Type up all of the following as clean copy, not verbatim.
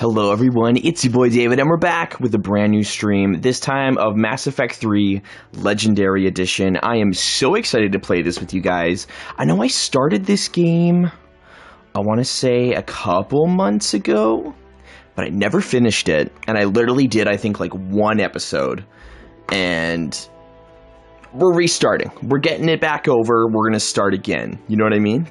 Hello everyone, it's your boy David, and we're back with a brand new stream, this time of Mass Effect 3 Legendary Edition. I am so excited to play this with you guys. I know I started this game, I want to say a couple months ago, but I never finished it, and I literally did, I think, like one episode, and we're restarting. We're getting it back over, we're going to start again, you know what I mean?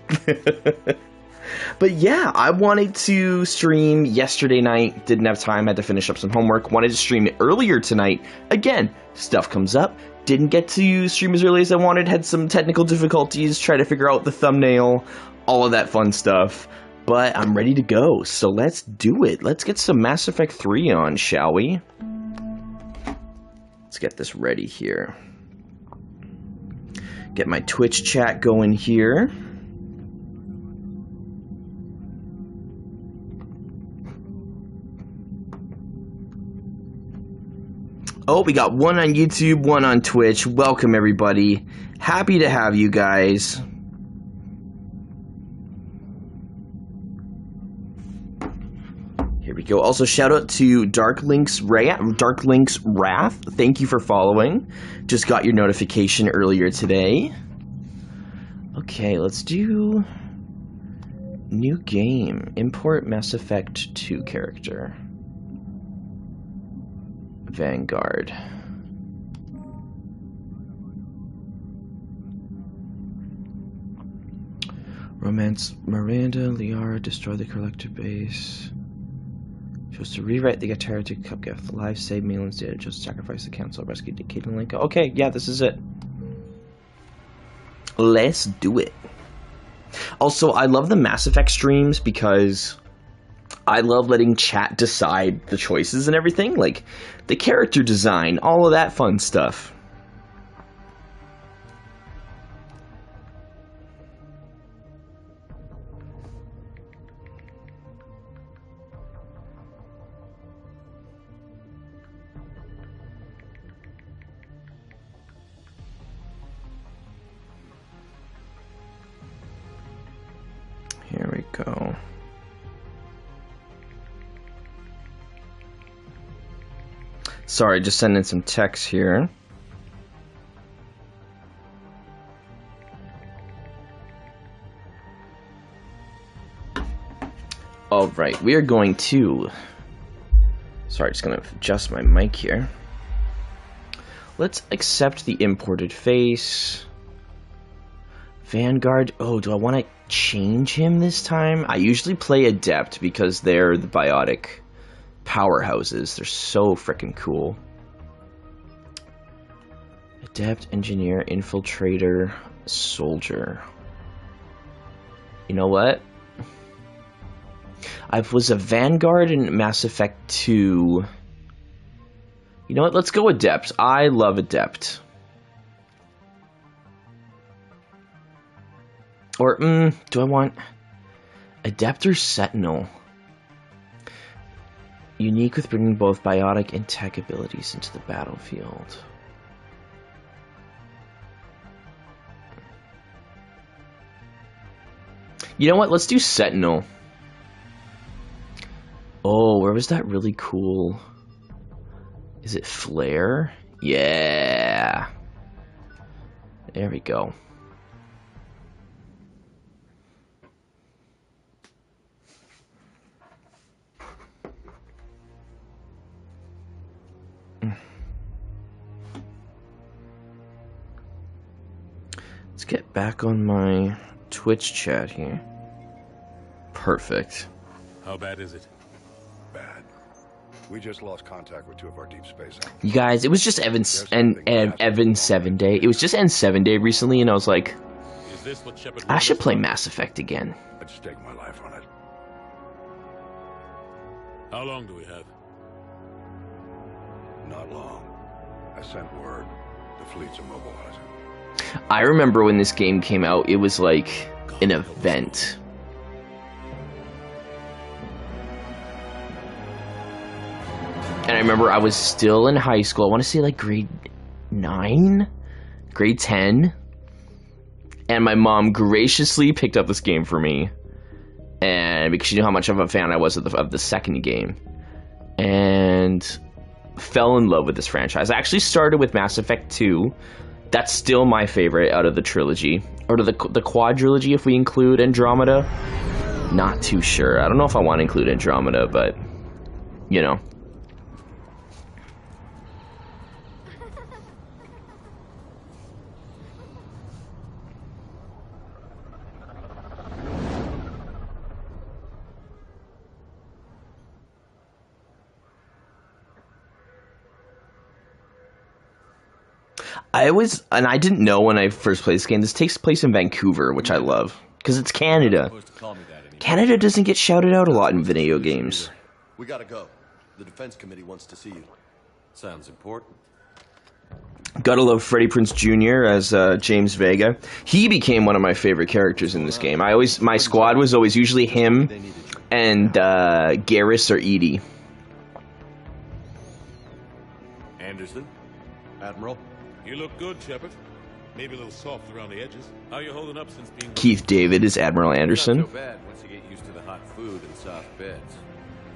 But yeah, I wanted to stream yesterday night, didn't have time, had to finish up some homework, wanted to stream it earlier tonight. Again, stuff comes up, didn't get to stream as early as I wanted, had some technical difficulties, try to figure out the thumbnail, all of that fun stuff. But I'm ready to go, so let's do it. Let's get some Mass Effect 3 on, shall we? Let's get this ready here. Get my Twitch chat going here. Oh, we got one on YouTube, one on Twitch. Welcome, everybody. Happy to have you guys. Here we go. Also, shout out to Darklink's Wrath. Thank you for following. Just got your notification earlier today. Okay, let's do new game. Import Mass Effect 2 character. Vanguard. Romance Miranda, Liara, destroy the collector base. Chose to rewrite the guitar to Cupgift. Live save Malin's data. Chose to sacrifice the council. Rescue Caitlin Link. Okay, yeah, this is it. Let's do it. Also, I love the Mass Effect streams because I love letting chat decide the choices and everything, like the character design, all of that fun stuff. Here we go. Sorry, just sending some text here. Alright, we are going to... Sorry, just gonna adjust my mic here. Let's accept the imported face. Vanguard. Oh, do I want to change him this time? I usually play Adept because they're the biotic powerhouses. They're so freaking cool. Adept, engineer, infiltrator, soldier. You know what? I was a Vanguard in Mass Effect 2. You know what? Let's go Adept. I love Adept. Or, do I want Adept or Sentinel? Unique with bringing both biotic and tech abilities into the battlefield. You know what? Let's do Sentinel. Oh, where was that really cool? Is it Flare? Yeah. There we go. Let's get back on my Twitch chat here. Perfect. How bad is it? Bad. We just lost contact with two of our deep space enemies. You guys, it was just Evan's 7 day. It was just N7 day recently, and I was like, Is this what Shepard I should play Mass Effect again. I'd stake my life on it. How long do we have? Not long. I sent word. The fleet's immobilizing. I remember when this game came out, it was like an event. And I remember I was still in high school. I want to say like grade 9? Grade 10? And my mom graciously picked up this game for me. and because you know how much of a fan I was of the second game, and fell in love with this franchise. I actually started with Mass Effect 2. That's still my favorite out of the trilogy, or the quadrilogy if we include Andromeda. Not too sure. I don't know if I want to include Andromeda, but you know. I didn't know when I first played this game, this takes place in Vancouver, which I love, because it's Canada. Canada doesn't get shouted out a lot in video games. We gotta go. The defense committee wants to see you. Sounds important. Gotta love Freddie Prinze Jr. as James Vega. He became one of my favorite characters in this game. My squad was always usually him and Garrus or Edie. Anderson? Admiral? You look good, Shepard. Maybe a little soft around the edges. How you holding up since being... Keith David is Admiral Anderson. Not so bad once you get used to the hot food and soft beds.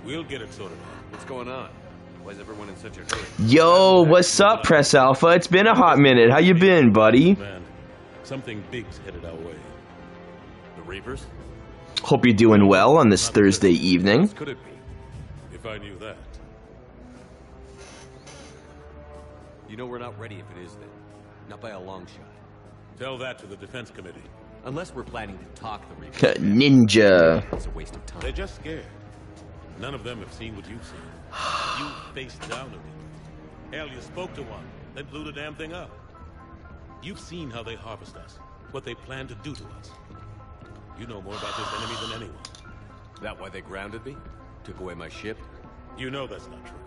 We'll get it sorted out. What's going on? Why is everyone in such a hurry? Yo, what's up, Press Alpha? It's been a hot minute. How you been, buddy? Man, something big's headed our way. The Reapers? Hope you're doing well on this Thursday evening. What could it be? If I knew that. You know we're not ready if it is then. Not by a long shot. Tell that to the defense committee. Unless we're planning to talk the Reapers. Ninja. It's a waste of time. They're just scared. None of them have seen what you've seen. You faced down a Reaper. Hell, you spoke to one, then blew the damn thing up. You've seen how they harvest us, what they plan to do to us. You know more about this enemy than anyone. That why they grounded me? Took away my ship? You know that's not true.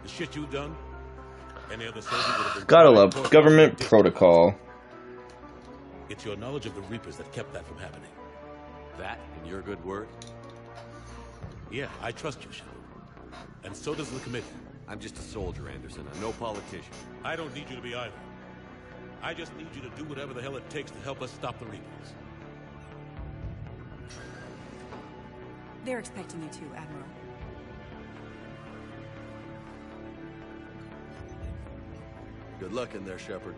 The shit you've done, any other soldier would have been... Gotta love government protocol. It's your knowledge of the Reapers that kept that from happening. That and your good word? Yeah, I trust you, Shepard. And so does the committee. I'm just a soldier, Anderson. I'm no politician. I don't need you to be either. I just need you to do whatever the hell it takes to help us stop the Reapers. They're expecting you too, Admiral. Good luck in there, Shepard.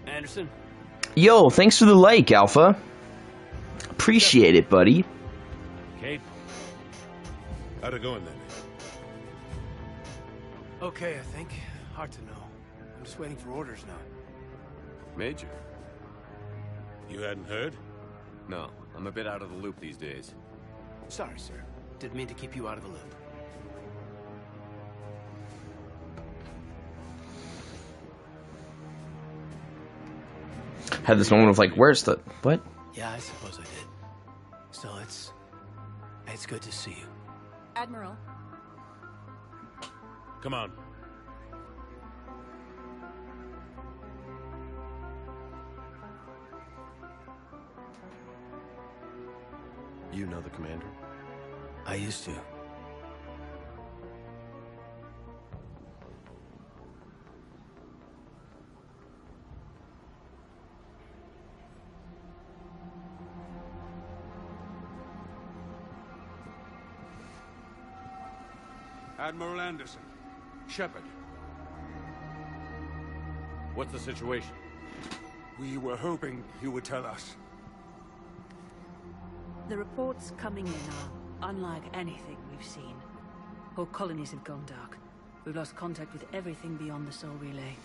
Anderson? Yo, thanks for the like, Alpha. Appreciate it, buddy. Kate? How'd it going then? Okay, I think. Hard to know. I'm just waiting for orders now. Major? You hadn't heard? No, I'm a bit out of the loop these days. Sorry, sir. Didn't mean to keep you out of the loop. Had this moment of like, where's the... what? Yeah, I suppose I did. Still, it's good to see you. Admiral. Come on. You know the commander? I used to. Admiral Anderson. Shepard. What's the situation? We were hoping you would tell us. The reports coming in are unlike anything we've seen. Whole colonies have gone dark. We've lost contact with everything beyond the Soul Relay.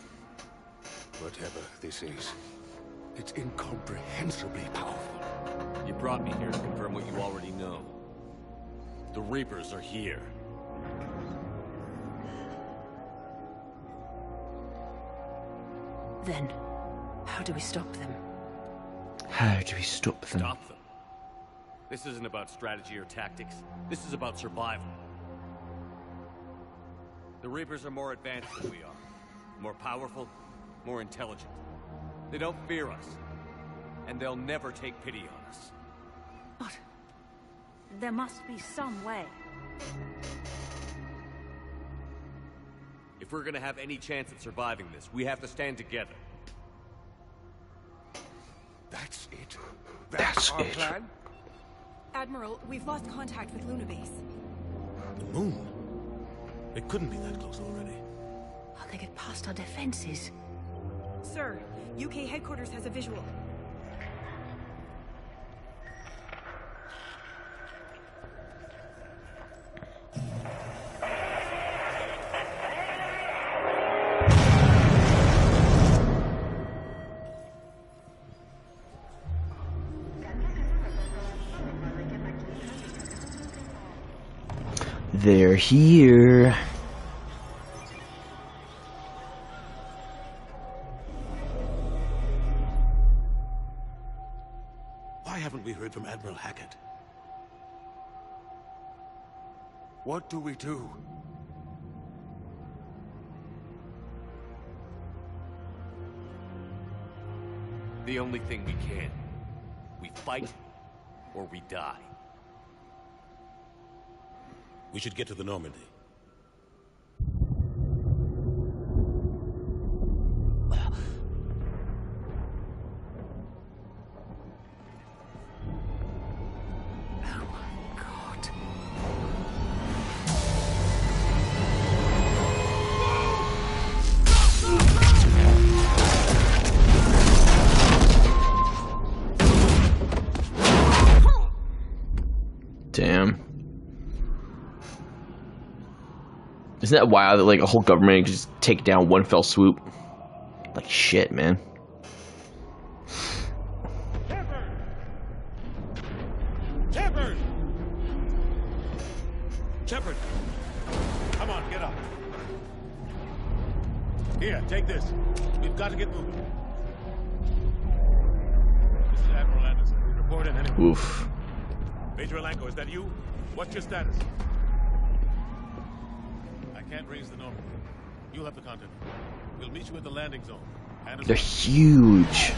Whatever this is, it's incomprehensibly powerful. You brought me here to confirm what you already know. The Reapers are here. Then, how do we stop them? How do we stop them? Stop them. This isn't about strategy or tactics. This is about survival. The Reapers are more advanced than we are. More powerful, more intelligent. They don't fear us. And they'll never take pity on us. What? There must be some way. If we're gonna have any chance at surviving this, we have to stand together. That's our it. plan? Admiral, we've lost contact with Luna Base. The moon? It couldn't be that close already. How they get past our defenses? Sir, UK headquarters has a visual. They're here. Why haven't we heard from Admiral Hackett? What do we do? The only thing we can. We fight, or we die. We should get to the Normandy. Damn. Isn't that wild that like a whole government can just take down one fell swoop? Like shit, man. Shepard! Shepard! Come on, get up. Here, take this. We've got to get moving. This is Admiral Anderson. Report in anyway. Oof. Major Alanko, is that you? What's your status? I can't raise the Normandy. You'll have the contact. We'll meet you at the landing zone. They're huge.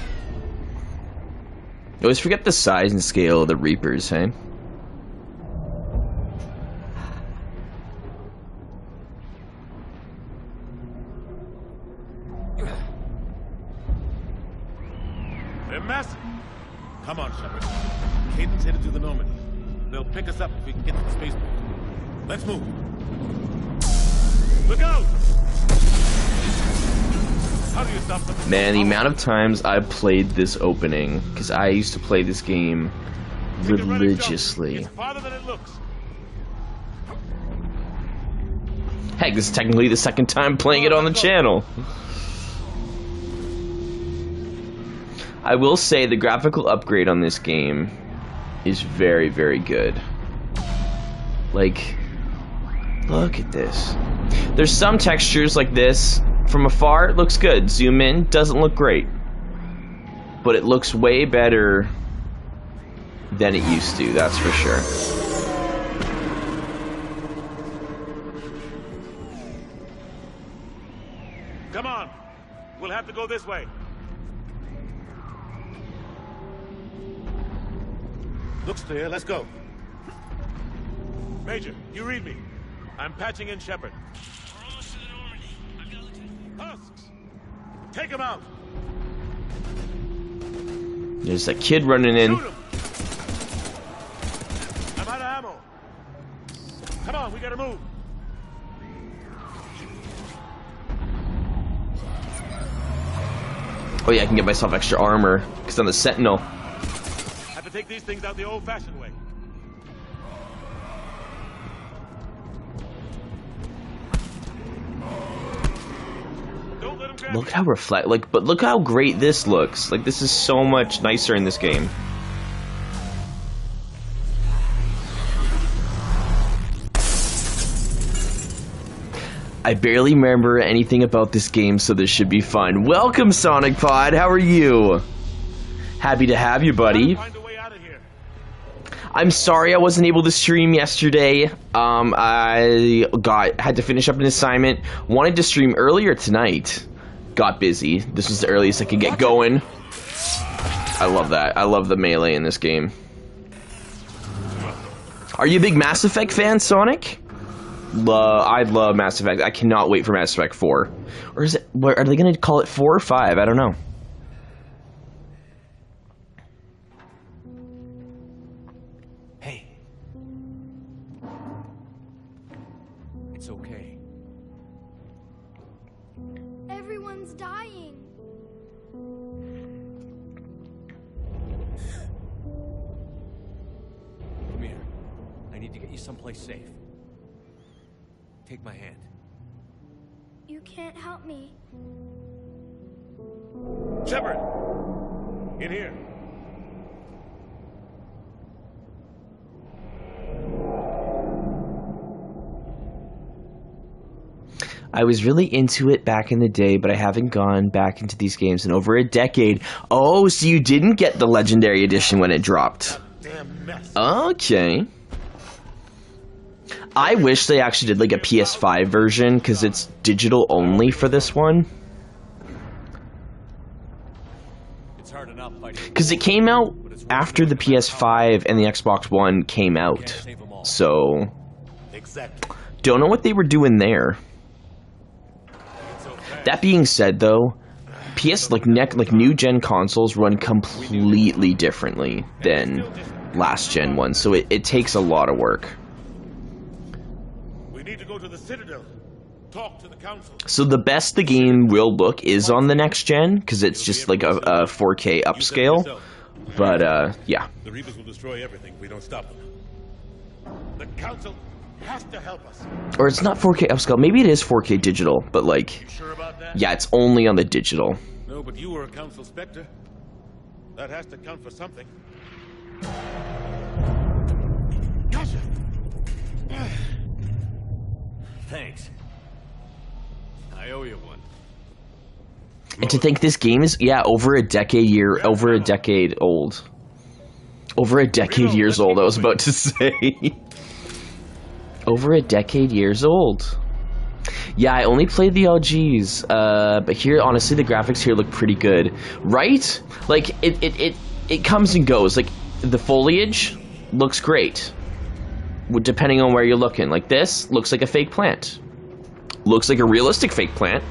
I always forget the size and scale of the Reapers, hey? They're massive. Come on, Shepard. Caden's headed to the Normandy. They'll pick us up if we can get to the spaceport. Let's move. Look out! How do you stop them? Man, the amount of times I've played this opening, because I used to play this game religiously. It's farther than it looks. Heck, this is technically the second time playing it on the channel. I will say the graphical upgrade on this game is very, very good. Like, look at this. There's some textures like this. From afar, it looks good. Zoom in, doesn't look great. But it looks way better than it used to, that's for sure. Come on. We'll have to go this way. Looks clear. Let's go. Major, you read me. I'm patching in Shepard. We're almost to the Normandy. I've got Lieutenant. Husks! Take him out! There's a kid running in. Shoot him! I'm out of ammo. Come on, we gotta move. Oh yeah, I can get myself extra armor, because I'm the Sentinel. Have to take these things out the old-fashioned way. Don't let them grab Look how but look how great this looks. Like, this is so much nicer in this game. I barely remember anything about this game, so this should be fun. Welcome, Sonic Pod. How are you? Happy to have you, buddy. Find a way out of here. I'm sorry I wasn't able to stream yesterday. I had to finish up an assignment. Wanted to stream earlier tonight. Got busy. This was the earliest I could get going. I love that. I love the melee in this game. Are you a big Mass Effect fan, Sonic? I love Mass Effect. I cannot wait for Mass Effect 4. Or is it? Are they going to call it 4 or 5? I don't know. it's okay. Everyone's dying. Come here. I need to get you someplace safe. Take my hand. You can't help me. Shepard! In here. I was really into it back in the day, but I haven't gone back into these games in over a decade. Oh, so you didn't get the Legendary Edition when it dropped. Damn mess. Okay. I wish they actually did like a PS5 version, because it's digital only for this one. It's hard enough fighting. Because it came out after the PS5 and the Xbox One came out. So, Exactly. don't know what they were doing there. That being said, though, new gen consoles run completely differently than last gen ones, so it takes a lot of work. We need to go to the Citadel. Talk to the council. So the best the game will look is on the next gen, because it's just like a 4K upscale. But yeah. The Reapers will destroy everything if we don't stop them. The council has to help us. Or it's not 4K upscale. Maybe it is 4K digital, but like, You sure about that? yeah, it's only on the digital. No, but you were a council specter. That has to count for something. Gotcha. Thanks. I owe you one. And to think this game is, yeah, over a decade old. Over a decade years old, I was about to say. Over a decade years old. Yeah, I only played the LGs, but here, honestly, the graphics here look pretty good. Right? Like, it comes and goes. Like, the foliage looks great, depending on where you're looking. Like, this looks like a fake plant. Looks like a realistic fake plant,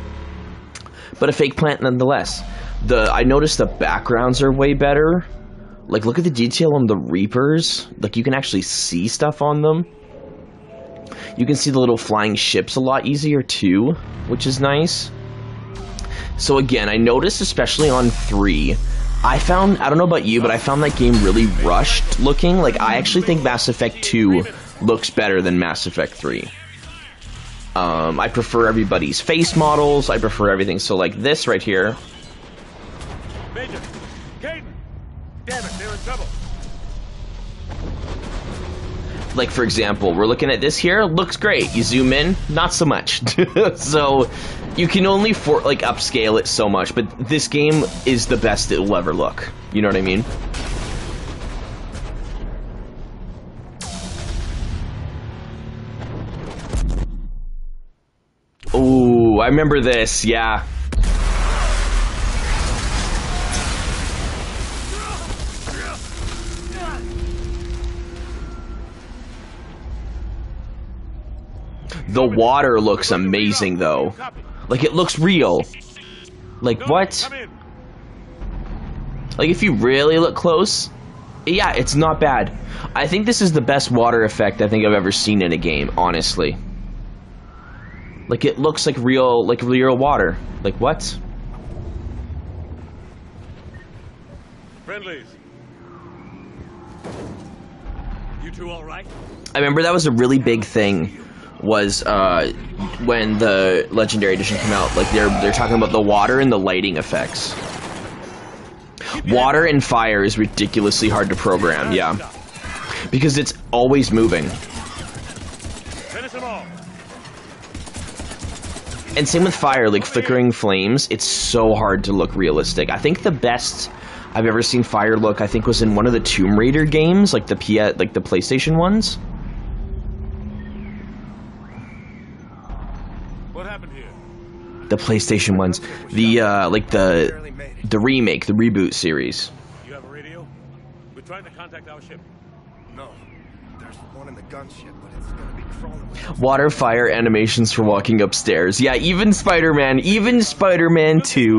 but a fake plant nonetheless. I noticed the backgrounds are way better. Like, look at the detail on the Reapers. Like, you can actually see stuff on them. You can see the little flying ships a lot easier too, which is nice. So again, I noticed especially on 3, I don't know about you, but I found that game really rushed looking. Like, I actually think Mass Effect 2 looks better than Mass Effect 3. I prefer everybody's face models, I prefer everything. So like this right here. Major, Caden! Damn it, they're in trouble. Like, for example, we're looking at this here, looks great. You zoom in, not so much. So, you can only upscale it so much, but this game is the best it will ever look. You know what I mean? Ooh, I remember this, yeah. The water looks amazing, though. Like, it looks real. Like, what? Like, if you really look close, yeah, it's not bad. I think this is the best water effect I think I've ever seen in a game, honestly. Like, it looks like real water. Like, what? Friendlies. You two all right? I remember that was a really big thing, was when the Legendary Edition came out. Like, they're talking about the water and the lighting effects. Water and fire is ridiculously hard to program, yeah. Because it's always moving. Finish them all. And same with fire, like flickering flames, it's so hard to look realistic. I think the best I've ever seen fire look, I think, was in one of the Tomb Raider games, like the PlayStation ones. What happened here? The PlayStation ones. The remake, the reboot series. You have a radio? We're trying to contact our ship. No. There's one in the gunship, but it's gonna be crawling with Water, fire, animations for walking upstairs. Yeah, even Spider-Man 2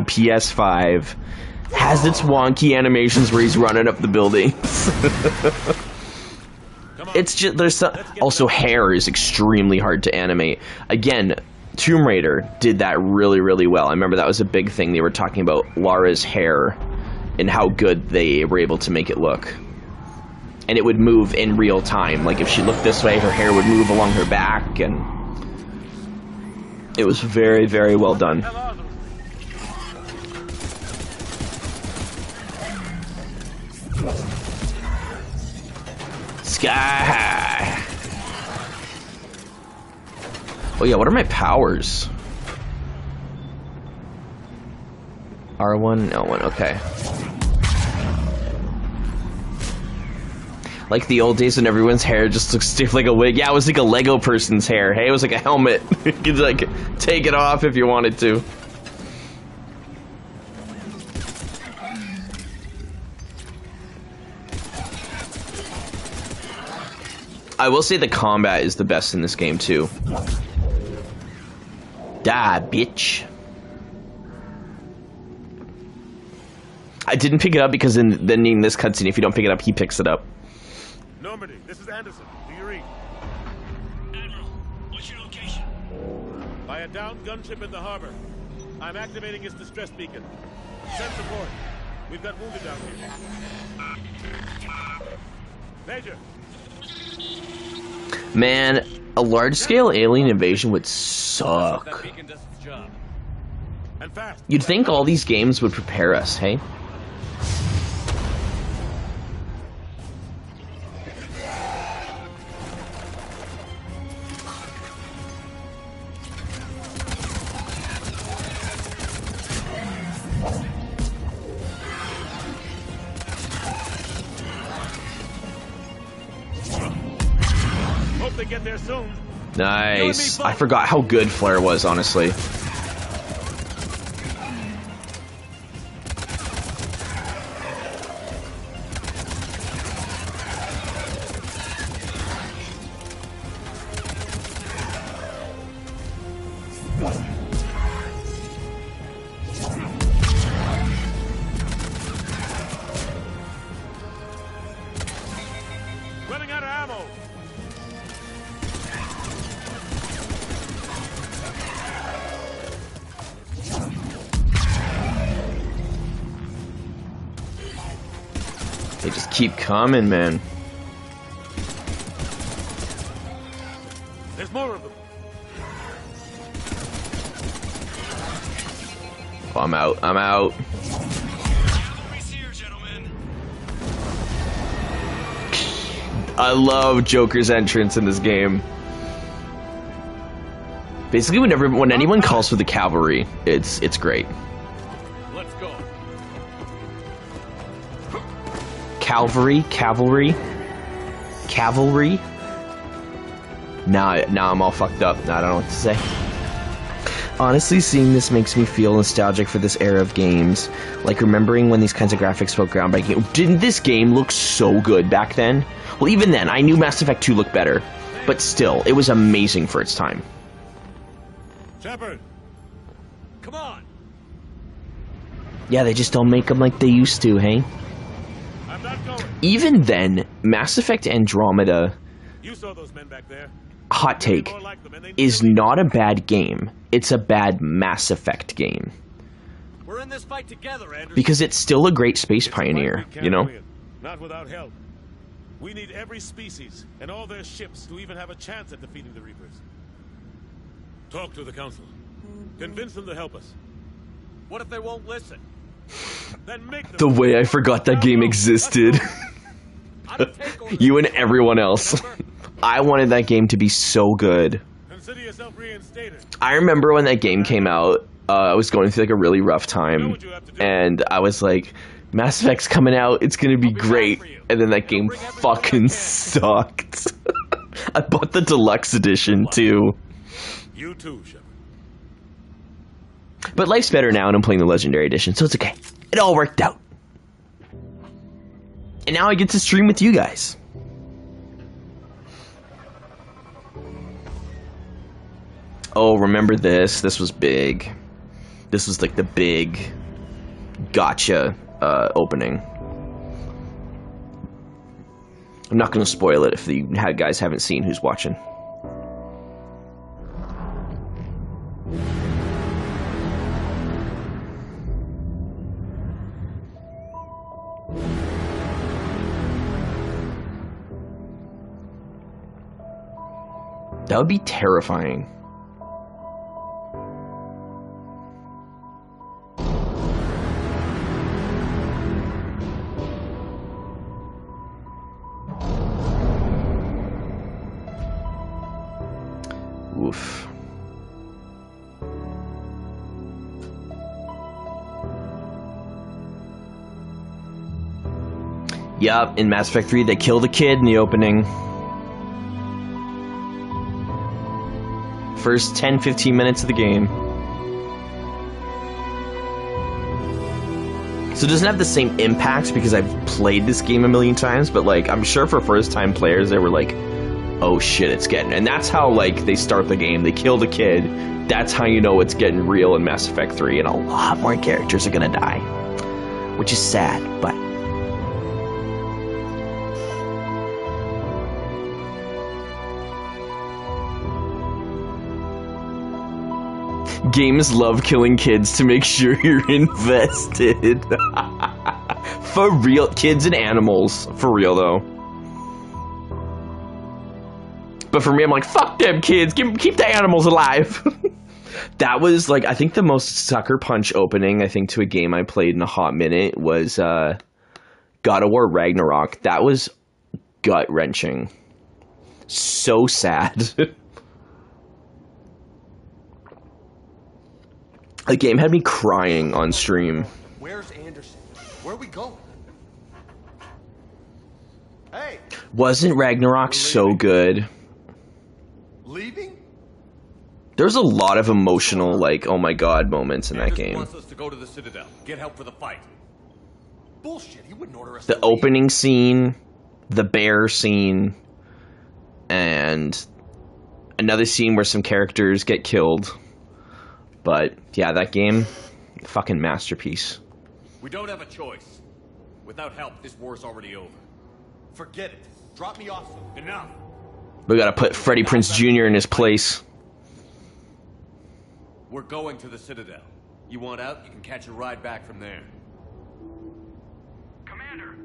PS5 has its wonky animations where he's running up the buildings. Come It's just, there's some, also hair is extremely hard to animate. Again, Tomb Raider did that really, really well. I remember that was a big thing. They were talking about Lara's hair and how good they were able to make it look. And it would move in real time. Like if she looked this way, her hair would move along her back, and it was very, very well done. Sky high. Oh yeah, what are my powers? R1, L1, okay. Like the old days when everyone's hair just looks stiff like a wig. Yeah, it was like a Lego person's hair. Hey, it was like a helmet. You could like take it off if you wanted to. I will say the combat is the best in this game too. Die, bitch. I didn't pick it up because then in this cutscene, if you don't pick it up, he picks it up. Normandy, this is Anderson. Do you read? Admiral, what's your location? By a downed gunship in the harbor. I'm activating its distress beacon. Send support. We've got wounded down here. Major. Man, a large-scale alien invasion would suck. That beacon does its job. And fast. You'd think all these games would prepare us, hey? Hope they get there soon. Nice. I forgot how good Flare was, honestly. Running out of ammo. They just keep coming, man. There's more of them. Oh, I'm out. I'm out. Cavalry's here, gentlemen. I love Joker's entrance in this game. Basically, when anyone calls for the cavalry, it's great. Let's go. Cavalry. Now I'm all fucked up. Now I don't know what to say. Honestly, seeing this makes me feel nostalgic for this era of games. Like remembering when these kinds of graphics felt groundbreaking. Didn't this game look so good back then? Well, even then, I knew Mass Effect 2 looked better. But still, it was amazing for its time. Shepard. Come on. Yeah, they just don't make them like they used to, hey? I'm not going. Even then, Mass Effect Andromeda, You saw those men back there. hot take, is not a bad game. It's a bad Mass Effect game. We're in this fight together, Anderson. Because it's still a great space pioneer, We can't you know? win. Not without help. We need every species and all their ships to even have a chance at defeating the Reapers. Talk to the Council. Convince them to help us. What if they won't listen? Then make them. The way I forgot that game existed. You and everyone else. I wanted that game to be so good. Consider yourself reinstated. I remember when that game came out, I was going through like a really rough time, and I was like, Mass Effect's coming out, it's gonna be great, and then that game fucking sucked. I bought the deluxe edition too. You too, Shepard. But life's better now and I'm playing the Legendary Edition, so it's okay. It all worked out. And now I get to stream with you guys. Oh, remember this? This was big. This was like the big gotcha opening. I'm not going to spoil it if the guys haven't seen who's watching. That would be terrifying. Oof. Yup, in Mass Effect 3, they kill the kid in the opening. First 10-15 minutes of the game. So it doesn't have the same impact because I've played this game a million times, but like, I'm sure for first-time players, they were like, oh shit, it's getting... And that's how, like, they start the game. They kill the kid. That's how you know it's getting real in Mass Effect 3, and a lot more characters are gonna die. Which is sad, but... Games love killing kids to make sure you're invested. For real. Kids and animals. For real, though. But for me, I'm like, fuck them kids. Keep the animals alive. That was, like, I think the most sucker punch opening, I think, to a game I played in a hot minute was God of War Ragnarok. That was gut-wrenching. So sad. The game had me crying on stream. Where's Anderson? Where are we going? Hey! Wasn't Ragnarok so good? Leaving? There's a lot of emotional, like, oh my god moments in that Anderson game. wants us to go to the Citadel. Get help for the fight. Bullshit, he wouldn't order us The to leave. opening scene, the bear scene, and another scene where some characters get killed. But, yeah, that game, fucking masterpiece. We don't have a choice. Without help, this war's already over. Forget it. Drop me off. Enough! We gotta put Freddie Prinze Jr. in his place. We're going to the Citadel. You want out, you can catch a ride back from there. Commander,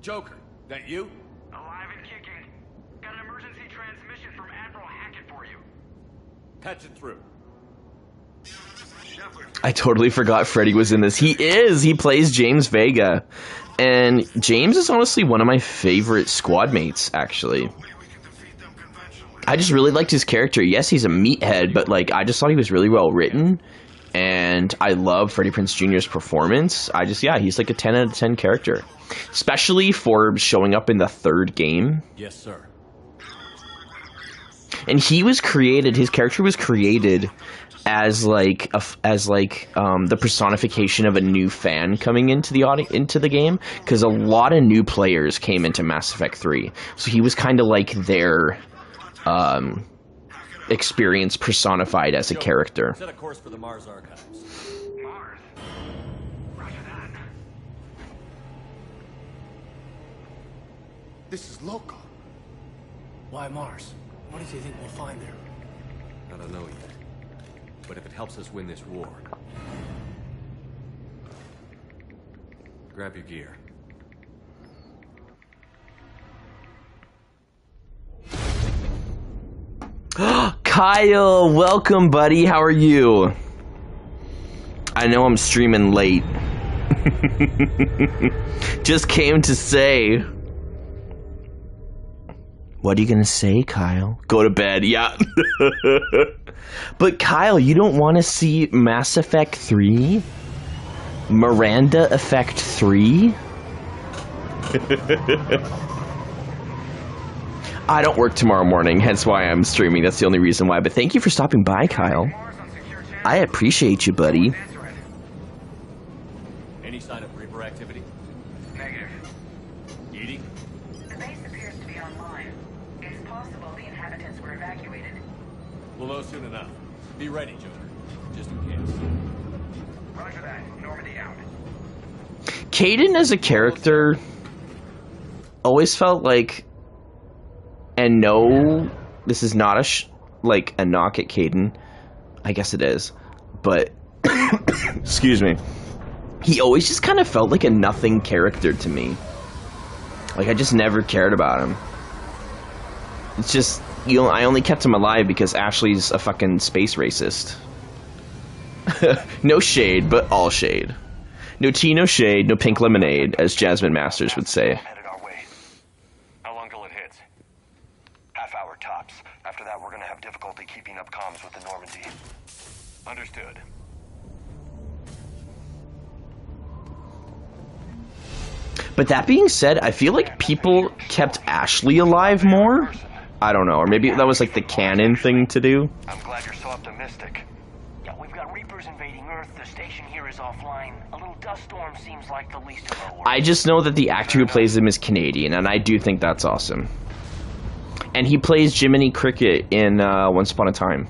Joker, that you? alive and kicking. Got an emergency transmission from Admiral Hackett for you. Patch it through. I totally forgot Freddie was in this. He is! He plays James Vega. And James is honestly one of my favorite squad mates, actually. I just really liked his character. Yes, he's a meathead, but like I just thought he was really well written. And I love Freddie Prinze Jr.'s performance. Yeah, he's like a 10 out of 10 character. Especially for showing up in the third game. Yes, sir. And he was created, his character was created as the personification of a new fan coming into the game, because a lot of new players came into Mass Effect 3. So he was kind of like their experience personified as a character. Set a course for the Mars archives. Mars. Roger that. This is local. Why Mars? What do you think we'll find there? I don't know yet. But if it helps us win this war... Grab your gear. Kyle, welcome, buddy. How are you? I know I'm streaming late. Just came to say. What are you gonna say, Kyle? Go to bed, yeah. But Kyle, you don't want to see Mass Effect 3? Miranda Effect 3? I don't work tomorrow morning, hence why I'm streaming. That's the only reason why. But thank you for stopping by, Kyle. I appreciate you, buddy. Any sign of Reaper activity? Negative. Edie? The base appears to be online. It's possible the inhabitants were evacuated. We'll know soon enough. Be ready, Joker. Just in case. Roger that. Normandy out. Kaidan as a character, always felt like, and no, this is not like a knock at Caden. I guess it is, but excuse me. He always just kind of felt like a nothing character to me. Like, I just never cared about him. It's just, you know, I only kept him alive because Ashley's a fucking space racist. No shade, but all shade. No tea, no shade, no pink lemonade, as Jasmine Masters would say. Headed our way. How long till it hits? Half hour tops. After that, we're gonna have difficulty keeping up comms with the Normandy. Understood. But that being said, I feel like people kept Ashley alive more. I don't know, or maybe that was like the canon thing to do. I'm glad you're so optimistic. Yeah, we've got Reapers invading Earth. The station here is offline. A little dust storm seems like the least of our worries. I just know that the actor who plays him is Canadian, and I do think that's awesome. And he plays Jiminy Cricket in Once Upon a Time.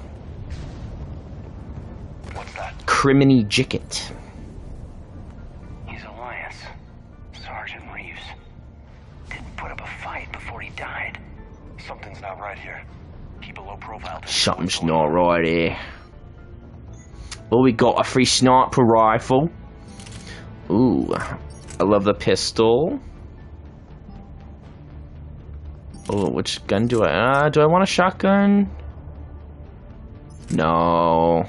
What's that? Criminy Jicket. He's Alliance. Sergeant Reeves. Didn't put up a fight before he died. Something's not right here. Keep a low profile. Something's not right here. Well, we got a free sniper rifle. Ooh, I love the pistol. Oh, which gun do I want a shotgun? No.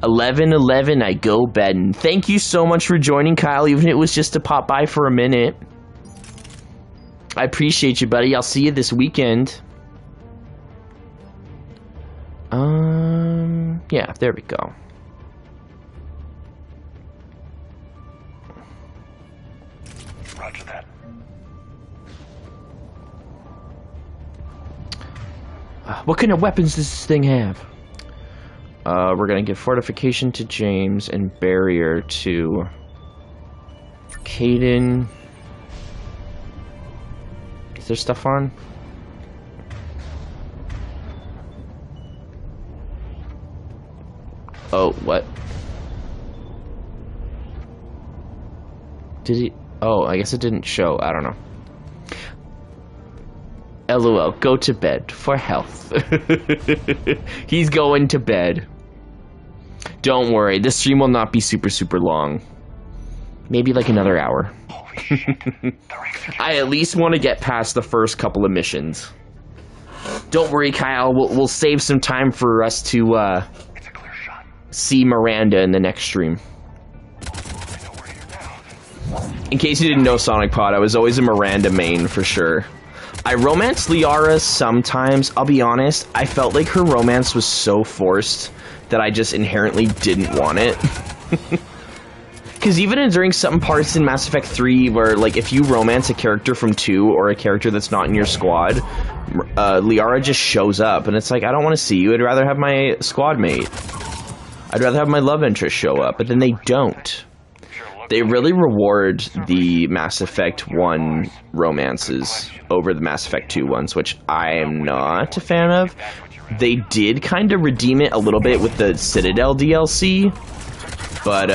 11-11, I go bedding. Thank you so much for joining, Kyle, even if it was just to pop by for a minute. I appreciate you, buddy. I'll see you this weekend. Yeah, there we go. Roger that. What kind of weapons does this thing have? We're gonna give fortification to James and barrier to Caden. Is there stuff on? Oh, what? Did he? Oh, I guess it didn't show. I don't know. LOL, go to bed for health. He's going to bed. Don't worry, this stream will not be super long. Maybe like another hour. I at least want to get past the first couple of missions. Don't worry, Kyle, we'll save some time for us to see Miranda in the next stream. In case you didn't know, Sonic Pod, I was always a Miranda main for sure. I romance Liara sometimes. I'll be honest, I felt like her romance was so forced that I just inherently didn't want it. Because even during some parts in Mass Effect 3 where, like, if you romance a character from 2 or a character that's not in your squad, Liara just shows up, and it's like, I don't want to see you, I'd rather have my squad mate. I'd rather have my love interest show up, but then they don't. They really reward the Mass Effect 1 romances over the Mass Effect 2 ones, which I am not a fan of. They did kind of redeem it a little bit with the Citadel DLC, but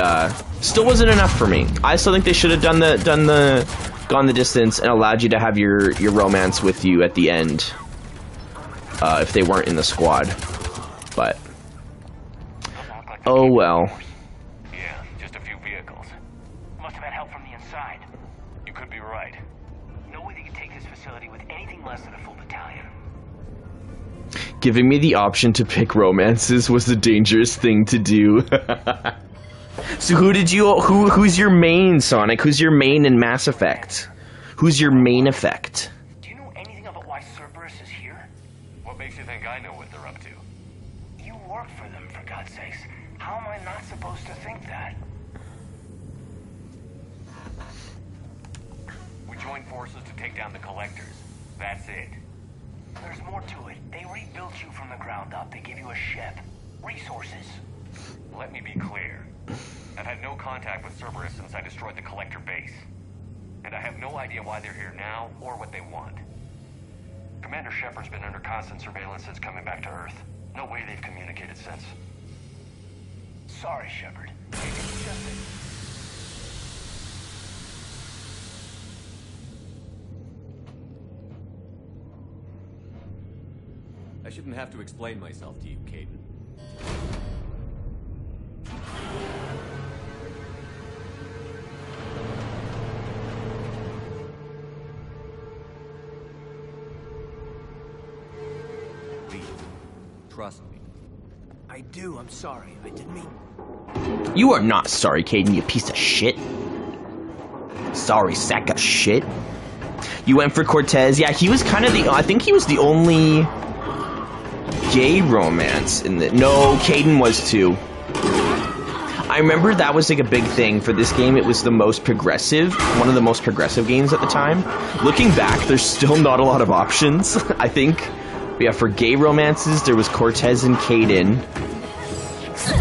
still wasn't enough for me. I still think they should have gone the distance and allowed you to have your romance with you at the end, if they weren't in the squad. But oh well. Yeah, just a few vehicles. Must have had help from the inside. You could be right. No way they could take this facility with anything less than a full battalion. Giving me the option to pick romances was a dangerous thing to do. So who's your main, Sonic? Who's your main in Mass Effect? Who's your main effect? Do you know anything about why Cerberus is here? What makes you think I know what they're up to? You work for them, for God's sakes. How am I not supposed to think that? We joined forces to take down the Collectors. That's it. There's more to it. They rebuilt you from the ground up. They give you a ship. Resources. Let me be clear. I've had no contact with Cerberus since I destroyed the Collector base. And I have no idea why they're here now, or what they want. Commander Shepard's been under constant surveillance since coming back to Earth. No way they've communicated since. Sorry, Shepard. It's just that... I shouldn't have to explain myself to you, Caden. Leave. Trust me. I do, I'm sorry. I didn't mean... You are not sorry, Caden, you piece of shit. Sorry, sack of shit. You went for Cortez. Yeah, he was kind of the... I think he was the only gay romance in the... No, Caden was too. I remember that was like a big thing for this game. It was the most progressive, one of the most progressive games at the time. Looking back, there's still not a lot of options, I think. But yeah, for gay romances, there was Cortez and Caden.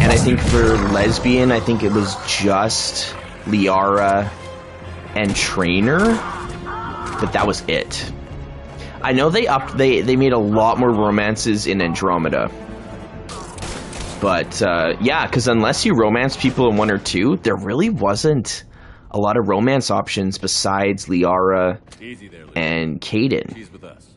And I think for lesbian, I think it was just Liara and Trainer. But that was it. I know they made a lot more romances in Andromeda. But, yeah, because unless you romance people in 1 or 2, there really wasn't a lot of romance options besides Liara and Caden. She's with us.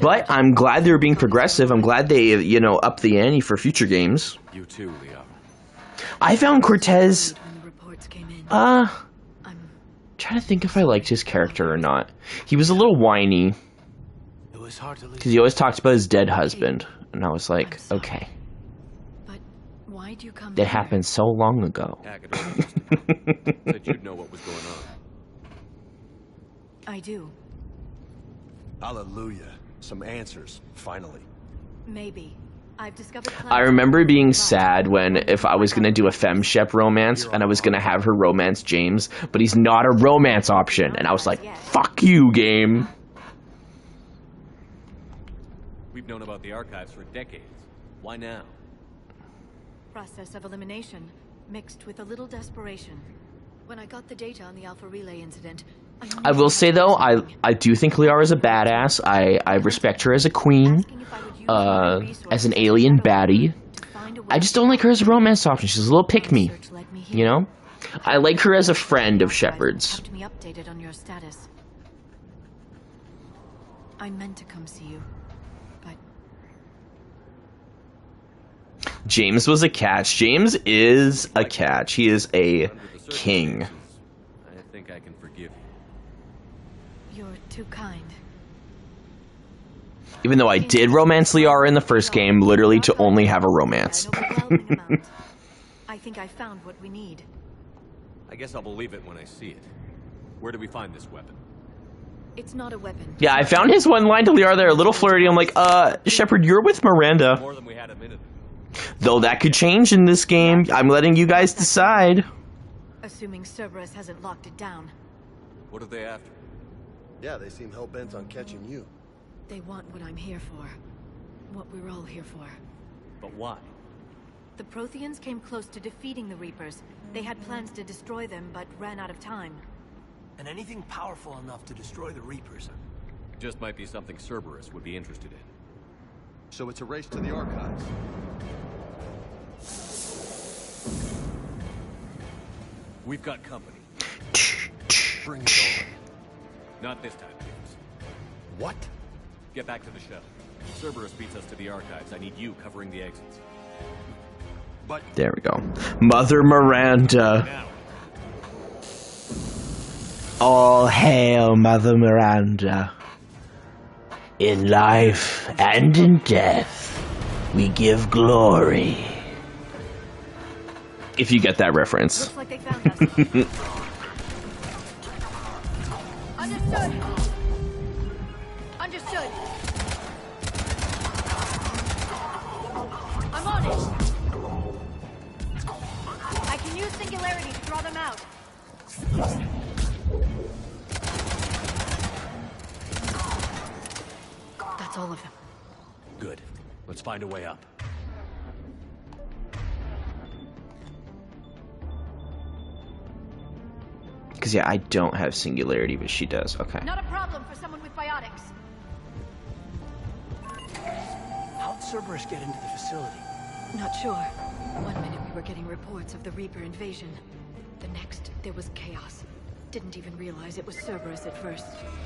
But I'm glad they were being progressive. I'm glad they, you know, upped the ante for future games. You too, Liara. I found Cortez... I'm trying to think if I liked his character or not. He was a little whiny. Because he always talked about his dead husband. And I was like, okay. But why'd you come That happened so long ago. Said you'd know what was going on. I do. Hallelujah. Some answers, finally. Maybe. I've discovered... I remember being sad when, if I was going to do a fem-shep romance, and I was going to have her romance James, but he's not a romance option. And I was like, fuck you, game. We've known about the archives for decades. Why now? Process of elimination, mixed with a little desperation. When I got the data on the Alpha Relay incident, I will say, though, I do think Liara's a badass. I respect her as a queen, as an alien baddie. I just don't like her as a romance option. She's a little pick-me, you know? I like her as a friend of Shepard's. Kept me updated on your status. I meant to come see you, but... James was a catch. James is a catch. He is a king. I think I can forgive you. You're too kind. Even though I did romance Liara in the first game, literally to only have a romance. I think I found what we need. I guess I'll believe it when I see it. Where do we find this weapon? It's not a weapon. Yeah, I found his one line to Liara there, a little flirty. I'm like, Shepard, you're with Miranda. More than we had a minute. Though that could change in this game. I'm letting you guys decide. Assuming Cerberus hasn't locked it down. What are they after? Yeah, they seem hell-bent on catching you. They want what I'm here for. What we're all here for. But why? The Protheans came close to defeating the Reapers. They had plans to destroy them, but ran out of time. And anything powerful enough to destroy the Reapers. Just might be something Cerberus would be interested in. So it's a race to the archives. We've got company. Bring it on. Not this time, James. What? Get back to the shuttle. Cerberus beats us to the archives. I need you covering the exits. But there we go. Mother Miranda. Now. All hail Mother Miranda. In life and in death, we give glory. If you get that reference. Looks like they found us. Understood. Understood. I'm on it. I can use singularity to draw them out. That's all of them. Good. Let's find a way up. Because, yeah, I don't have singularity, but she does. Okay. Not a problem for someone with biotics. How'd Cerberus get into the facility? Not sure. One minute we were getting reports of the Reaper invasion. The next, there was chaos. Didn't even realize it was Cerberus at first.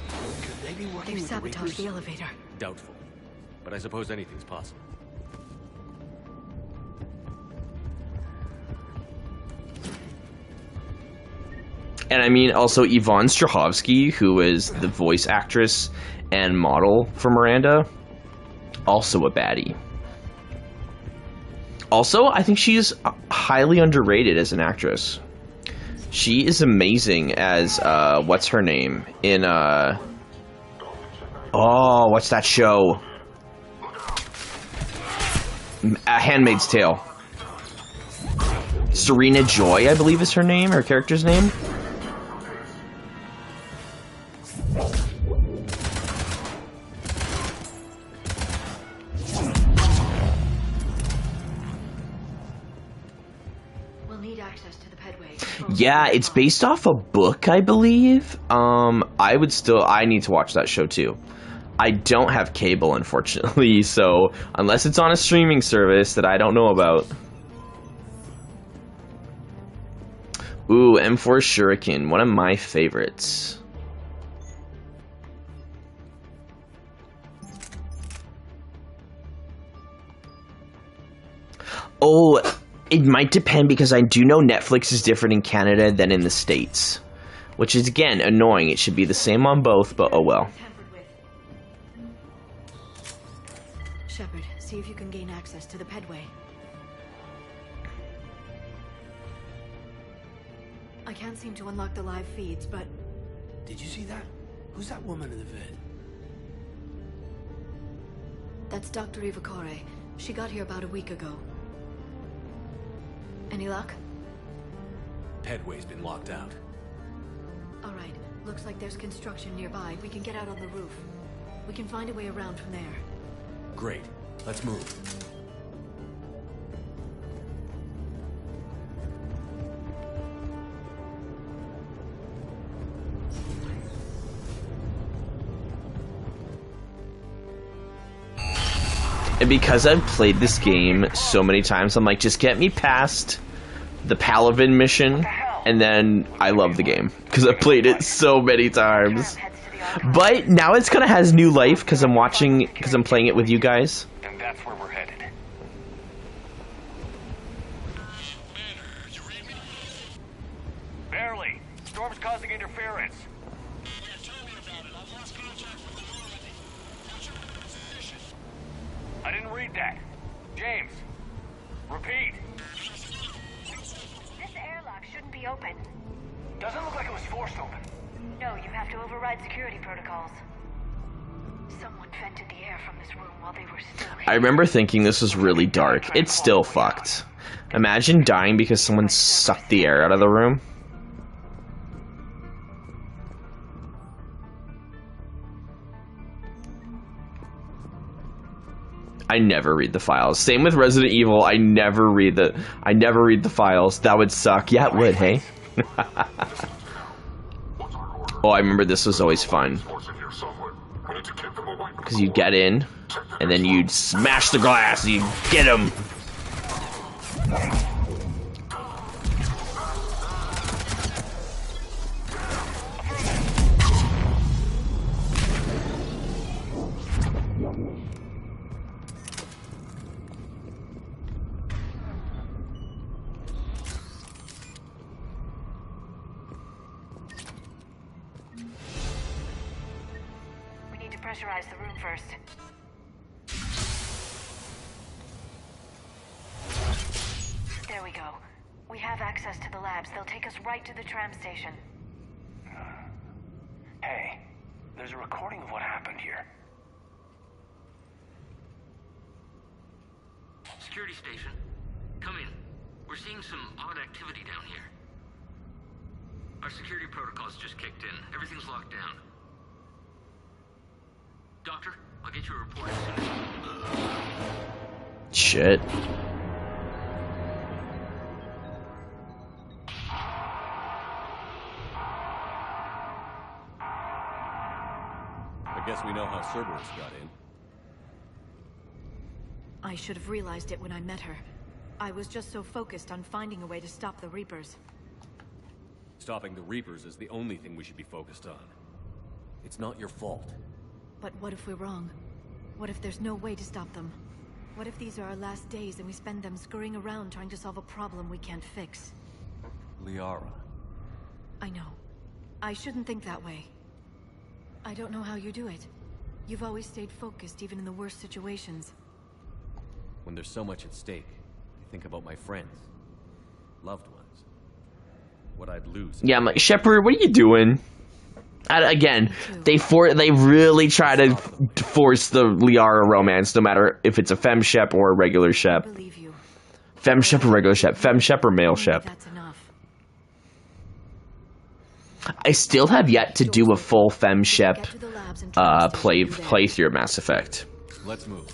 Could they be working They've with the sabotaged Reapers? the elevator. Doubtful. But I suppose anything's possible. And I mean, also Yvonne Strahovski, who is the voice actress and model for Miranda, also a baddie. Also, I think she's highly underrated as an actress. She is amazing as, what's her name? In, oh, what's that show? Handmaid's Tale. Serena Joy, I believe is her name, her character's name. Yeah, it's based off a book, I believe. I need to watch that show too. I don't have cable, unfortunately, so unless it's on a streaming service that I don't know about. Ooh, M4 Shuriken, one of my favorites. Oh, it might depend because I do know Netflix is different in Canada than in the States. Which is, again, annoying. It should be the same on both, but oh well. Shepard, see if you can gain access to the pedway. I can't seem to unlock the live feeds, but... Did you see that? Who's that woman in the vid? That's Dr. Ivacore. She got here about a week ago. Any luck? Pedway's been locked out. Alright, looks like there's construction nearby. We can get out on the roof. We can find a way around from there. Great. Let's move. And because I've played this game so many times, I'm like, just get me past the Paladin mission, and then I love the game. Because I've played it so many times. But now it's kind of has new life because I'm playing it with you guys. And that's where we're headed. Barely. Storm's causing interference. I didn't read that. James, repeat. This airlock shouldn't be open. Doesn't look like it was forced open. No, you have to override security protocols. Someone vented the air from this room while they were still here. I remember thinking this was really dark. It's still fucked. Imagine dying because someone sucked the air out of the room. I never read the files. Same with Resident Evil. I never read the files. That would suck. Yeah, it would, hey? Oh, I remember this was always fun. Because you'd get in, and then you'd smash the glass, and you'd get him. Pressurize the room first. There we go. We have access to the labs. They'll take us right to the tram station. Hey, there's a recording of what happened here. Security station. Come in. We're seeing some odd activity down here. Our security protocols just kicked in. Everything's locked down. Doctor, I'll get you a report as soon as... Shit. I guess we know how Cerberus got in. I should have realized it when I met her. I was just so focused on finding a way to stop the Reapers. Stopping the Reapers is the only thing we should be focused on. It's not your fault. But what if we're wrong? What if there's no way to stop them? What if these are our last days and we spend them scurrying around trying to solve a problem we can't fix? Liara. I know. I shouldn't think that way. I don't know how you do it. You've always stayed focused even in the worst situations. When there's so much at stake, I think about my friends, loved ones, what I'd lose. Yeah, I'm like, Shepard, what are you doing? Again, they really try to force the Liara romance, no matter if it's a femme shep or a regular shep. Femme shep or regular shep. Femme shep or male shep. I still have yet to do a full femme shep playthrough of Mass Effect. Let's move.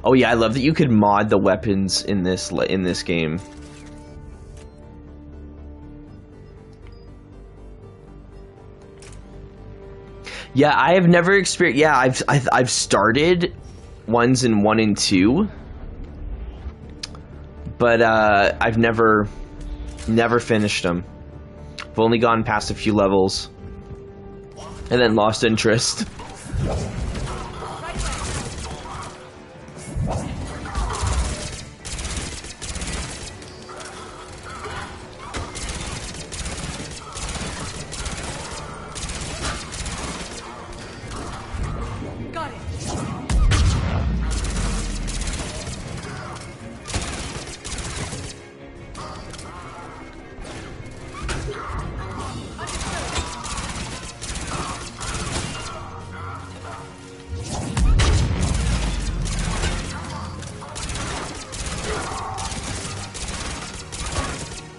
Oh yeah, I love that you could mod the weapons in this game. Yeah, I have never experienced. Yeah, I've started ones in 1 and 2, but I've never finished them. I've only gone past a few levels, and then lost interest.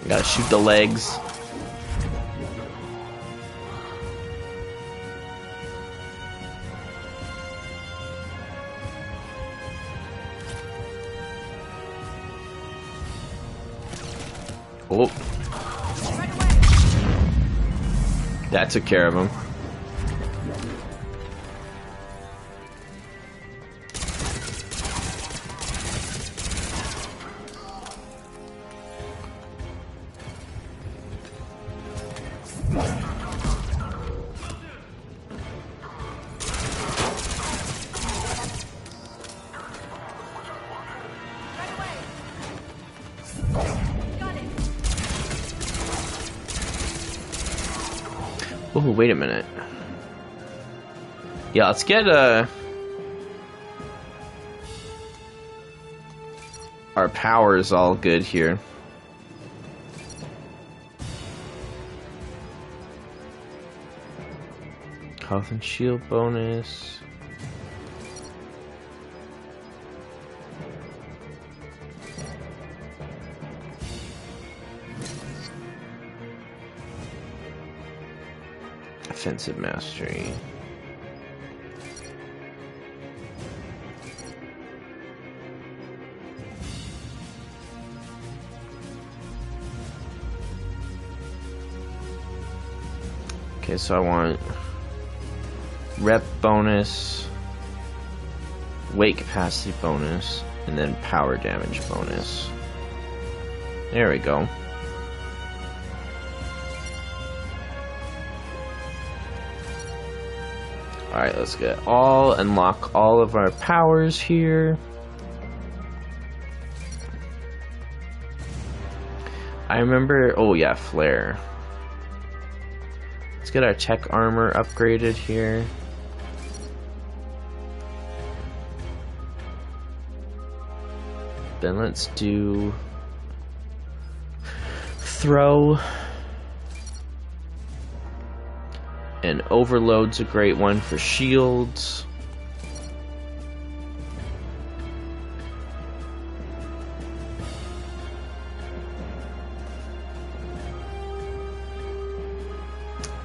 Gotta shoot the legs. Oh. That took care of him. Oh, wait a minute. Yeah, let's get our powers all good here. Health and shield bonus. Offensive mastery. Okay, so I want rep bonus, weight capacity bonus, and then power damage bonus. There we go. Alright, let's unlock all of our powers here. I remember, oh yeah, flare. Let's get our tech armor upgraded here. Then let's do throw. And overload's a great one for shields.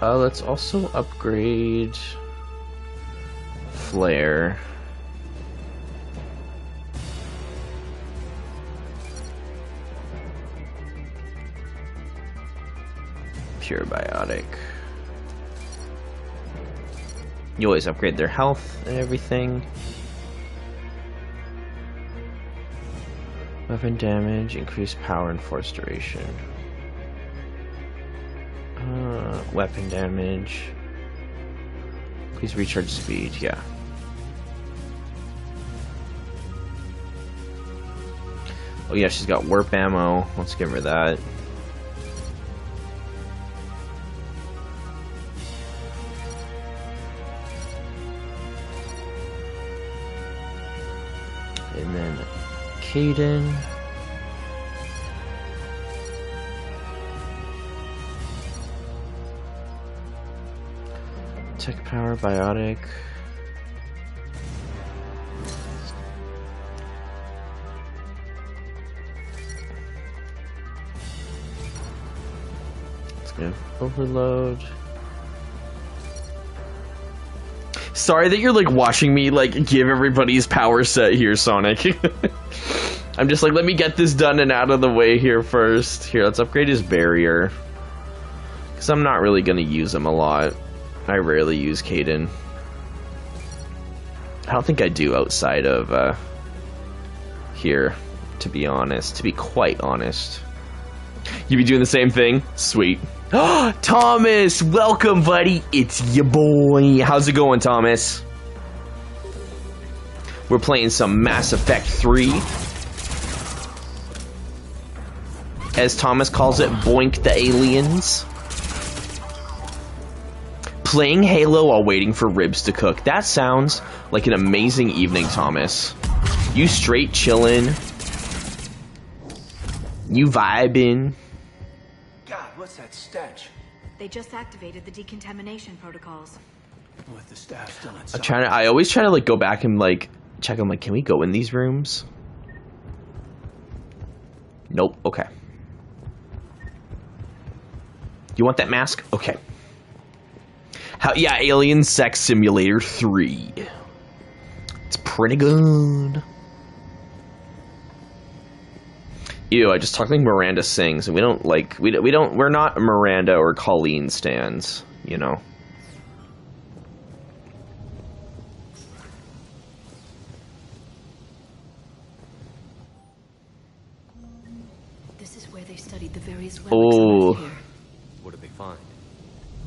Let's also upgrade flare. Pure biotic. You always upgrade their health and everything. Weapon damage, increased power and force duration. Weapon damage. Please recharge speed, yeah. Oh yeah, she's got warp ammo. Let's give her that. And then Caden. Tech power, biotic. Let's go overload. Sorry that you're like watching me like give everybody's power set here, Sonic. I'm just like, let me get this done and out of the way here first. Here, let's upgrade his barrier. Because I'm not really going to use him a lot. I rarely use Caden. I don't think I do outside of here, to be honest. To be quite honest. You be doing the same thing? Sweet. Thomas! Welcome, buddy! It's your boy! How's it going, Thomas? We're playing some Mass Effect 3. As Thomas calls it, boink the aliens. Playing Halo while waiting for ribs to cook. That sounds like an amazing evening, Thomas. You straight chillin'. You vibing. God, what's that stench? They just activated the decontamination protocols. With the staff still inside. I always try to like go back and like check. I'm like, can we go in these rooms? Nope. Okay. You want that mask? Okay. Yeah, Alien Sex Simulator 3. It's pretty good. Ew, I just talked like Miranda sings, and we don't like, we're not Miranda or Colleen stans, you know. This is where they studied the various relics here. What did they find?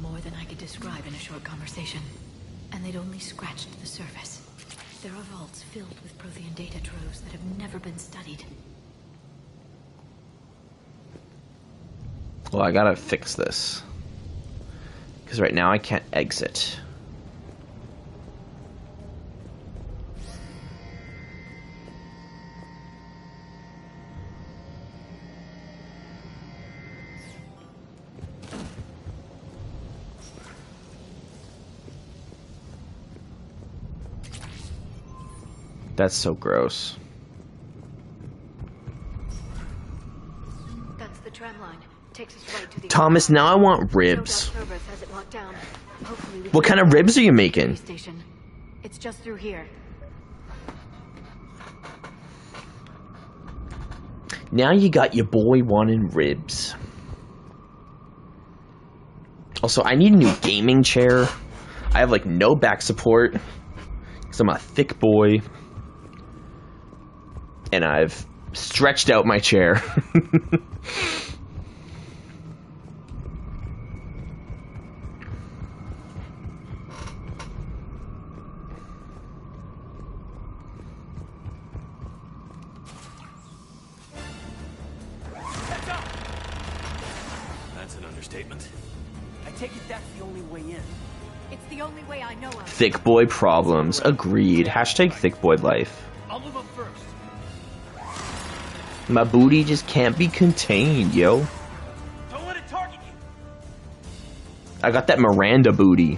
More than I could describe in a short conversation. And they'd only scratched the surface. There are vaults filled with Prothean data troves that have never been studied. Well, I gotta fix this. Because right now I can't exit. That's so gross. That's the tram line. Takes us right to the Thomas, now I want ribs. Cerberus has it locked down. Hopefully we What can kind of ribs are you making? Station. It's just through here. Now you got your boy wanting ribs. Also, I need a new gaming chair. I have like no back support because I'm a thick boy. And I've stretched out my chair. That's an understatement. I take it that's the only way in. It's the only way I know of. Thick boy problems. Agreed. Hashtag thick boy life. I'll move up first. My booty just can't be contained, yo. Don't let it target you. I got that Miranda booty.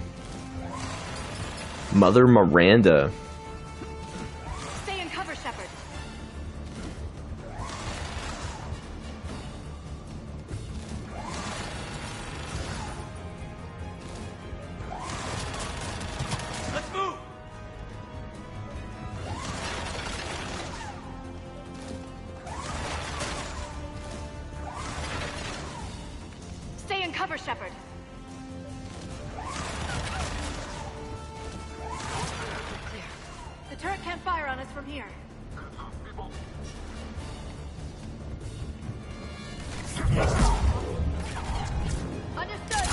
Mother Miranda. Stay in cover, Shepard. Let's move. Stay in cover, Shepard. Clear. The turret can't fire on us from here. Understood.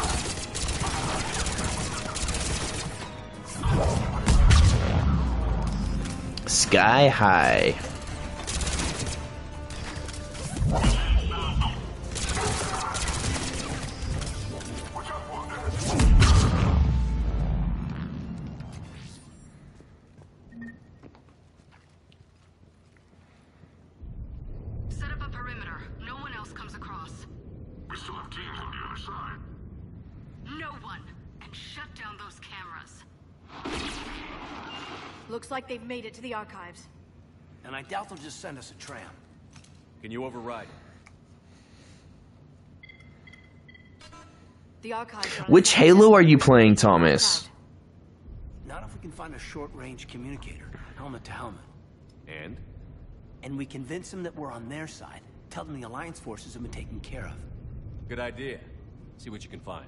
Sky high. Set up a perimeter. No one else comes across. We still have teams on the other side. No one. And shut down those cameras. Looks like they've made it to the archives. And I doubt they'll just send us a tram. Can you override? The archives are Which Halo are you playing, Thomas? Not if we can find a short-range communicator, helmet to helmet. And? And we convince them that we're on their side. Tell them the Alliance forces have been taken care of. Good idea. See what you can find.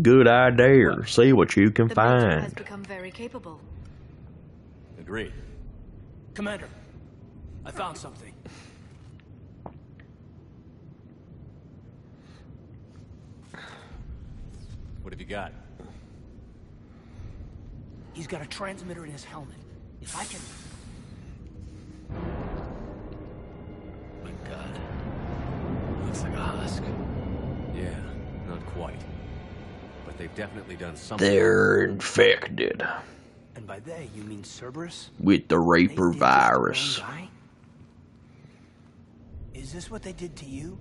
Good idea. See what you can The Major has find. become very capable. Agreed. Commander, I found something. What have you got? He's got a transmitter in his helmet. If I can... My God. Looks like a husk. Yeah, not quite. But they've definitely done something. They're infected And by they, you mean Cerberus? with the They Raper did this to virus. their own guy? Is this what they did to you?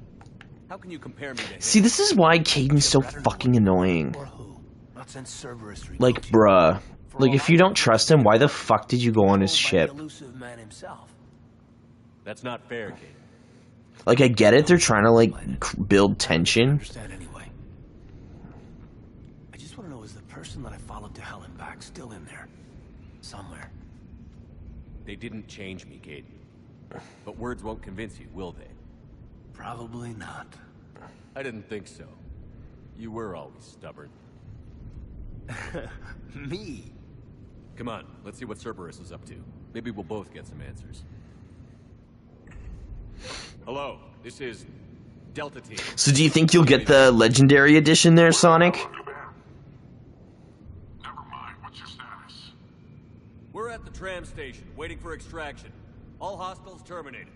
How can you compare me to him? See, this is why Caden's so fucking annoying. Or who? Not since Cerberus Like, bruh. Like, if you don't trust him, why the fuck did you go on his ship? The elusive man himself. That's not fair, Kate. Like, I get it, they're trying to, like, build I tension. understand anyway. I just want to know, is the person that I followed to hell and back still in there? Somewhere. They didn't change me, Kate. But words won't convince you, will they? Probably not. I didn't think so. You were always stubborn. Me? Come on, let's see what Cerberus is up to. Maybe we'll both get some answers. Hello, this is Delta Team. So do you think you'll get the Legendary Edition there, Sonic? Never mind. What's your status? We're at the tram station, waiting for extraction. All hostiles terminated.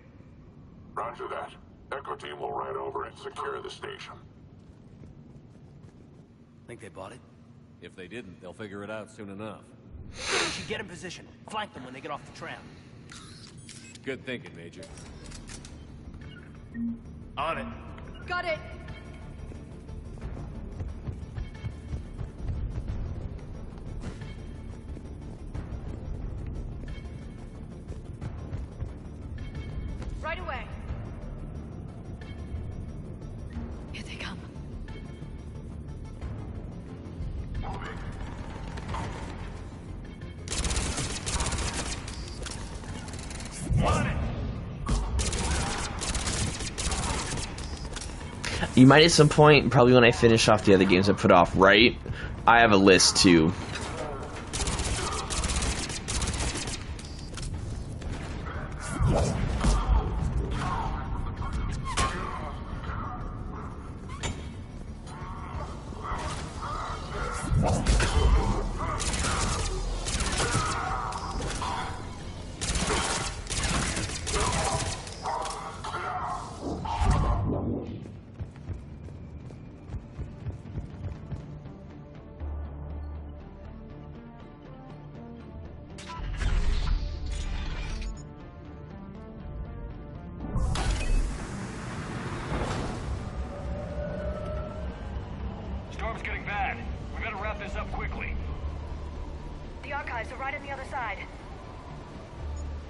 Roger that. Echo team will ride over and secure the station. Think they bought it? If they didn't, they'll figure it out soon enough. We should get in position. Flank them when they get off the tram. Good thinking, Major. On it. Got it. Right away. Here they come. You might at some point, probably when I finish off the other games I put off, right? I have a list too. Storm's getting bad. We better wrap this up quickly. The archives are right on the other side.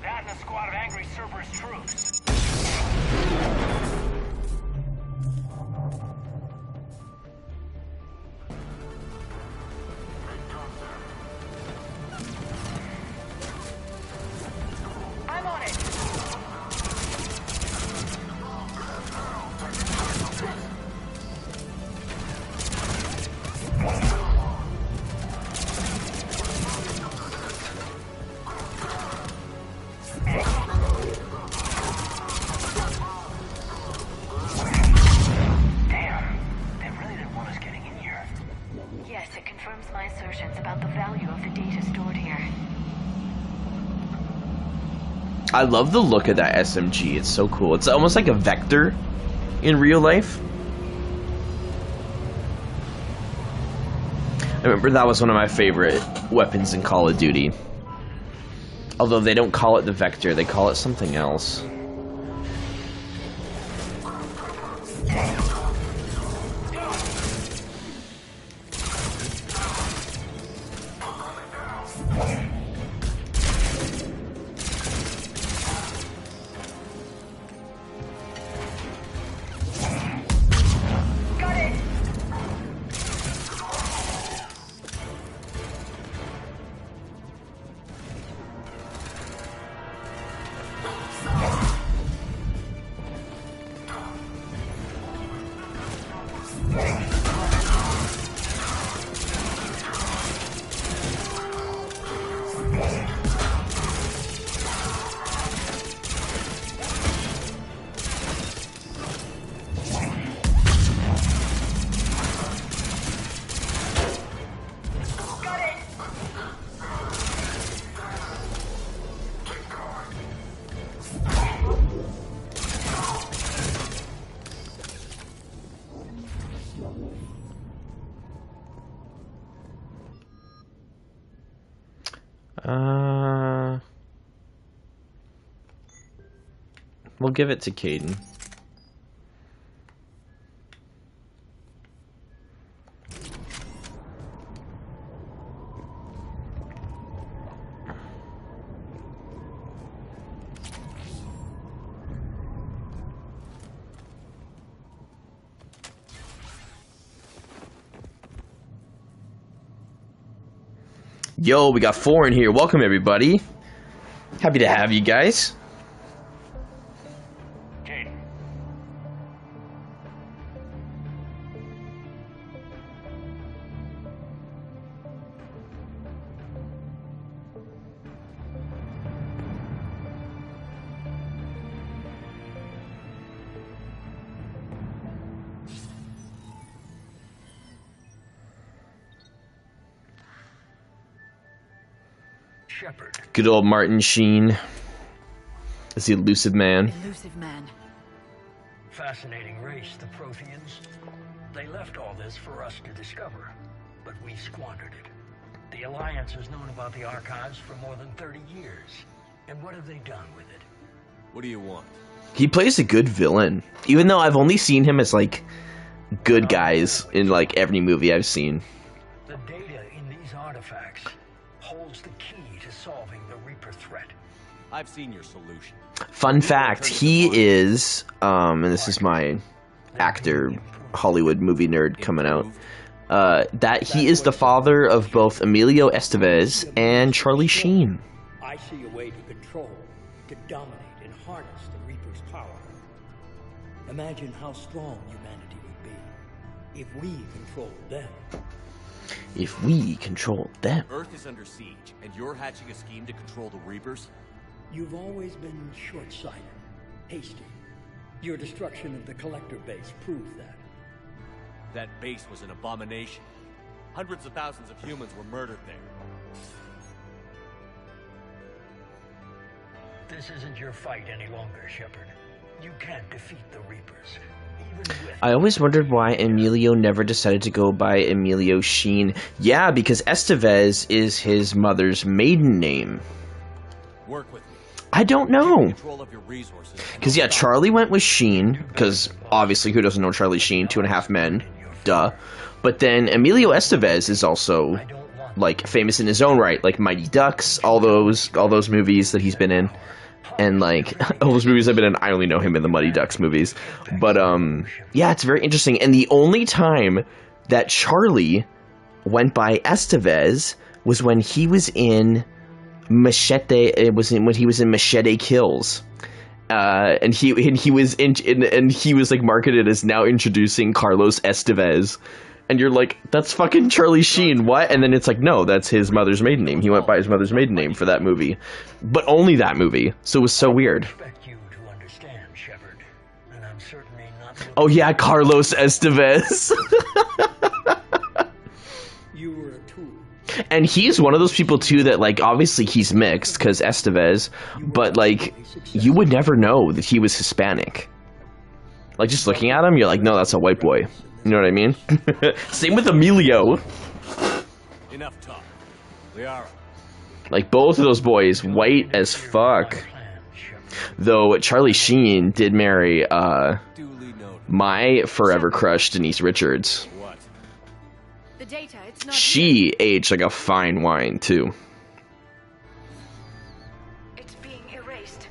That and a squad of angry Cerberus troops. I'm on it. I love the look of that SMG. It's so cool. It's almost like a Vector in real life. I remember that was one of my favorite weapons in Call of Duty. Although they don't call it the Vector, they call it something else. We'll give it to Caden. Yo, we got 4 in here. Welcome, everybody. Happy to have you guys. Shepard. Good old Martin Sheen as the elusive man. Elusive man. Fascinating race, the Protheans. They left all this for us to discover, but we squandered it. The Alliance has known about the archives for more than 30 years. And what have they done with it? What do you want? He plays a good villain, even though I've only seen him as like good guys in like every movie I've seen. The data in these artifacts holds the key to solving the Reaper threat. I've seen your solution. Fun fact, he is, and this is my actor, Hollywood movie nerd coming out, that he is the father of both Emilio Estevez and Charlie Sheen. I see a way to control, to dominate, and harness the Reaper's power. Imagine how strong humanity would be if we controlled them. If we control them. Earth is under siege, and you're hatching a scheme to control the Reapers? You've always been short-sighted, hasty. Your destruction of the Collector base proves that. That base was an abomination. Hundreds of thousands of humans were murdered there. This isn't your fight any longer, Shepard. You can't defeat the Reapers. I always wondered why Emilio never decided to go by Emilio Sheen. Yeah, because Estevez is his mother's maiden name. Work with me. I don't know. Because, yeah, Charlie went with Sheen, because obviously who doesn't know Charlie Sheen? 2.5 Men. Duh. But then Emilio Estevez is also, like, famous in his own right. Like Mighty Ducks, all those movies that he's been in. And, like, all those movies I've been in, I only know him in the Mighty Ducks movies. But, yeah, it's very interesting. And the only time that Charlie went by Estevez was when he was in Machete. It was when he was in Machete Kills. And he was like marketed as now introducing Carlos Estevez. And you're like, that's fucking Charlie Sheen, what? And then it's like, no, that's his mother's maiden name. He went by his mother's maiden name for that movie. But only that movie. So it was so weird. Oh yeah, Carlos Estevez. You were a tool. And he's one of those people too that, like, obviously he's mixed because Estevez, but like you would never know that he was Hispanic. Like, just looking at him, you're like, no, that's a white boy. You know what I mean? Same with Emilio. Enough talk. We are. Like, both of those boys, white as fuck. Though Charlie Sheen did marry my forever crush, Denise Richards. What? The data, it's not She aged like a fine wine, too. It's being erased.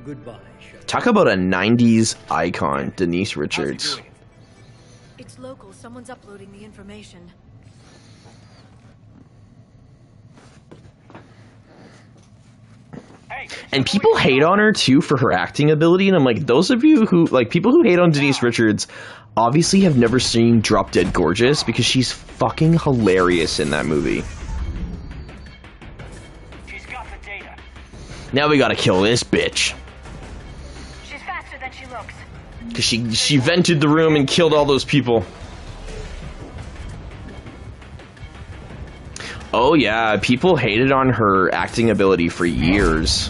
Goodbye, Shepard. Talk about a 90s icon, Denise Richards. It's local. Someone's uploading the information. And people hate on her, too, for her acting ability. And I'm like, those of you who, like, people who hate on Denise Richards obviously have never seen Drop Dead Gorgeous because she's fucking hilarious in that movie. She's got the data. Now we gotta kill this bitch. She's faster than she looks. Because she vented the room and killed all those people. Oh yeah, people hated on her acting ability for years.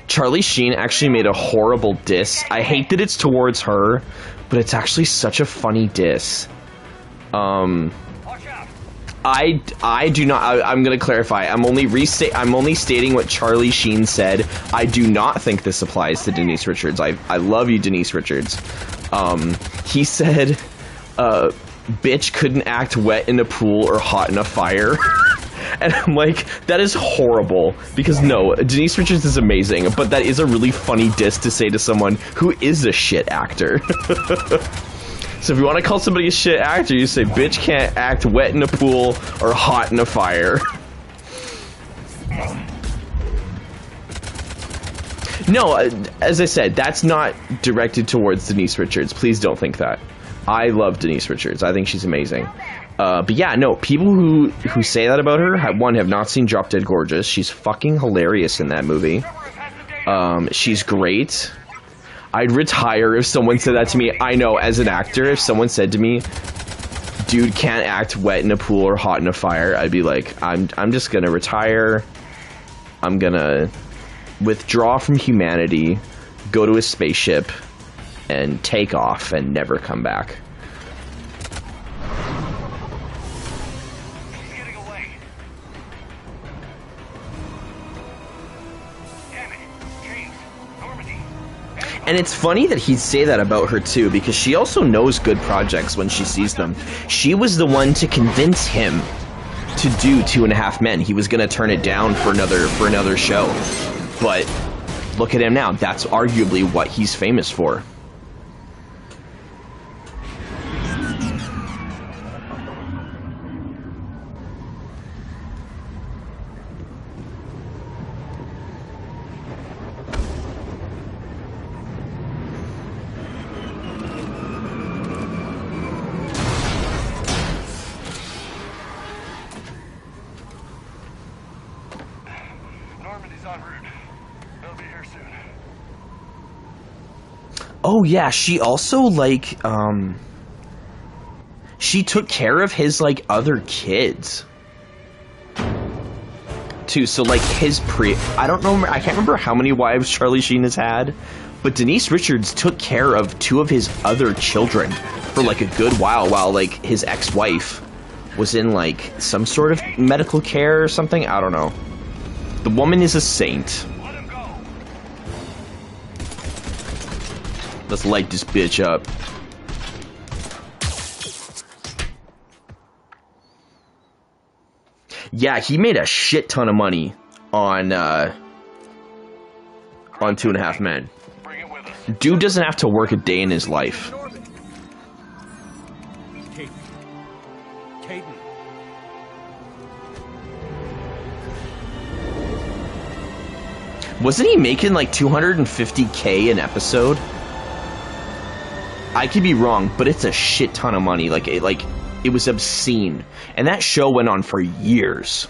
Charlie Sheen actually made a horrible diss. I hate that it's towards her, but it's actually such a funny diss. I do not. I'm gonna clarify. I'm only stating what Charlie Sheen said. I do not think this applies to Denise Richards. I love you, Denise Richards. He said, "Bitch couldn't act wet in a pool or hot in a fire." And I'm like, that is horrible. Because no, Denise Richards is amazing, but that is a really funny diss to say to someone who is a shit actor. So if you want to call somebody a shit actor, you say, bitch can't act wet in a pool or hot in a fire. No, as I said, that's not directed towards Denise Richards. Please don't think that. I love Denise Richards. I think she's amazing. But yeah, no, people who say that about her, have not seen Drop Dead Gorgeous. She's fucking hilarious in that movie. She's great. I'd retire if someone said that to me. I know, as an actor, if someone said to me, dude can't act wet in a pool or hot in a fire, I'd be like, I'm just gonna retire. I'm gonna withdraw from humanity, go to a spaceship, and take off and never come back. She's getting away. Damn it. James. Normandy. And it's funny that he'd say that about her too, because she also knows good projects when she sees them. She was the one to convince him to do 2.5 Men. He was gonna turn it down for another show. But look at him now. That's arguably what he's famous for. Oh yeah, she also, like, she took care of his, like, other kids. Too, so, like, I don't know, I can't remember how many wives Charlie Sheen has had, but Denise Richards took care of 2 of his other children for, like, a good while, like, his ex-wife was in, like, some sort of medical care or something, I don't know. The woman is a saint. Let's light this bitch up. Yeah, he made a shit ton of money on 2.5 Men. Dude doesn't have to work a day in his life. Wasn't he making like $250K an episode? I could be wrong, but it's a shit ton of money. Like it was obscene, and that show went on for years.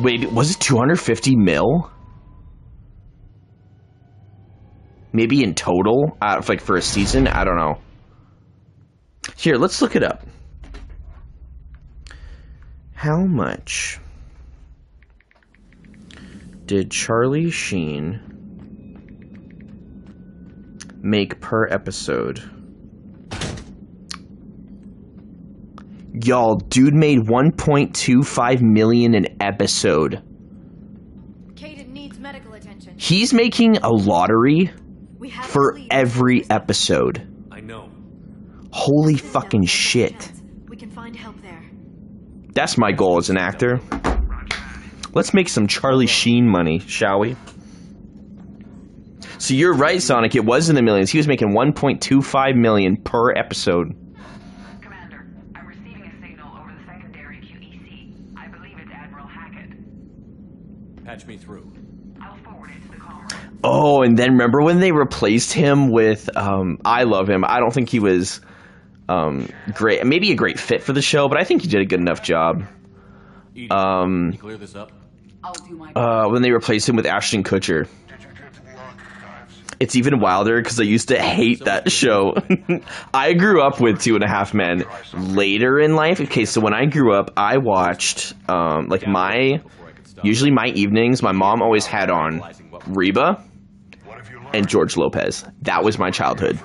Wait, was it 250 mil? Maybe in total, like for a season? I don't know. Here, let's look it up. How much did Charlie Sheen make per episode? Y'all, dude made 1.25 million an episode. Caden needs medical attention. He's making a lottery for every episode. I know. Holy fucking shit. We can find help there. That's my goal as an actor. Let's make some Charlie Sheen money, shall we? So you're right, Sonic. It was in the millions. He was making 1.25 million per episode. Commander, I'm receiving a signal over the secondary QEC. I believe it's Admiral Hackett. Patch me through. I'll forward it to the comm. Oh, and then remember when they replaced him with, I love him. I don't think he was great. Maybe a great fit for the show, but I think he did a good enough job. Can you clear this up? I'll do my When they replaced him with Ashton Kutcher. It's even wilder because I used to hate that show. I grew up with 2.5 Men later in life. Okay, so when I grew up, I watched, usually my evenings, my mom always had on Reba and George Lopez. That was my childhood.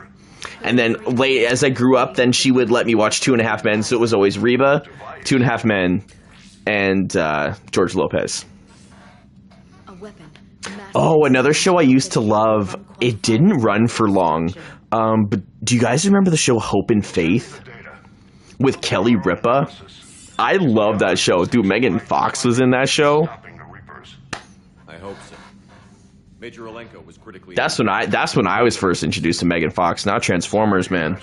And then late as I grew up, then she would let me watch 2.5 Men, so it was always Reba, 2.5 Men, and George Lopez. Oh, another show I used to love. It didn't run for long. But do you guys remember the show Hope and Faith? With Kelly Ripa? I love that show. Dude, Megan Fox was in that show. I hope so. Major Olenko was critically... That's when I was first introduced to Megan Fox. Now Transformers, man.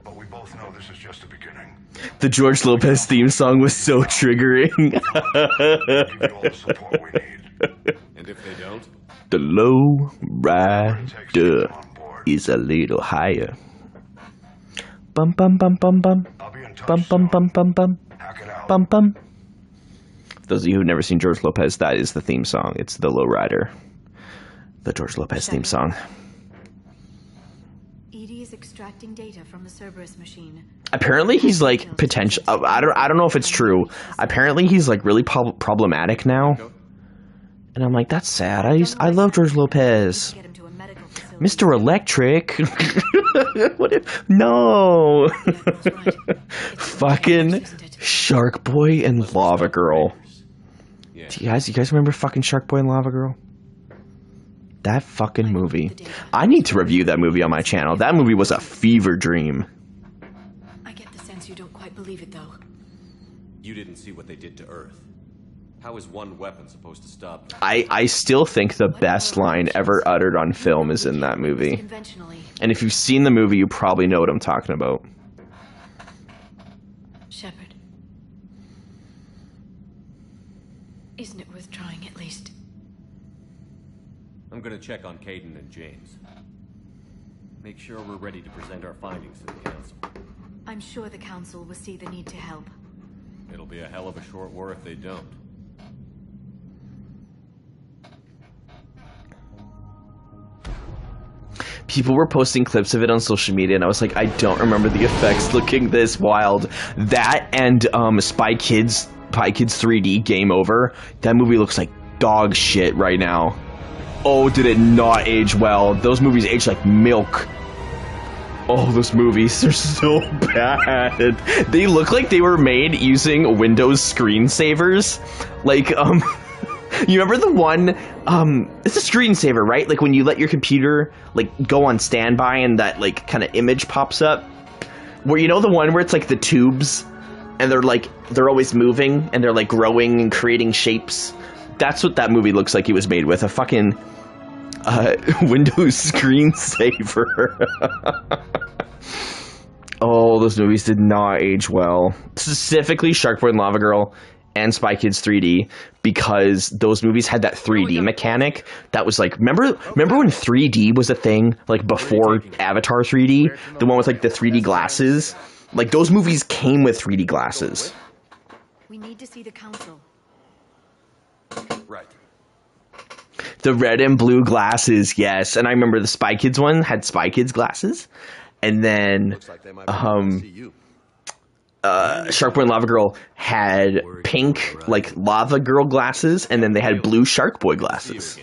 But we both know this is just the beginning. The George Lopez theme song was so triggering. Give you all the support we need. And if they don't? The low rider is a little higher. Bum bum bum bum bum. Bum bum bum bum bum. Bum bum. For those of you who've never seen George Lopez, that is the theme song. It's the Low Rider. The George Lopez theme song. Edie is extracting data from the Cerberus machine. Apparently he's like potential. I don't know if it's true. Apparently he's like really problematic now. And I'm like, that's sad. I love George Lopez. Mr. Electric. What if, no. Fucking Shark Boy and Lava Girl. Do you guys remember fucking Shark Boy and Lava Girl? That fucking movie. I need to review that movie on my channel. That movie was a fever dream. I get the sense you don't quite believe it, though. You didn't see what they did to Earth. How is one weapon supposed to stop them? I still think the best line ever uttered on film is in that movie. And if you've seen the movie, you probably know what I'm talking about. Shepard. Isn't it worth trying at least? I'm gonna check on Caden and James. Make sure we're ready to present our findings to the Council. I'm sure the Council will see the need to help. It'll be a hell of a short war if they don't. People were posting clips of it on social media, and I was like, I don't remember the effects looking this wild. That and Spy Kids 3D Game Over. That movie looks like dog shit right now. Oh, did it not age well? Those movies age like milk. Oh, those movies are so bad. They look like they were made using Windows screensavers. Like, you remember the one, it's a screensaver, right? Like when you let your computer, like, go on standby and that, like, kind of image pops up? Where, you know the one where it's, like, the tubes? And they're, like, they're always moving and they're, like, growing and creating shapes? That's what that movie looks like it was made with. A fucking, Windows screensaver. Oh, those movies did not age well. Specifically Shark Boy and Lava Girl and Spy Kids 3D, because those movies had that 3D mechanic that was like, remember when 3D was a thing, like before Avatar 3D, the one with like the 3D glasses? Like those movies came with 3D glasses. We need to see the Council. Right. The red and blue glasses, yes. And I remember the Spy Kids one had Spy Kids glasses. And then Looks like they might be able to see you. Shark Boy and Lava Girl had pink, like, Lava Girl glasses, and then they had blue Shark Boy glasses.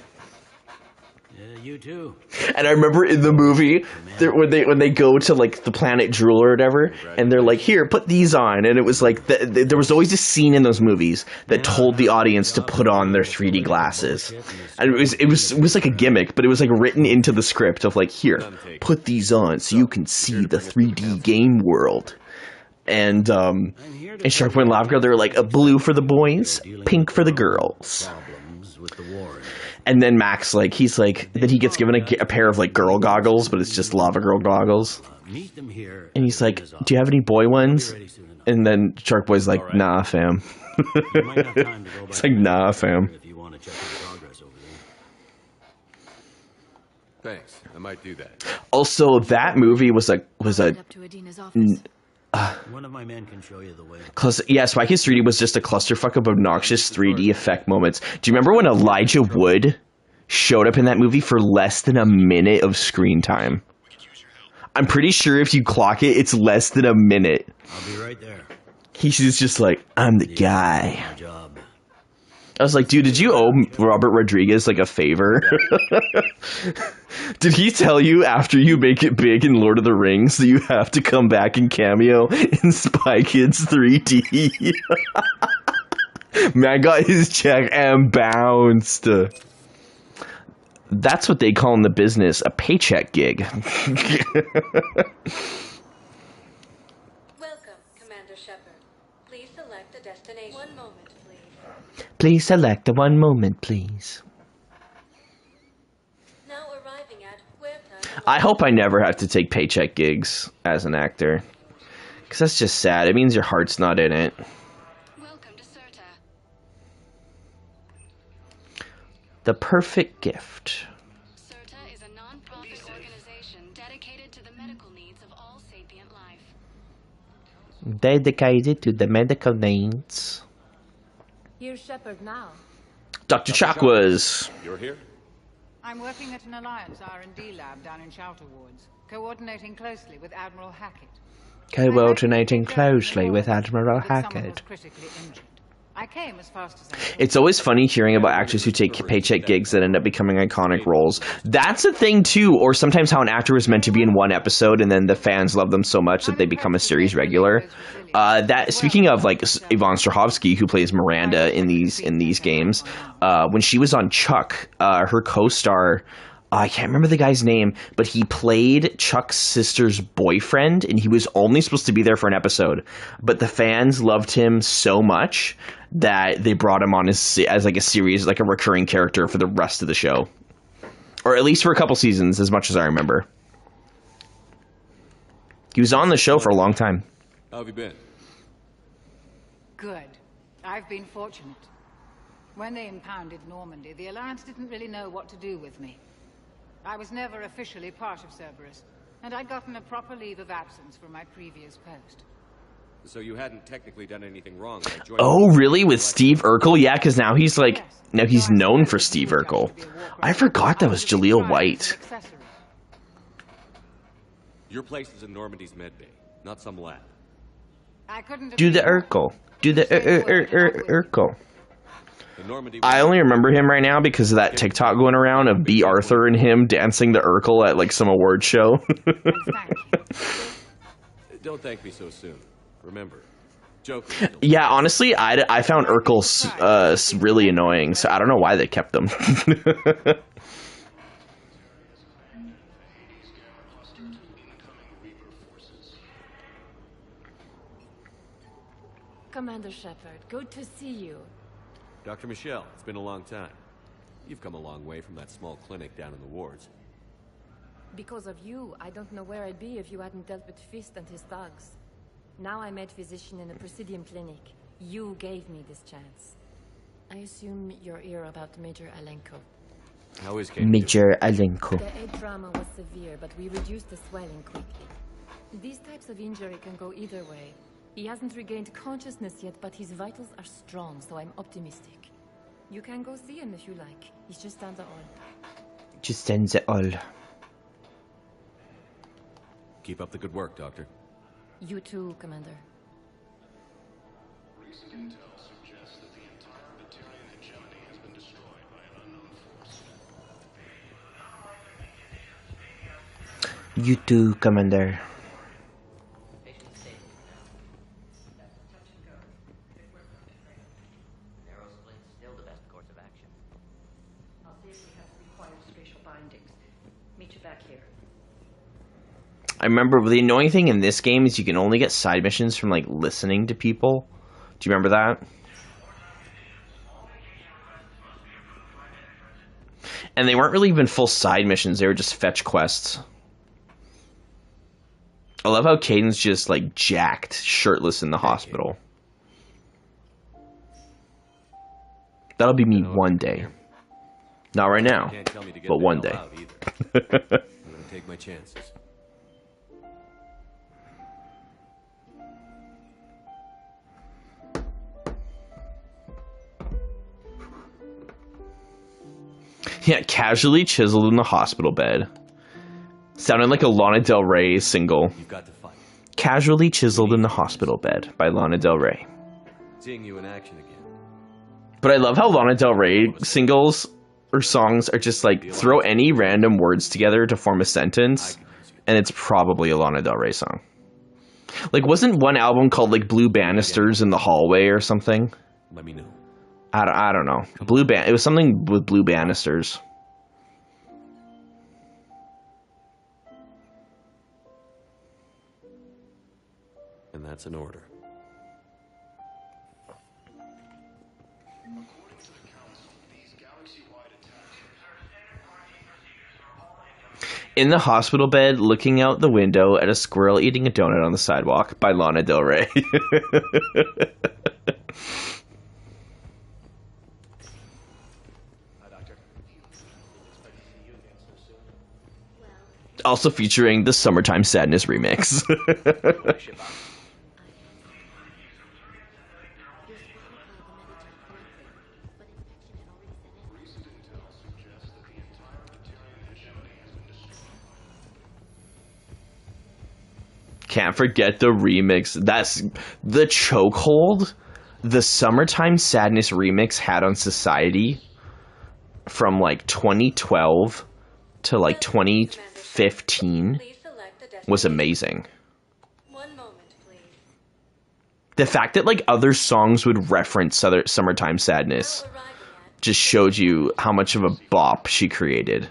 Yeah, you too. And I remember in the movie, when they go to, like, the planet Drool or whatever, and they're like, here, put these on. And it was like, there was always a scene in those movies that told the audience to put on their 3D glasses. And it was like a gimmick, but it was like written into the script of like, here, put these on so you can see the 3D game world. And Shark Boy and Lava Girl, they were like, a blue for the boys, pink for the girls. And then Max, like, then he gets given a pair of, like, girl goggles, but it's just Lava Girl goggles. And he's like, do you have any boy ones? And then Shark Boy's like, nah, fam. It's like, nah, fam. Thanks. I might do that. Also, that movie was a one of my men can show you the way. Yeah, Spy Kids 3D was just a clusterfuck of obnoxious 3D effect moments. Do you remember when Elijah Wood showed up in that movie for less than a minute of screen time? I'm pretty sure if you clock it, it's less than a minute. I'll be right there. He's just like, I'm the guy. I was like, dude, did you owe Robert Rodriguez, like, a favor? Did he tell you after you make it big in Lord of the Rings that you have to come back and cameo in Spy Kids 3D? Man got his check and bounced. That's what they call in the business a paycheck gig. Welcome, Commander Shepard. Please select a destination. One moment, please. Please select the one moment, please. Now arriving at Huerta. I hope I never have to take paycheck gigs as an actor. Because that's just sad. It means your heart's not in it. Welcome to Certa. The perfect gift. Certa is a non-profit organization dedicated to the medical needs of all sapient life. Dedicated to the medical needs. Here's Shepard now. Dr. Chakwas. You're here? I'm working at an Alliance R&D lab down in Shelter Wards, coordinating closely with Admiral Hackett. Coordinating closely with Admiral Hackett. I came as fast as I could. It's always funny hearing about actors who take paycheck gigs that end up becoming iconic roles. That's a thing too, or sometimes how an actor was meant to be in one episode and then the fans love them so much that they become a series regular. Speaking of like Yvonne Strahovski, who plays Miranda in these games, when she was on Chuck, her co-star, I can't remember the guy's name, but he played Chuck's sister's boyfriend, and he was only supposed to be there for an episode. But the fans loved him so much that they brought him on as like a series, like a recurring character for the rest of the show. Or at least for a couple seasons, as much as I remember. He was on the show for a long time. How have you been? Good. I've been fortunate. When they impounded Normandy, the Alliance didn't really know what to do with me. I was never officially part of Cerberus, and I'd gotten a proper leave of absence from my previous post. So you hadn't technically done anything wrong by joining... Oh, really? With Steve Urkel? Yeah, because now he's like... Now he's known for Steve Urkel. I forgot that was Jaleel White. Your place is in Normandy's medbay, not some lab. Do the Urkel. Do the Urkel. I only remember him right now because of that TikTok going around of B. Arthur and him dancing the Urkel at like some award show. Don't thank me so soon. Remember, Joker. Yeah, honestly, I found Urkel really annoying, so I don't know why they kept them. Commander Shepard, good to see you. Dr. Michelle, it's been a long time. You've come a long way from that small clinic down in the wards. Because of you, I don't know where I'd be if you hadn't dealt with Fist and his thugs. Now I'm head physician in a Presidium clinic. You gave me this chance. I assume you're here about Major Alenko. How is Kate? Major Alenko. The head trauma was severe, but we reduced the swelling quickly. These types of injury can go either way. He hasn't regained consciousness yet, but his vitals are strong, so I'm optimistic. You can go see him if you like. He's just down the hall. Just in the hall. Keep up the good work, Doctor. You too, Commander. Recent intel suggests that the entire Batarian hegemony has been destroyed by an unknown force. You too, Commander. I remember the annoying thing in this game is you can only get side missions from, like, listening to people. Do you remember that? And they weren't really even full side missions, they were just fetch quests. I love how Caden's just, like, jacked, shirtless in the hospital. That'll be me one day. Not right now, but one day. I'm gonna take my chances. Yeah, casually chiseled in the hospital bed. Sounded like a Lana Del Rey single. You've got to fight. Casually chiseled in the hospital bed by Lana Del Rey. Seeing you in action again. But I love how Lana Del Rey singles or songs are just like throw any random words together to form a sentence, and it's probably a Lana Del Rey song. Like, wasn't one album called like Blue Banisters in the Hallway or something? Let me know. I don't know. It was something with blue banisters. And that's an order. In the hospital bed, looking out the window at a squirrel eating a donut on the sidewalk by Lana Del Rey. Also featuring the Summertime Sadness remix. Can't forget the remix. That's the chokehold the Summertime Sadness remix had on society from like 2012 to like 2015 was amazing. The fact that like other songs would reference other Summertime Sadness just showed you how much of a bop she created.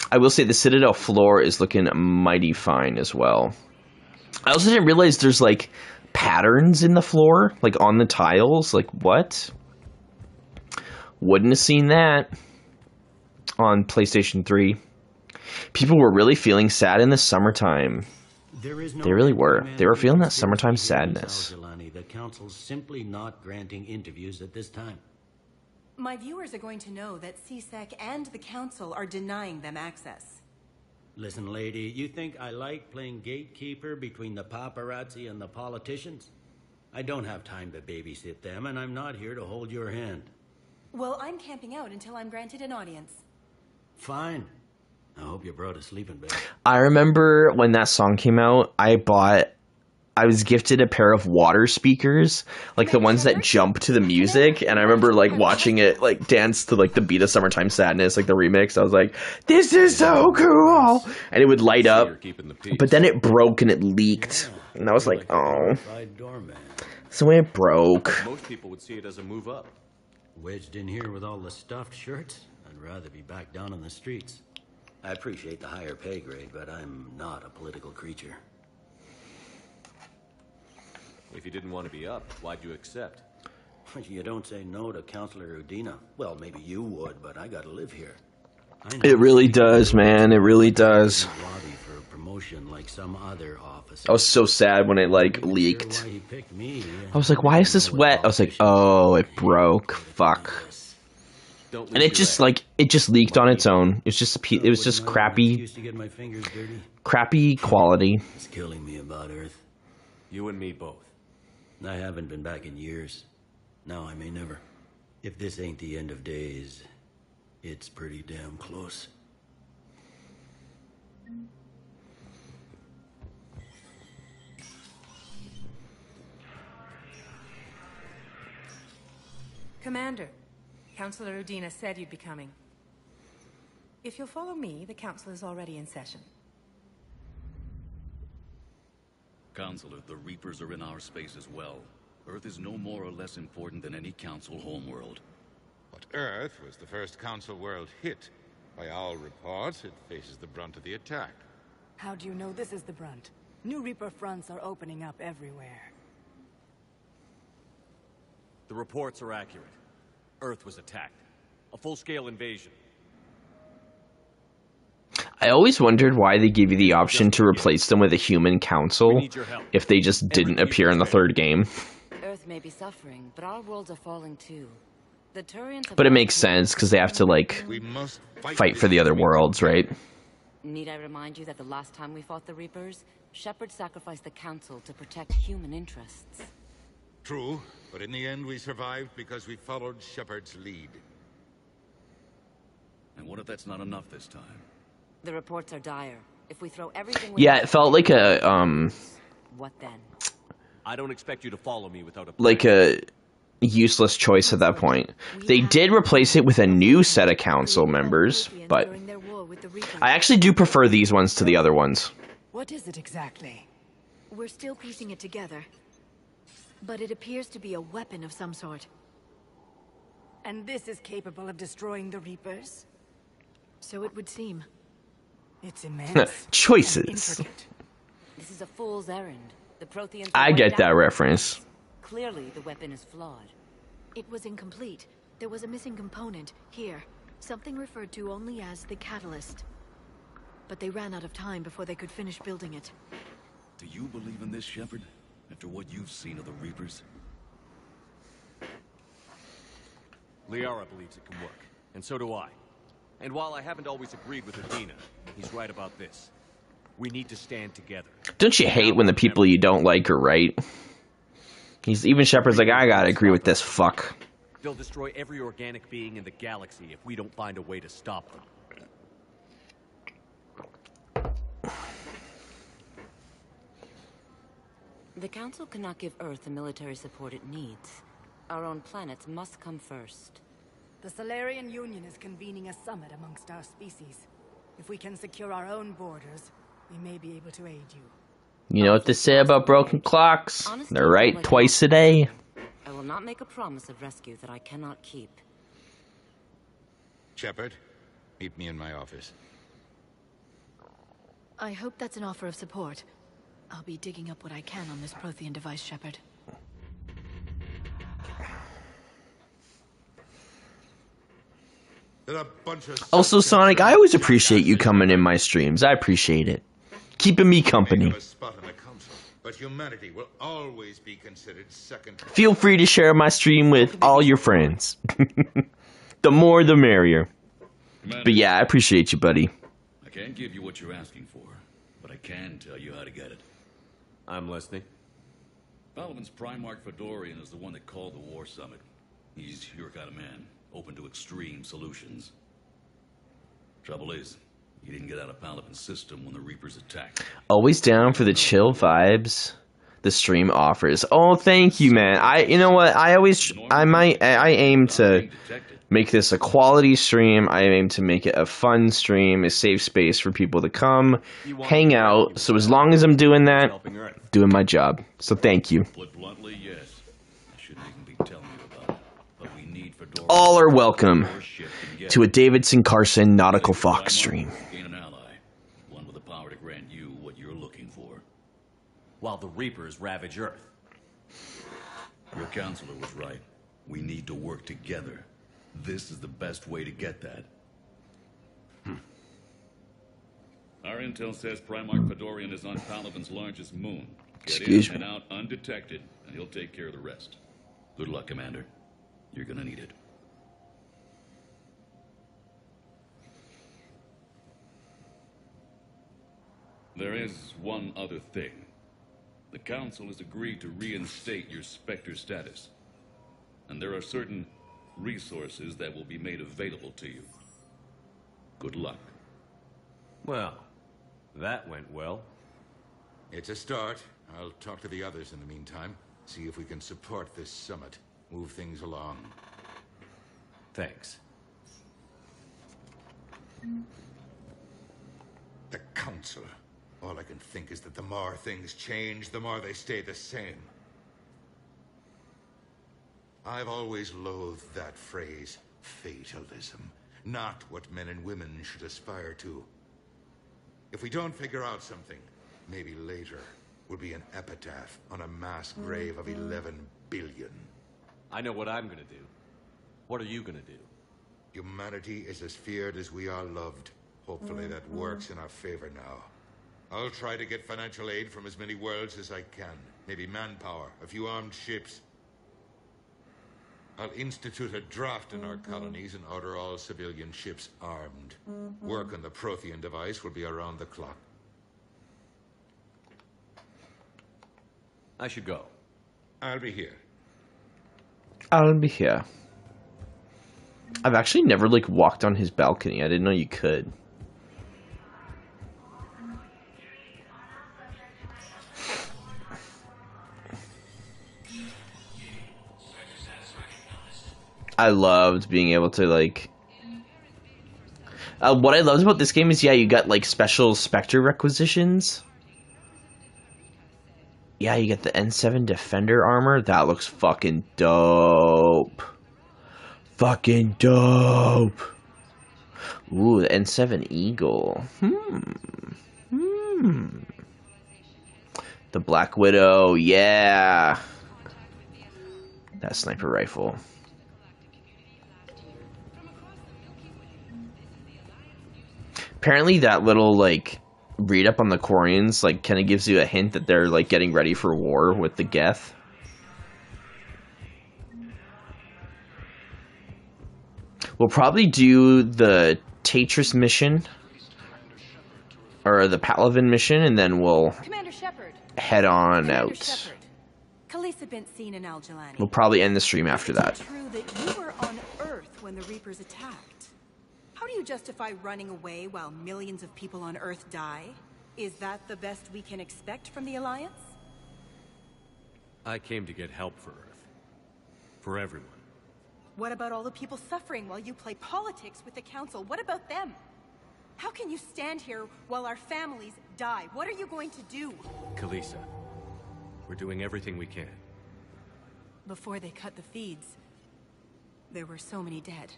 I will say the Citadel floor is looking mighty fine as well. I also didn't realize there's like patterns in the floor, like on the tiles. Like, what? Wouldn't have seen that on PlayStation 3. People were really feeling sad in the summertime. They really were. They were feeling that summertime sadness. The council's simply not granting interviews at this time. My viewers are going to know that CSEC and the council are denying them access. Listen, lady, you think I like playing gatekeeper between the paparazzi and the politicians? I don't have time to babysit them, and I'm not here to hold your hand. Well, I'm camping out until I'm granted an audience. Fine. I hope you brought a sleeping bag. I remember when that song came out, I was gifted a pair of water speakers, like the ones that jump to the music, and I remember like watching it like dance to like the beat of Summertime Sadness, like the remix. I was like, this is so cool, and it would light up, but then it broke and it leaked, and I was like, oh, so it broke. Most people would see it as a move up. Wedged in here with all the stuffed shirts, I'd rather be back down on the streets. I appreciate the higher pay grade, but I'm not a political creature. If you didn't want to be up, why'd you accept? You don't say no to Counselor Udina. Well, maybe you would, but I gotta live here. It really does, man. It really does. For promotion like some other officer. I was so sad when it like leaked. I was like, why is this wet? I was like, oh, it broke. Fuck. And it just like it just leaked on its own. It was just crappy quality. It's killing me about Earth. You and me both. I haven't been back in years. Now I may never. If this ain't the end of days, it's pretty damn close. Commander, Councilor Udina said you'd be coming. If you'll follow me, the council is already in session. Counselor, the Reapers are in our space as well. Earth is no more or less important than any Council homeworld. But Earth was the first Council world hit. By all reports, it faces the brunt of the attack. How do you know this is the brunt? New Reaper fronts are opening up everywhere. The reports are accurate. Earth was attacked. A full-scale invasion. I always wondered why they gave you the option to replace them with a human council if they just didn't appear in the third game. Earth may be suffering, but our worlds are falling too. The Turians. But it makes sense because they have to like fight for the other worlds, right? Need I remind you that the last time we fought the Reapers, Shepard sacrificed the Council to protect human interests. True, but in the end we survived because we followed Shepard's lead. And what if that's not enough this time? The reports are dire. If we throw everything Yeah, it felt like a What then? I don't expect you to follow me without a plan. like a useless choice at that point. They did replace it with a new set of council members, but I actually do prefer these ones to the other ones. What is it exactly? We're still piecing it together. But it appears to be a weapon of some sort. And this is capable of destroying the Reapers? So it would seem. It's immense. Choices. This is a fool's errand. The Protheans. I get that reference. Clearly, the weapon is flawed. It was incomplete. There was a missing component here. Something referred to only as the catalyst. But they ran out of time before they could finish building it. Do you believe in this, Shepard? After what you've seen of the Reapers? Liara believes it can work, and so do I. And while I haven't always agreed with Udina, he's right about this. We need to stand together. Don't you hate when the people you don't like are right? Even Shepard's like, I gotta agree with this fuck. They'll destroy every organic being in the galaxy if we don't find a way to stop them. The Council cannot give Earth the military support it needs. Our own planets must come first. The Solarian Union is convening a summit amongst our species. If we can secure our own borders, we may be able to aid you. You know what they say about broken clocks? They're right twice a day. I will not make a promise of rescue that I cannot keep. Shepard, meet me in my office. I hope that's an offer of support. I'll be digging up what I can on this Prothean device, Shepard. Also, Sonic, I always appreciate you coming in my streams. I appreciate it. Keeping me company. But humanity will always be considered second. Feel free to share my stream with all your friends. The more, the merrier. But yeah, I appreciate you, buddy. I can't give you what you're asking for, but I can tell you how to get it. I'm listening. Paladin's Primarch Fedorian is the one that called the War Summit. He's your kind of man, open to extreme solutions. Trouble is, he didn't get out of Paladin's system when the Reapers attacked. Always down for the chill vibes the stream offers. Oh, thank you, man. You know what? I aim to make this a quality stream. I aim to make it a fun stream, a safe space for people to come, hang out. So as long as I'm doing that, doing my job. So thank you. Put bluntly, yes. I shouldn't even be telling you about it, but we need Fedora. All are welcome to a Davidson Carson Nautical Fox stream. Gain an ally, one with the power to grant you what you're looking for. While the Reapers ravage Earth. Your counselor was right. We need to work together. This is the best way to get that. Our intel says Primarch Fedorian is on Palavin's largest moon. Get in and out undetected, and he'll take care of the rest. Good luck, Commander. You're gonna need it. There is one other thing. The Council has agreed to reinstate your Spectre status. And there are certain resources that will be made available to you. Good luck. Well, that went well. It's a start. I'll talk to the others in the meantime. See if we can support this summit. Move things along. Thanks. The Council. All I can think is that the more things change, the more they stay the same. I've always loathed that phrase, fatalism. Not what men and women should aspire to. If we don't figure out something, maybe later will be an epitaph on a mass grave of 11 billion. I know what I'm gonna do. What are you gonna do? Humanity is as feared as we are loved. Hopefully that works in our favor now. I'll try to get financial aid from as many worlds as I can. Maybe manpower, a few armed ships. I'll institute a draft in our colonies and order all civilian ships armed. Work on the Prothean device will be around the clock. I should go. I'll be here. I'll be here. I've actually never, like, walked on his balcony. I didn't know you could. I loved being able to, like... what I loved about this game is, yeah, you got, like, special Spectre requisitions. Yeah, you get the N7 Defender armor. That looks fucking dope. Fucking dope. Ooh, the N7 Eagle. The Black Widow, yeah. That sniper rifle. Apparently that little, like, read up on the Quarians, like, kind of gives you a hint that they're, like, getting ready for war with the Geth. We'll probably do the Tatris mission, or the Palaven mission, and then we'll Commander Shepard. head on Commander out. Shepard. Khaleesi been seen in Al-Jalani. We'll probably end the stream after that. Is it true that you were on Earth when the Reapers attacked? How do you justify running away while millions of people on Earth die? Is that the best we can expect from the Alliance? I came to get help for Earth. For everyone. What about all the people suffering while you play politics with the Council? What about them? How can you stand here while our families die? What are you going to do? Khaleesi, we're doing everything we can. Before they cut the feeds, there were so many dead.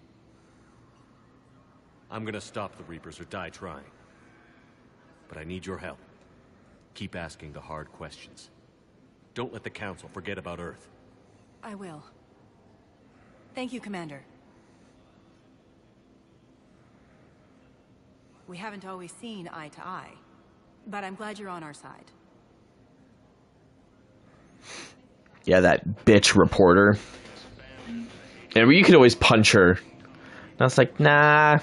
I'm gonna stop the Reapers or die trying. But I need your help. Keep asking the hard questions. Don't let the Council forget about Earth. I will. Thank you, Commander. We haven't always seen eye to eye, but I'm glad you're on our side. Yeah, that bitch reporter. And you could always punch her. And I was like, nah.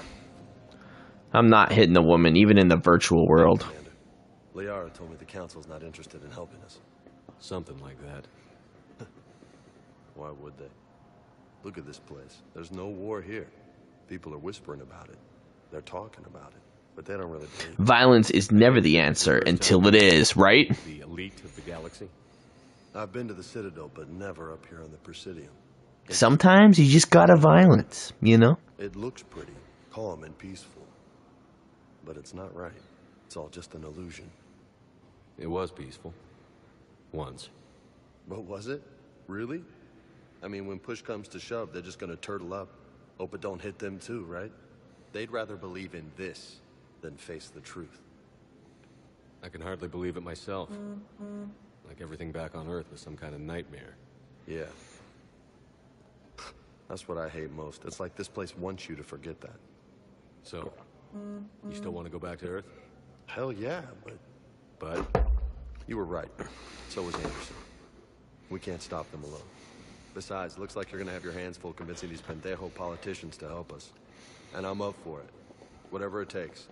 I'm not hitting a woman, even in the virtual world. Liara told me the Council's not interested in helping us. Something like that. Why would they? Look at this place. There's no war here. People are whispering about it. They're talking about it. But they don't really believe it. Violence is never the answer until it is, right? The elite of the galaxy? I've been to the Citadel, but never up here on the Presidium. Sometimes you just gotta violence, you know? It looks pretty, calm and peaceful. But it's not right. It's all just an illusion. It was peaceful. Once. But was it? Really? I mean, when push comes to shove, they're just gonna turtle up. Hope it don't hit them too, right? They'd rather believe in this than face the truth. I can hardly believe it myself. Like everything back on Earth was some kind of nightmare. Yeah. That's what I hate most. It's like this place wants you to forget that. So, you still want to go back to Earth? Hell yeah, but you were right. So was Anderson. We can't stop them alone. Besides, looks like you're gonna have your hands full convincing these pendejo politicians to help us. And I'm up for it. Whatever it takes.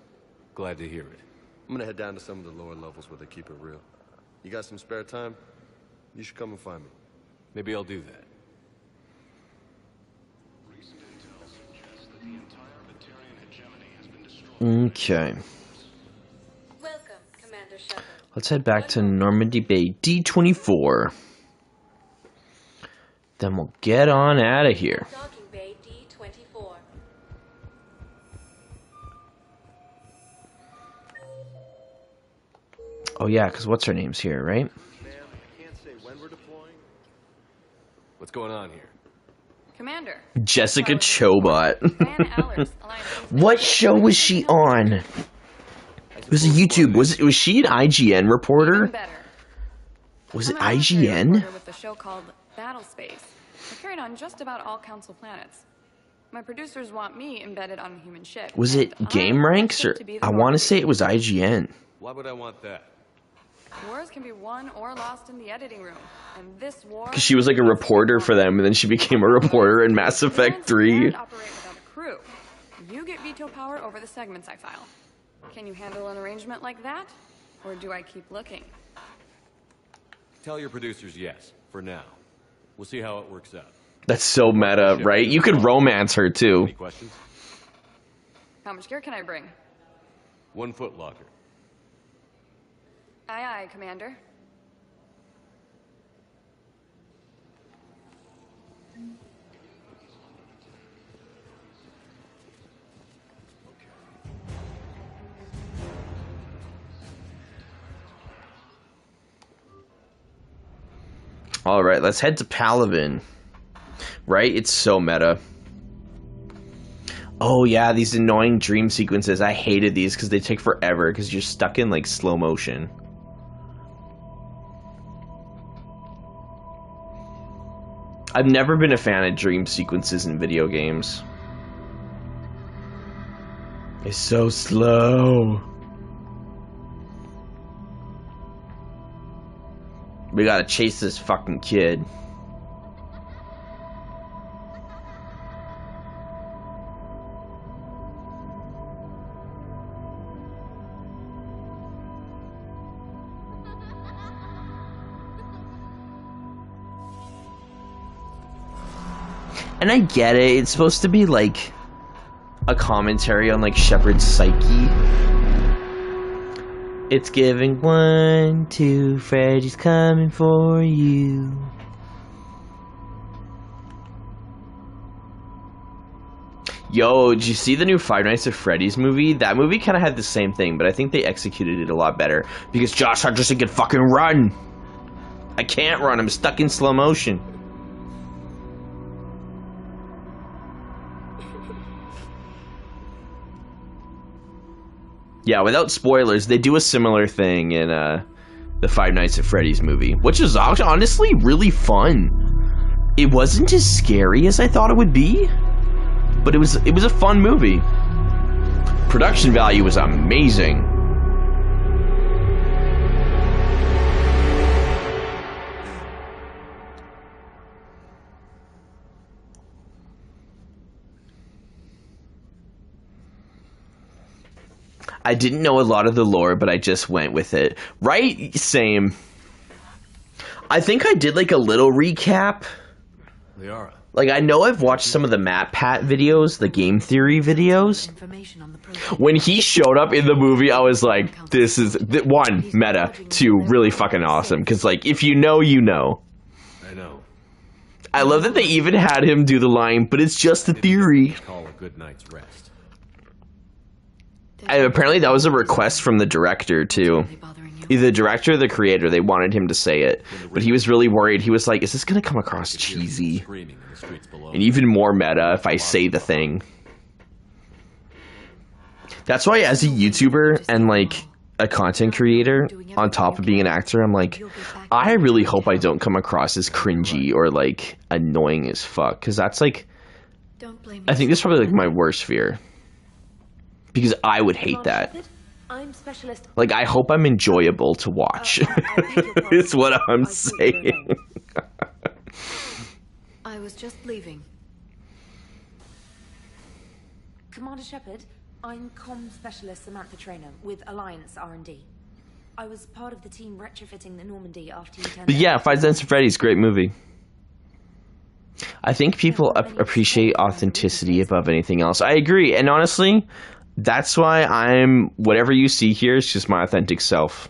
Glad to hear it. I'm gonna head down to some of the lower levels where they keep it real. You got some spare time? You should come and find me. Maybe I'll do that. Okay. Welcome, Commander Shepard. Let's head back to Normandy Bay D24. Then we'll get on out of here. Docking Bay D24. Oh yeah, because what's her name's here, right? Ma'am, I can't say when we're deploying. What's going on here? Commander. Jessica Chobot. What show was she on? It was a YouTube. Was she an IGN reporter? Was it IGN? With a show called Battle Space. I carried on just about all council planets. My producers want me embedded on a human ship. Was it Game Ranks or I want to say it was IGN. Why would I want that? Wars can be won or lost in the editing room, and this war. Because she was like a reporter for them, and then she became a reporter in Mass Effect 3. Operate without a crew. You get veto power over the segments I file. Can you handle an arrangement like that, or do I keep looking? Tell your producers yes, for now. We'll see how it works out. That's so meta, right? You could romance her too. Any questions? How much gear can I bring? 1 foot locker. Aye, aye, Commander. All right, let's head to Palaven. Right? It's so meta. Oh yeah, these annoying dream sequences. I hated these because they take forever because you're stuck in like slow motion. I've never been a fan of dream sequences in video games. It's so slow. We gotta chase this fucking kid. And I get it, it's supposed to be like a commentary on like Shepard's psyche. It's giving 1, 2, Freddy's coming for you. Yo, did you see the new Five Nights at Freddy's movie? That movie kind of had the same thing, but I think they executed it a lot better. Because Josh Hutcherson can fucking run! I can't run, I'm stuck in slow motion. Yeah, without spoilers, they do a similar thing in the Five Nights at Freddy's movie, which is honestly really fun. It wasn't as scary as I thought it would be, but it was a fun movie. Production value was amazing. I didn't know a lot of the lore, but I just went with it. Right? Same. I think I did like a little recap. Liara. Like, I know I've watched some of the MatPat videos, the game theory videos. When he showed up in the movie, I was like, this is, 1, meta, 2, really fucking awesome. Because, like, if you know, you know. I know. I love that they even had him do the line, but it's just a theory. Call a good night's rest. And apparently that was a request from the director, too. Either the director or the creator, they wanted him to say it. But he was really worried. He was like, is this going to come across cheesy? And even more meta if I say the thing. That's why as a YouTuber and, like, a content creator, on top of being an actor, I'm like, I really hope I don't come across as cringy or, like, annoying as fuck. Because that's, like, I think that's probably, like, my worst fear. Because I would hate that. Like, I hope I'm enjoyable to watch. It's what I'm saying. I was just leaving. Commander Shepard, I'm comm specialist Samantha Traynor with Alliance R&D. I was part of the team retrofitting the Normandy after you turned. But yeah, Five Nights at Freddy's, great movie. I think people appreciate authenticity above anything else. I agree, and honestly, that's why whatever you see here is just my authentic self.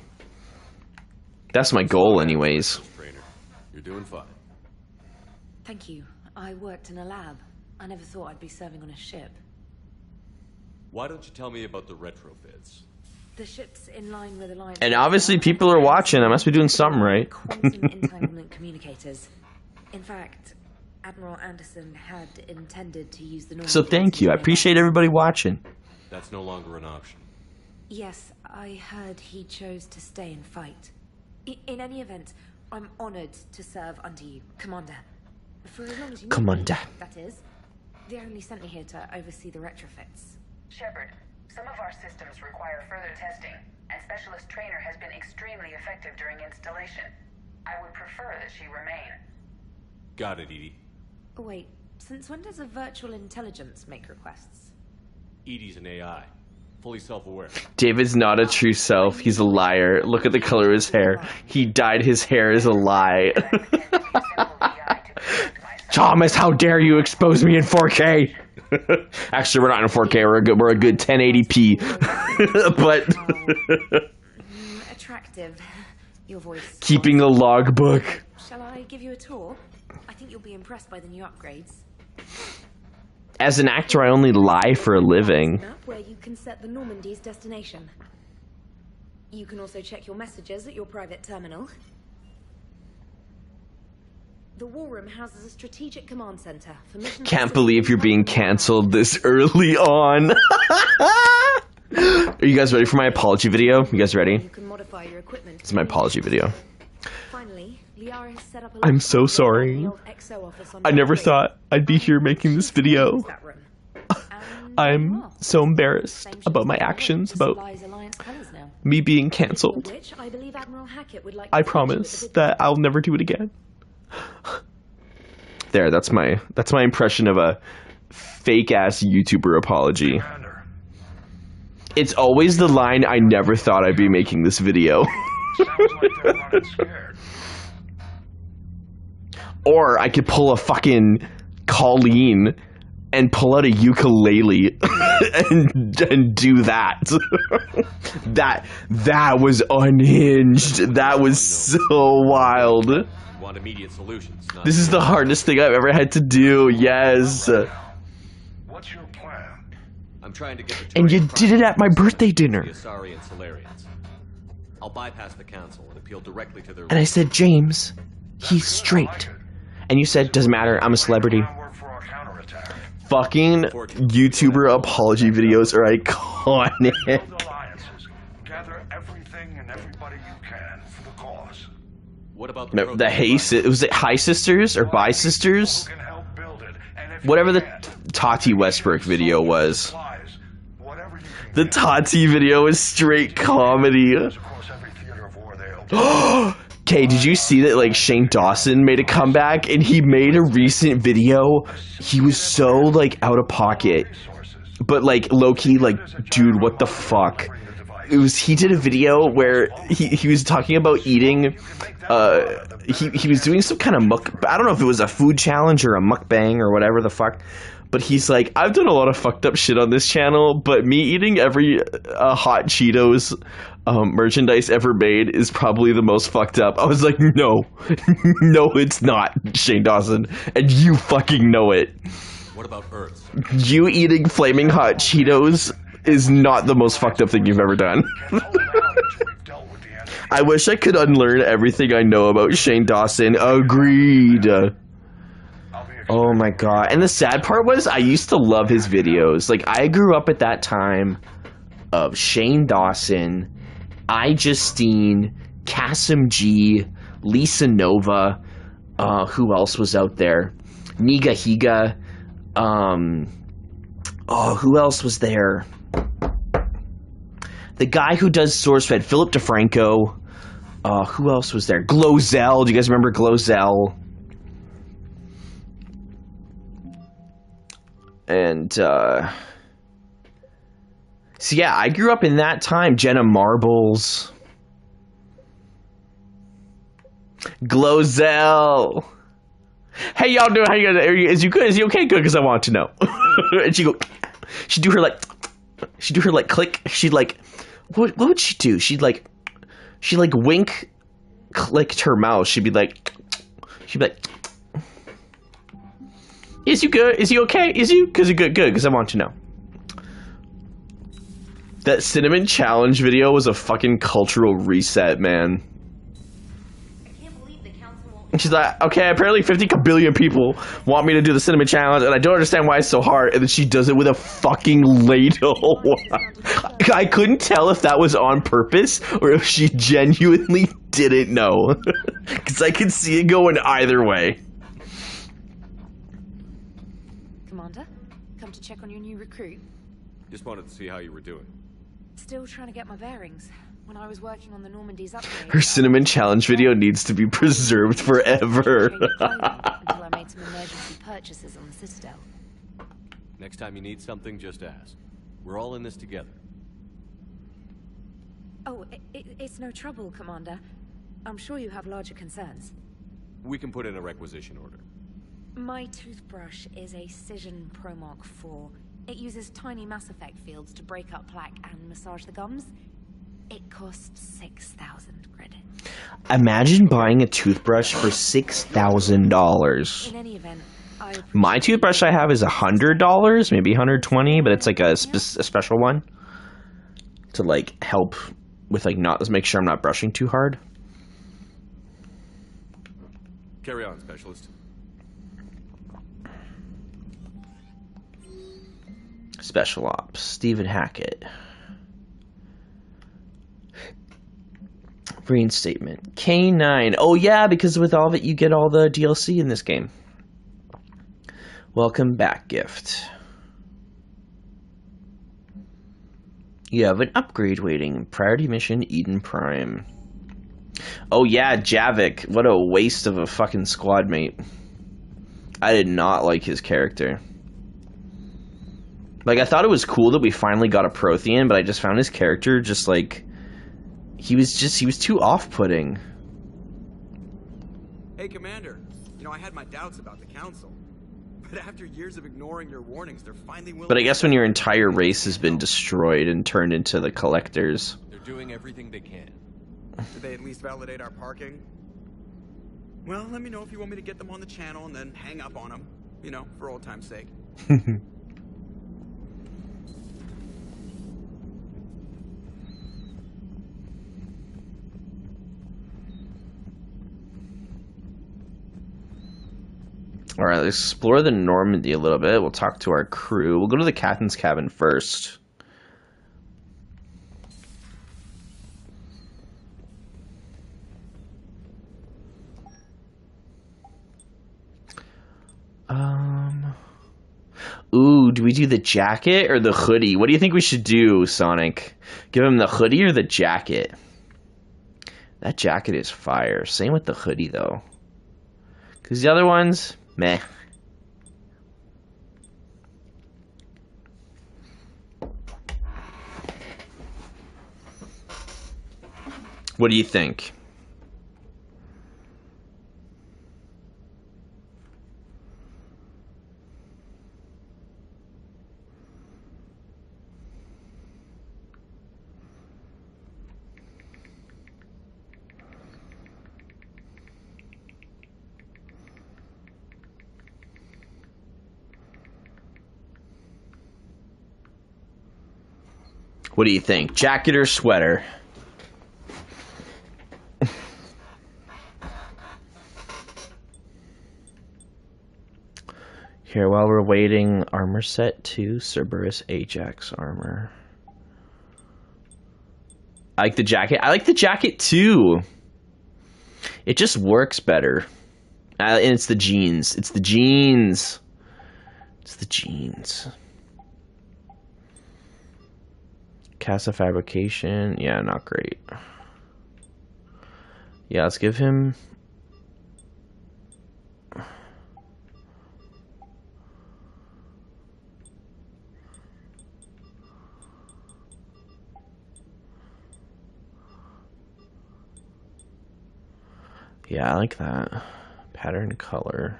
That's my goal, anyways. You're doing fine. Thank you. I worked in a lab. I never thought I'd be serving on a ship. Why don't you tell me about the retrofits? The ship's in line with Alliance. And obviously people are watching. I must be doing something right. Quantum entanglement communicators. In fact, Admiral Anderson had intended to use the Normandy. So thank you. I appreciate everybody watching. That's no longer an option. Yes, I heard he chose to stay and fight. In any event, I'm honored to serve under you, Commander. For as long as you Commander. That is. They only sent me here to oversee the retrofits. Shepard, some of our systems require further testing, and Specialist Trainer has been extremely effective during installation. I would prefer that she remain. Got it, Edie. Oh, wait, since when does a virtual intelligence make requests? Edie's an AI. Fully self-aware. David's not a true self. He's a liar. Look at the color of his hair. He dyed his hair as a lie. Thomas, how dare you expose me in 4K? Actually, we're not in 4K. We're a good 1080p. But attractive. Your voice. Keeping a logbook. Shall I give you a tour? I think you'll be impressed by the new upgrades. As an actor, I only lie for a living. Map where you can set the Normandy's destination. You can also check your messages at your private terminal. The War Room houses a strategic command center for missions. Can't believe you're being canceled this early on. Are you guys ready for my apology video? You guys ready? You can modify your equipment. It's my apology video. Finally, Liara has set up a I'm so sorry. I never thought I'd be here making this video. I'm so embarrassed about my actions, about me being canceled. I promise that I'll never do it again. There, that's my impression of a fake ass YouTuber apology. It's always the line, I never thought I'd be making this video. Or I could pull a fucking Colleen and pull out a ukulele and do that. that was unhinged. That was so wild. You want immediate solutions. This is the hardest thing I've ever had to do. Yes. What's your plan? I'm trying to get the and you did it at my birthday dinner. The Asari and Solarians. I'll bypass the council and appeal directly to their. And I said, James, he's straight. And you said, doesn't matter, I'm a celebrity. Fucking YouTuber apology videos are iconic. Gather everything and everybody you can for the cause. What about the was it High Sisters or Bi Sisters? Whatever the Tati Westbrook video was. The Tati video was straight comedy. Okay, did you see that, like, Shane Dawson made a comeback, and he made a recent video? He was so, like, out of pocket. But, like, low-key, like, dude, what the fuck? He did a video where he was talking about eating, he was doing some kind of I don't know if it was a food challenge or a mukbang or whatever the fuck. But he's like, I've done a lot of fucked up shit on this channel, but me eating every Hot Cheetos merchandise ever made is probably the most fucked up. I was like, no. No, it's not, Shane Dawson. And you fucking know it. What about Earths? You eating flaming Hot Cheetos is not the most fucked up thing you've ever done. I wish I could unlearn everything I know about Shane Dawson. Agreed. Oh my god. And the sad part was, I used to love his videos. Like, I grew up at that time of Shane Dawson, iJustine, Kasim G, Lisa Nova, who else was out there? Niga Higa, who else was there? The guy who does SourceFed, Philip DeFranco. Who else was there? Glozell. Do you guys remember Glozell? And, so yeah, I grew up in that time. Jenna Marbles. Glozell. Hey, y'all doing? How you guys? Is you good? Is you okay? Good, because I want to know. And she do her like click. She'd like, what would she do? She'd like wink, clicked her mouth. She'd be like, is you good? Is you okay? Is you? Because you're good, because I want to know. That cinnamon challenge video was a fucking cultural reset, man. And she's like, okay, apparently 50 billion people want me to do the cinnamon challenge, and I don't understand why it's so hard. And then she does it with a fucking ladle. I couldn't tell if that was on purpose or if she genuinely didn't know. Because I could see it going either way. Commander, come to check on your new recruit. Just wanted to see how you were doing. Still trying to get my bearings. When I was working on the Normandy's upgrade, Her cinnamon challenge video needs to be preserved forever. until I made some emergency purchases on the Citadel. Next time you need something, just ask. We're all in this together. Oh, it's no trouble, Commander. I'm sure you have larger concerns. We can put in a requisition order. My toothbrush is a Cision Pro Mark IV. It uses tiny Mass Effect fields to break up plaque and massage the gums. It costs 6,000 credits. Imagine buying a toothbrush for $6,000. In any event, My toothbrush I have is $100, maybe $120, but it's like a special one to like help with like not make sure I'm not brushing too hard. Carry on, Specialist. Special Ops, Stephen Hackett. Reinstatement. K9. Oh yeah, because with all of it you get all the DLC in this game. Welcome back, Gift. You have an upgrade waiting. Priority mission Eden Prime. Oh yeah, Javik. What a waste of a fucking squad mate. I did not like his character. Like, I thought it was cool that we finally got a Prothean, but I just found his character just, like... He was too off-putting. Hey, Commander. You know, I had my doubts about the Council. But after years of ignoring your warnings, they're finally willing... But I guess when your entire race has been destroyed and turned into the Collectors... They're doing everything they can. Did they at least validate our parking? Well, let me know if you want me to get them on the channel and then hang up on them. You know, for old time's sake. Alright, let's explore the Normandy a little bit. We'll talk to our crew. We'll go to the captain's cabin first. Ooh, do we do the jacket or the hoodie? What do you think we should do, Sonic? Give him the hoodie or the jacket? That jacket is fire. Same with the hoodie, though. Because the other ones... Meh. What do you think? What do you think? Jacket or sweater? Here, while we're waiting, armor set 2, Cerberus Ajax armor. I like the jacket. I like the jacket too. It just works better. And it's the jeans. It's the jeans. It's the jeans. Casa fabrication. Yeah, not great. Yeah, let's give him... Yeah, I like that. Pattern color.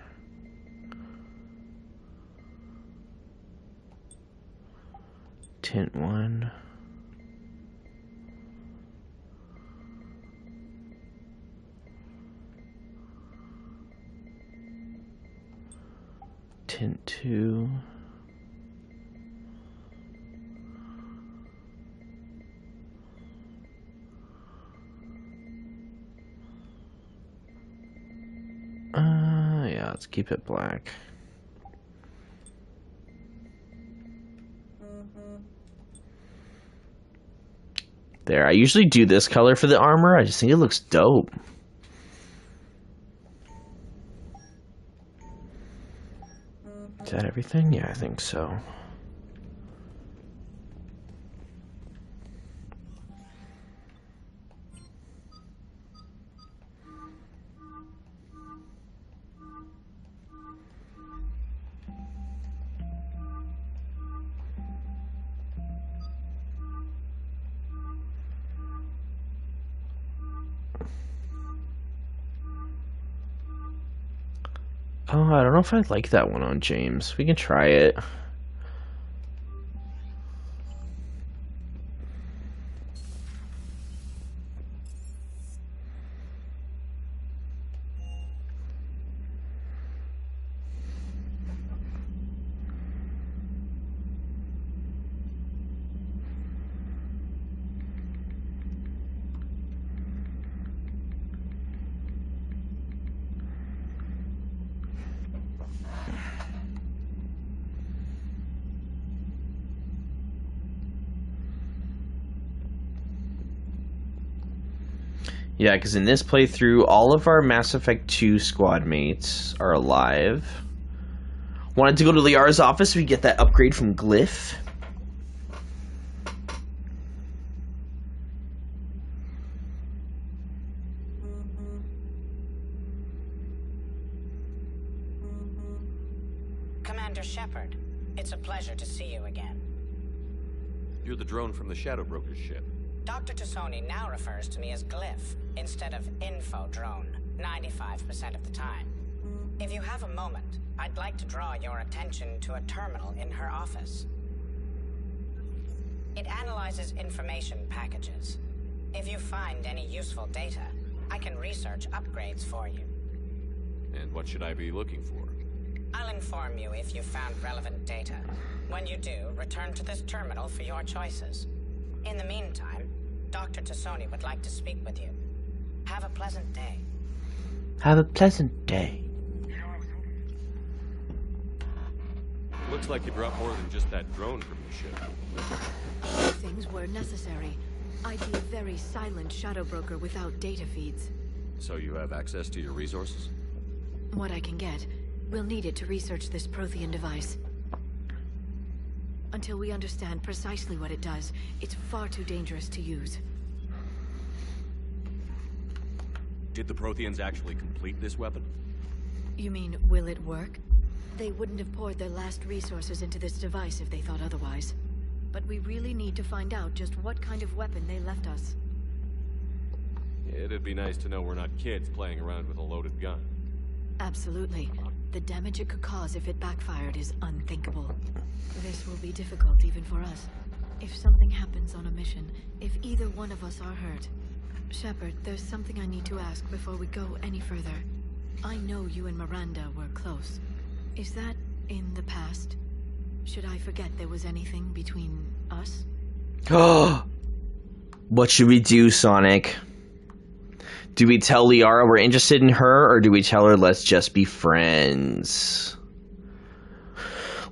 Tint 1. Tint 2. Yeah, let's keep it black. There, I usually do this color for the armor. I just think it looks dope. Is that everything? Yeah, I think so. Oh, I don't know if I like that one on James. We can try it. Yeah, because in this playthrough, all of our Mass Effect 2 squad mates are alive. Wanted to go to Liara's office so we get that upgrade from Glyph. Commander Shepard, it's a pleasure to see you again. You're the drone from the Shadow Broker's ship. Dr. Tassoni now refers to me as Glyph instead of Info Drone, 95% of the time. If you have a moment, I'd like to draw your attention to a terminal in her office. It analyzes information packages. If you find any useful data, I can research upgrades for you. And what should I be looking for? I'll inform you if you found relevant data. When you do, return to this terminal for your choices. In the meantime, Dr. Tassoni would like to speak with you. Have a pleasant day. Have a pleasant day. Looks like you brought more than just that drone from your ship. Things were necessary. I'd be a very silent shadow broker without data feeds. So you have access to your resources? What I can get. We'll need it to research this Prothean device. Until we understand precisely what it does, it's far too dangerous to use. Did the Protheans actually complete this weapon? You mean, will it work? They wouldn't have poured their last resources into this device if they thought otherwise. But we really need to find out just what kind of weapon they left us. It'd be nice to know we're not kids playing around with a loaded gun. Absolutely. The damage it could cause if it backfired is unthinkable. This will be difficult even for us. If something happens on a mission, if either one of us are hurt. Shepard, there's something I need to ask before we go any further. I know you and Miranda were close. Is that in the past? Should I forget there was anything between us? What should we do, Sonic? Do we tell Liara we're interested in her, or do we tell her let's just be friends?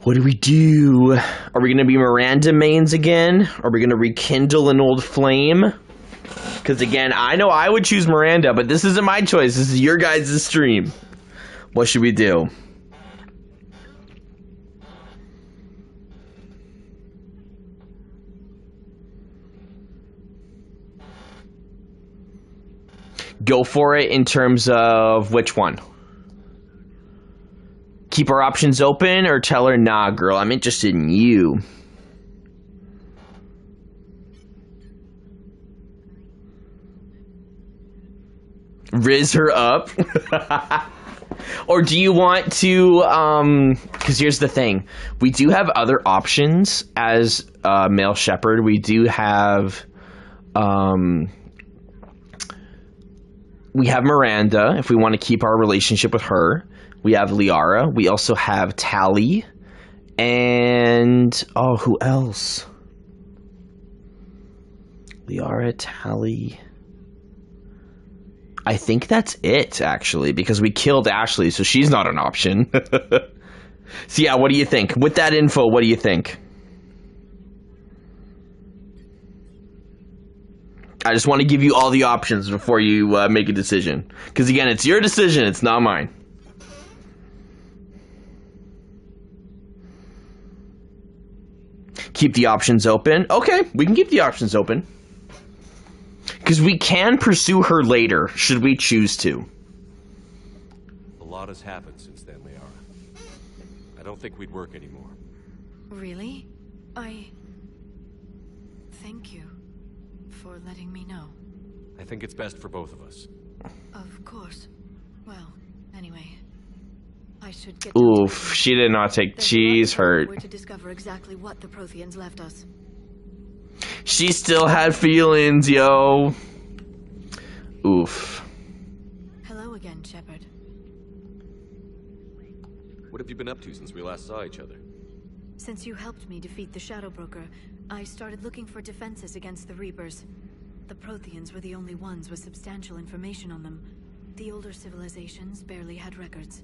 What do we do? Are we gonna be Miranda mains again? Are we gonna rekindle an old flame? Because again, I know I would choose Miranda, but this isn't my choice. This is your guys' stream. What should we do? Go for it in terms of which one? Keep our options open or tell her, nah, girl, I'm interested in you. Riz her up. Or do you want to, because here's the thing. We do have other options as male shepherd. We do have, we have Miranda, if we want to keep our relationship with her. We have Liara. We also have Tally. And, oh, who else? Liara, Tally. I think that's it, actually, because we killed Ashley, so she's not an option. So yeah, what do you think? With that info, what do you think? I just want to give you all the options before you make a decision. Because again, it's your decision, it's not mine. Keep the options open. Okay, we can keep the options open. Because we can pursue her later, should we choose to. A lot has happened since then, Liara. I don't think we'd work anymore. Really? Thank you for letting me know. I think it's best for both of us. Of course. Well, anyway, I should get. Oof, she did not take. She's hurt. Where to discover exactly what the Protheans left us. She still had feelings, yo. Oof. Hello again, Shepard. What have you been up to since we last saw each other? Since you helped me defeat the Shadow Broker, I started looking for defenses against the Reapers. The Protheans were the only ones with substantial information on them. The older civilizations barely had records.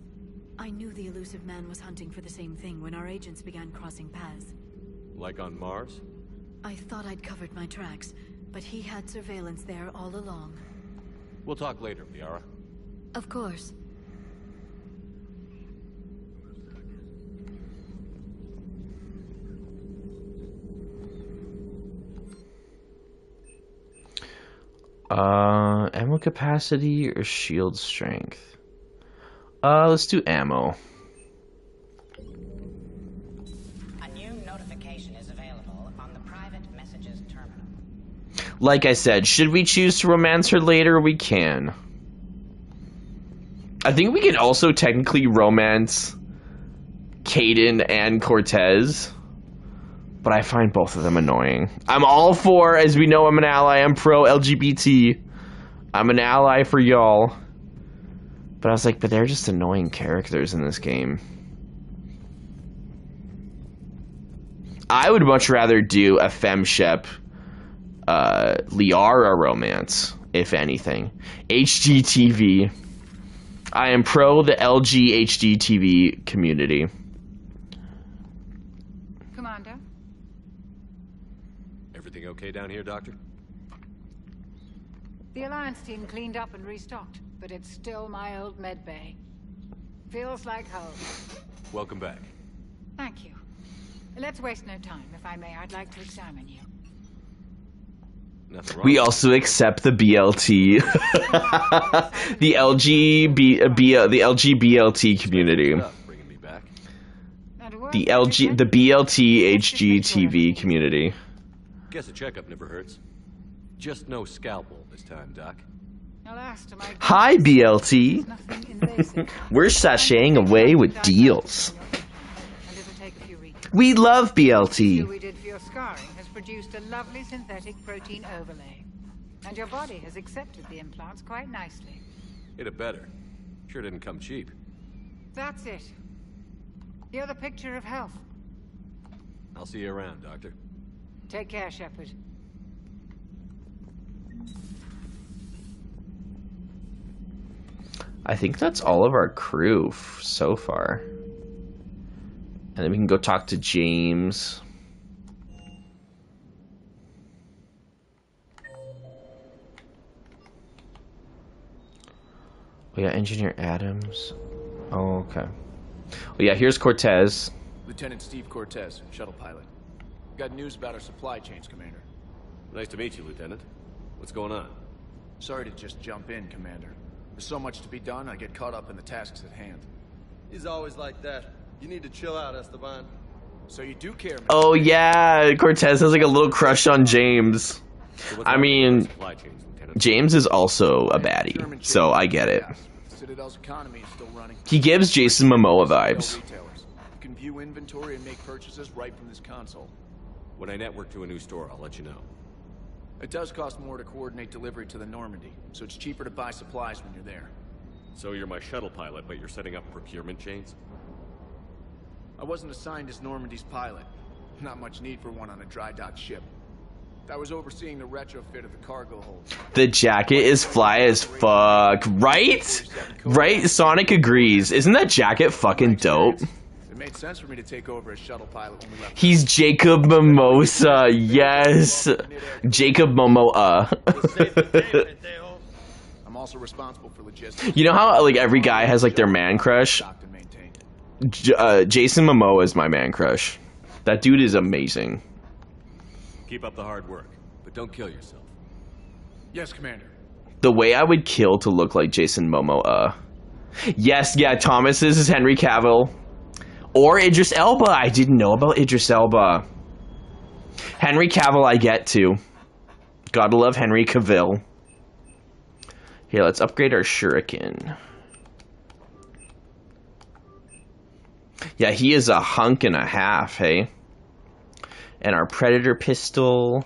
I knew the elusive man was hunting for the same thing when our agents began crossing paths. Like on Mars? I thought I'd covered my tracks, but he had surveillance there all along. We'll talk later, Liara. Of course. Ammo capacity or shield strength? Let's do ammo. A new notification is available on the private messages terminal. Like I said, should we choose to romance her later, we can. I think we can also technically romance Kaidan and Cortez, but I find both of them annoying. I'm all for, as we know, I'm an ally, I'm pro-LGBT. I'm an ally for y'all. But I was like, but they're just annoying characters in this game. I would much rather do a FemShep Liara romance, if anything. HGTV. I am pro the LG HGTV community. Commander? Everything okay down here, Doctor? The Alliance team cleaned up and restocked, but it's still my old med bay. Feels like home. Welcome back. Thank you. Let's waste no time. If I may, I'd like to examine you. We also accept the BLT. the LGBLT community. The BLT HGTV community. Guess a checkup never hurts. Just no scalpel this time, Doc. Hi, BLT. We're sashaying away with deals. We love BLT. We did for your scarring has produced a lovely synthetic protein overlay, and your body has accepted the implants quite nicely. It had better. Sure didn't come cheap. That's it. You're the picture of health. I'll see you around, Doctor. Take care, Shepard. I think that's all of our crew so far. And then we can go talk to James. Oh yeah, Engineer Adams. Oh, okay. Oh yeah, here's Cortez. Lieutenant Steve Cortez, shuttle pilot. Got news about our supply chains, Commander. Nice to meet you, Lieutenant. What's going on? Sorry to just jump in, Commander. There's so much to be done, I get caught up in the tasks at hand. He's always like that. You need to chill out, Esteban. So you do care, Oh yeah, Cortez has like a little crush on James. I mean, James is also a baddie, so I get it. Citadel's economy is still running. He gives Jason Momoa vibes. Retailers. You can view inventory and make purchases right from this console. When I network to a new store, I'll let you know. It does cost more to coordinate delivery to the Normandy, so it's cheaper to buy supplies when you're there. So you're my shuttle pilot, but you're setting up procurement chains? I wasn't assigned as Normandy's pilot. Not much need for one on a dry dock ship. I was overseeing the retrofit of the cargo hold. The jacket is fly as fuck, right? Right? Sonic agrees. Isn't that jacket fucking dope? It made sense for me to take over as shuttle pilot when we left. He's Jacob Mimosa, yes. Jacob Momoa. I'm also responsible for logistics. You know how like every guy has like their man crush? Jason Momoa is my man crush. That dude is amazing. Keep up the hard work, but don't kill yourself. Yes, Commander. The way I would kill to look like Jason Momoa. Yes, yeah, Thomas's is Henry Cavill. Or Idris Elba. I didn't know about Idris Elba. Henry Cavill I get to. Gotta love Henry Cavill. Here, let's upgrade our shuriken. Yeah, he is a hunk and a half, hey? And our Predator pistol.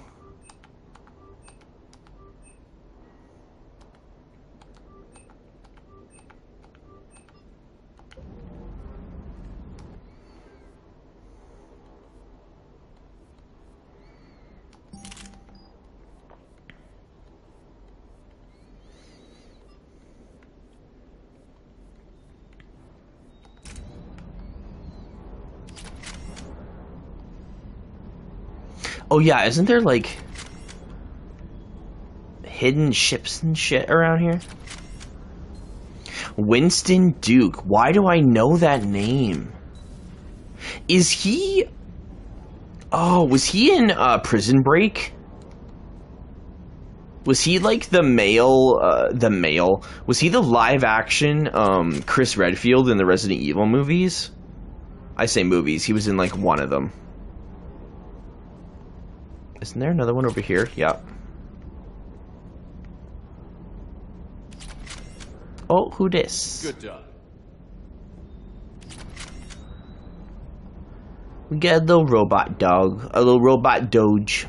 Oh yeah, isn't there like hidden ships and shit around here? Winston Duke. Why do I know that name? Is he... Oh, was he in Prison Break? Was he like the male, was he the live action Chris Redfield in the Resident Evil movies? I say movies, he was in like one of them. Isn't there another one over here? Yep. Oh, who this? Good job. We got a little robot dog. A little robot doge.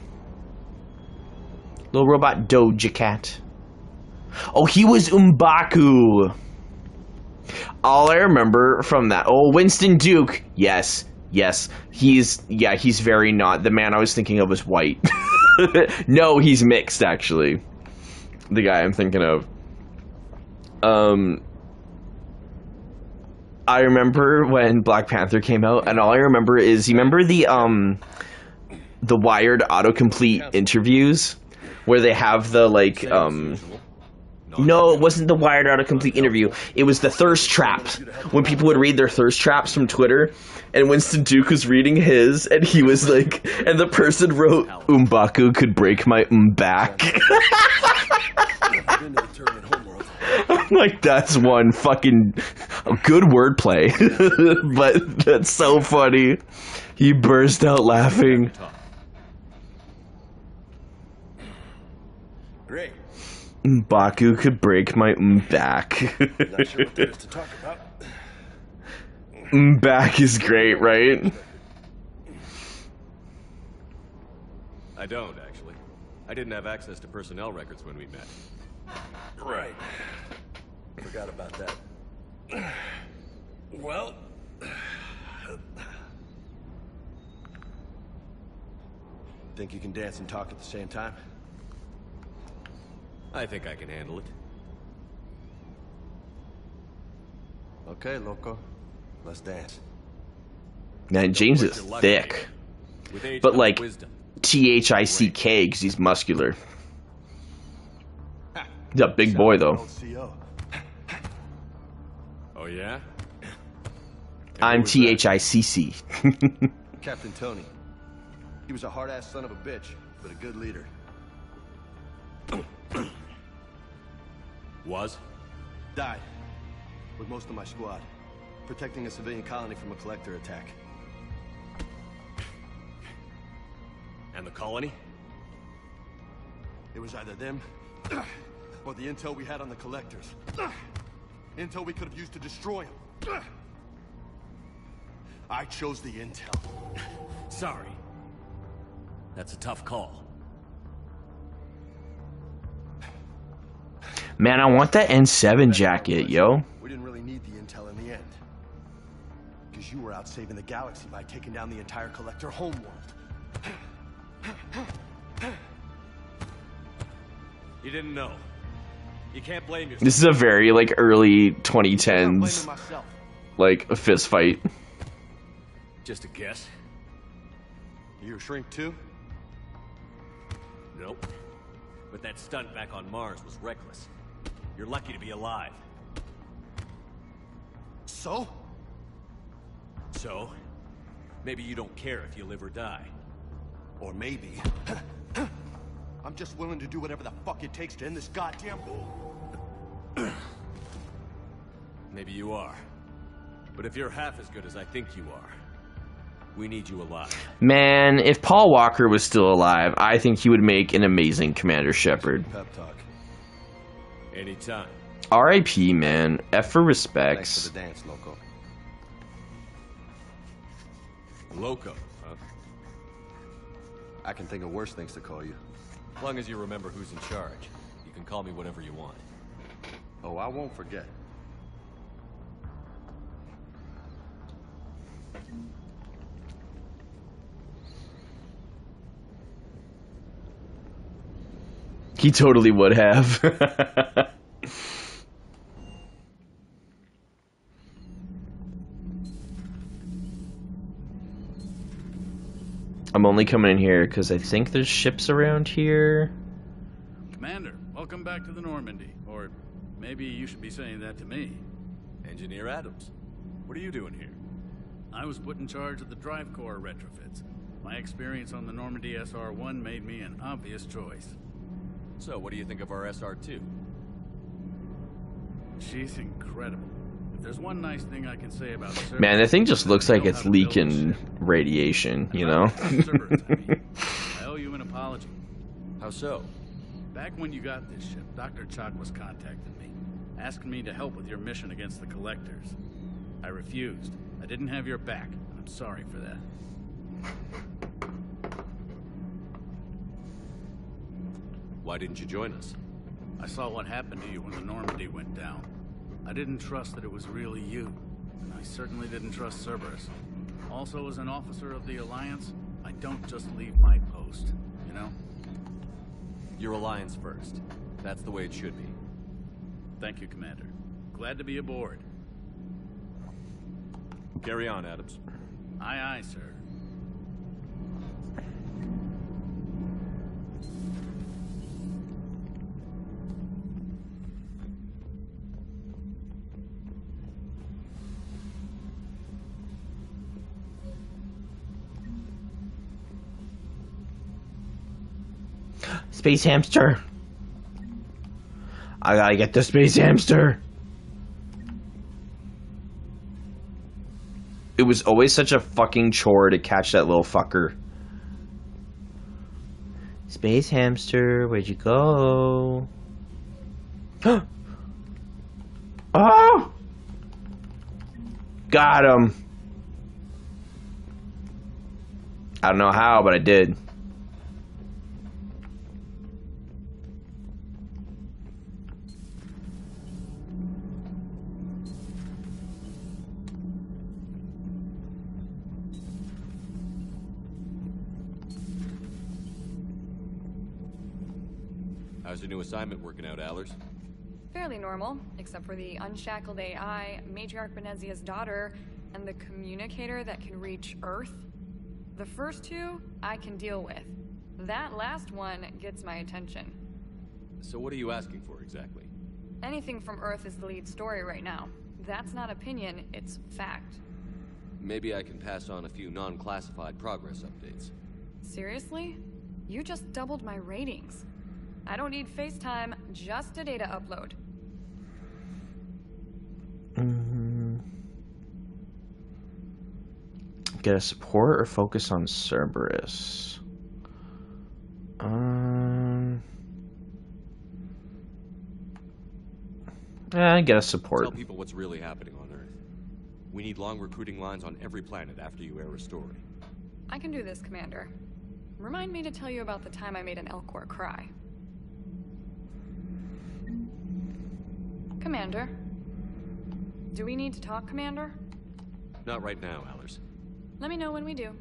Little robot doja cat. Oh, he was M'Baku. All I remember from that... Oh, Winston Duke. Yes. Yes, he's very not. The man I was thinking of was white. No, he's mixed, actually. The guy I'm thinking of. I remember when Black Panther came out, and all I remember is, you remember the Wired autocomplete interviews? Where they have the, like, No, it wasn't the Wired autocomplete interview. It was the thirst trap. When people would read their thirst traps from Twitter, and Winston Duke was reading his, and he was like, and the person wrote, M'Baku could break my back. I'm like, that's one fucking good wordplay. But that's so funny. He burst out laughing. Great. M'Baku could break my back. Not sure what there is to talk about. Back is great, right? I don't, actually. I didn't have access to personnel records when we met. Right. Forgot about that. Well... Think you can dance and talk at the same time? I think I can handle it. Okay, loco. Let's dance. Man, James is thick. But like, T-H-I-C-K, because he's muscular. He's a big boy, though. Oh, yeah? I'm T-H-I-C-C. Captain Tony. He was a hard-ass son of a bitch, but a good leader. Was? Died. With most of my squad. Protecting a civilian colony from a collector attack. And the colony? It was either them Or the intel we had on the collectors. Intel we could have used to destroy them. I chose the intel. Sorry. That's a tough call. Man, I want that N7 jacket, yo. We didn't really need the intel in the end. Because you were out saving the galaxy by taking down the entire collector homeworld. You didn't know. You can't blame yourself. This is a very, like, early 2010s, like, a fist fight. Just a guess. You a shrink too? Nope. But that stunt back on Mars was reckless. You're lucky to be alive. So? So? Maybe you don't care if you live or die. Or maybe... I'm just willing to do whatever the fuck it takes to end this goddamn war. Maybe you are. But if you're half as good as I think you are, we need you alive. Man, if Paul Walker was still alive, I think he would make an amazing Commander Shepard. Pep talk. Anytime. R.I.P., man. F for respects. Thanks for the dance, Loco. Loco, huh? I can think of worse things to call you. As long as you remember who's in charge, you can call me whatever you want. Oh, I won't forget. He totally would have. I'm only coming in here because I think there's ships around here. Commander, welcome back to the Normandy. Or maybe you should be saying that to me. Engineer Adams, what are you doing here? I was put in charge of the drive core retrofits. My experience on the Normandy SR-1 made me an obvious choice. So, what do you think of our SR-2? She's incredible. If there's one nice thing I can say about Cerberus, Man, that thing just looks like it's leaking radiation, you know? I owe you an apology. How so? Back when you got this ship, Dr. Chakwas contacted me, asking me to help with your mission against the Collectors. I refused. I didn't have your back, and I'm sorry for that. Why didn't you join us? I saw what happened to you when the Normandy went down. I didn't trust that it was really you, and I certainly didn't trust Cerberus. Also, as an officer of the Alliance, I don't just leave my post, you know? Your Alliance first. That's the way it should be. Thank you, Commander. Glad to be aboard. Carry on, Adams. Aye, aye, sir. Space hamster. I gotta get the space hamster. It was always such a fucking chore to catch that little fucker. Space hamster, where'd you go? Oh! Got him. I don't know how, but I did. How's your new assignment working out, Allers? Fairly normal, except for the unshackled AI, Matriarch Benezia's daughter, and the communicator that can reach Earth. The first two, I can deal with. That last one gets my attention. So what are you asking for, exactly? Anything from Earth is the lead story right now. That's not opinion, it's fact. Maybe I can pass on a few non-classified progress updates. Seriously? You just doubled my ratings. I don't need FaceTime, just a data upload. Get a support or focus on Cerberus? Get us support. Tell people what's really happening on Earth. We need long recruiting lines on every planet after you air a story. I can do this, Commander. Remind me to tell you about the time I made an Elcor cry. Commander? Do we need to talk, Commander? Not right now, Allers. Let me know when we do.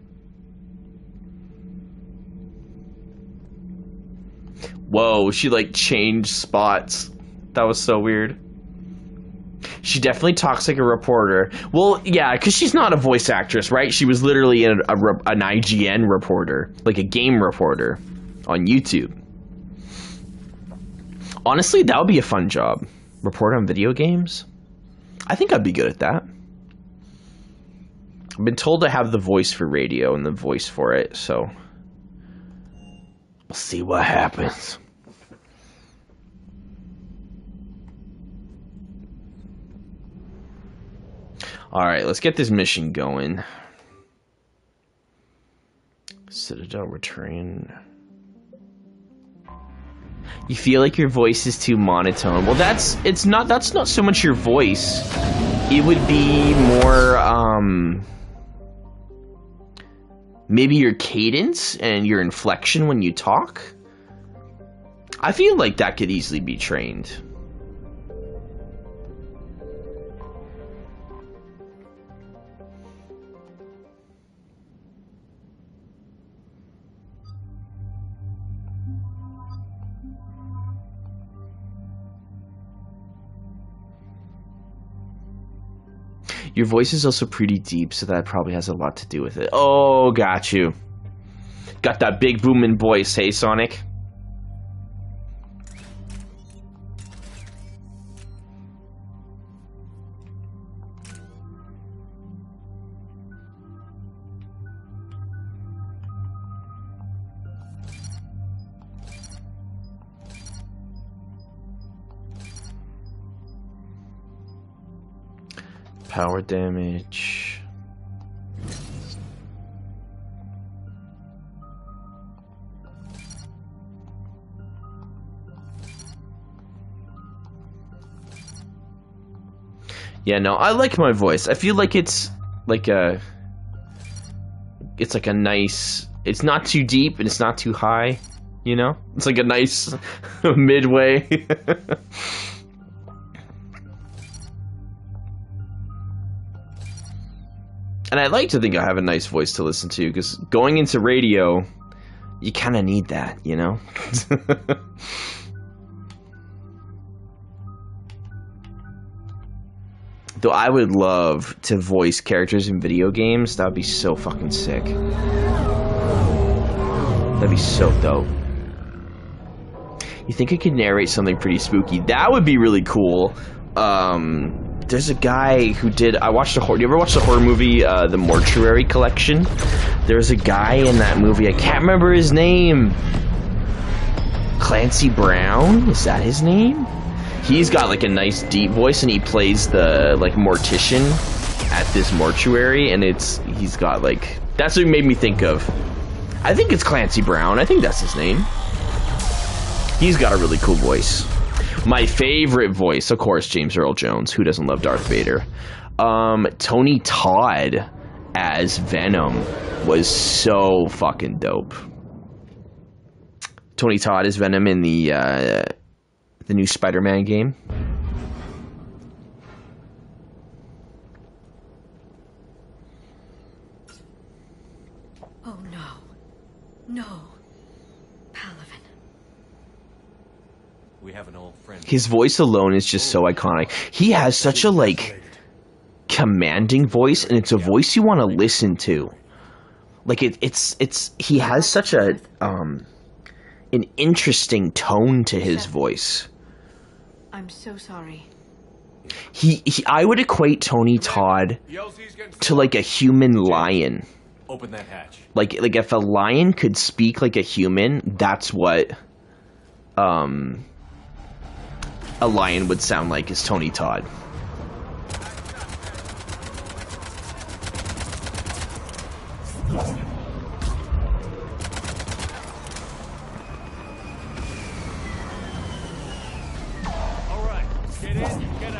Whoa, she like changed spots. That was so weird. She definitely talks like a reporter. Well, yeah, because she's not a voice actress, right? She was literally an IGN reporter, like a game reporter on YouTube. Honestly, that would be a fun job. Report on video games? I think I'd be good at that. I've been told to have the voice for radio and the voice for it, so we'll see what happens. Alright, let's get this mission going. Citadel return. You feel like your voice is too monotone. Well, that's not so much your voice. It would be more, maybe your cadence and your inflection when you talk. I feel like that could easily be trained. Your voice is also pretty deep, so that probably has a lot to do with it. Oh, got you. Got that big booming voice, hey, Sonic? Power damage. Yeah, no, I like my voice. I feel like it's like a nice, it's not too deep and it's not too high, you know? It's like a nice midway. And I like to think I have a nice voice to listen to, because going into radio, you kind of need that, you know? Though I would love to voice characters in video games. That would be so fucking sick. That'd be so dope. You think I could narrate something pretty spooky? That would be really cool. There's a guy who did. I watched a horror. You ever watch the horror movie, The Mortuary Collection? There's a guy in that movie. I can't remember his name. Clancy Brown? Is that his name? He's got like a nice deep voice, and he plays the like mortician at this mortuary, and he's got like, that's what it made me think of. I think it's Clancy Brown. I think that's his name. He's got a really cool voice. My favorite voice, of course, James Earl Jones. Who doesn't love Darth Vader? Tony Todd as Venom was so fucking dope. Tony Todd as Venom in the new Spider-Man game. Oh no. No. We have an old friend. His voice alone is just so iconic. He has such a like commanding voice, and it's a voice you want to listen to. Like he has such a an interesting tone to his voice. I'm so sorry. I would equate Tony Todd to like a human lion. Open that hatch. Like if a lion could speak like a human, that's what a lion would sound like, is Tony Todd. All right, get in, get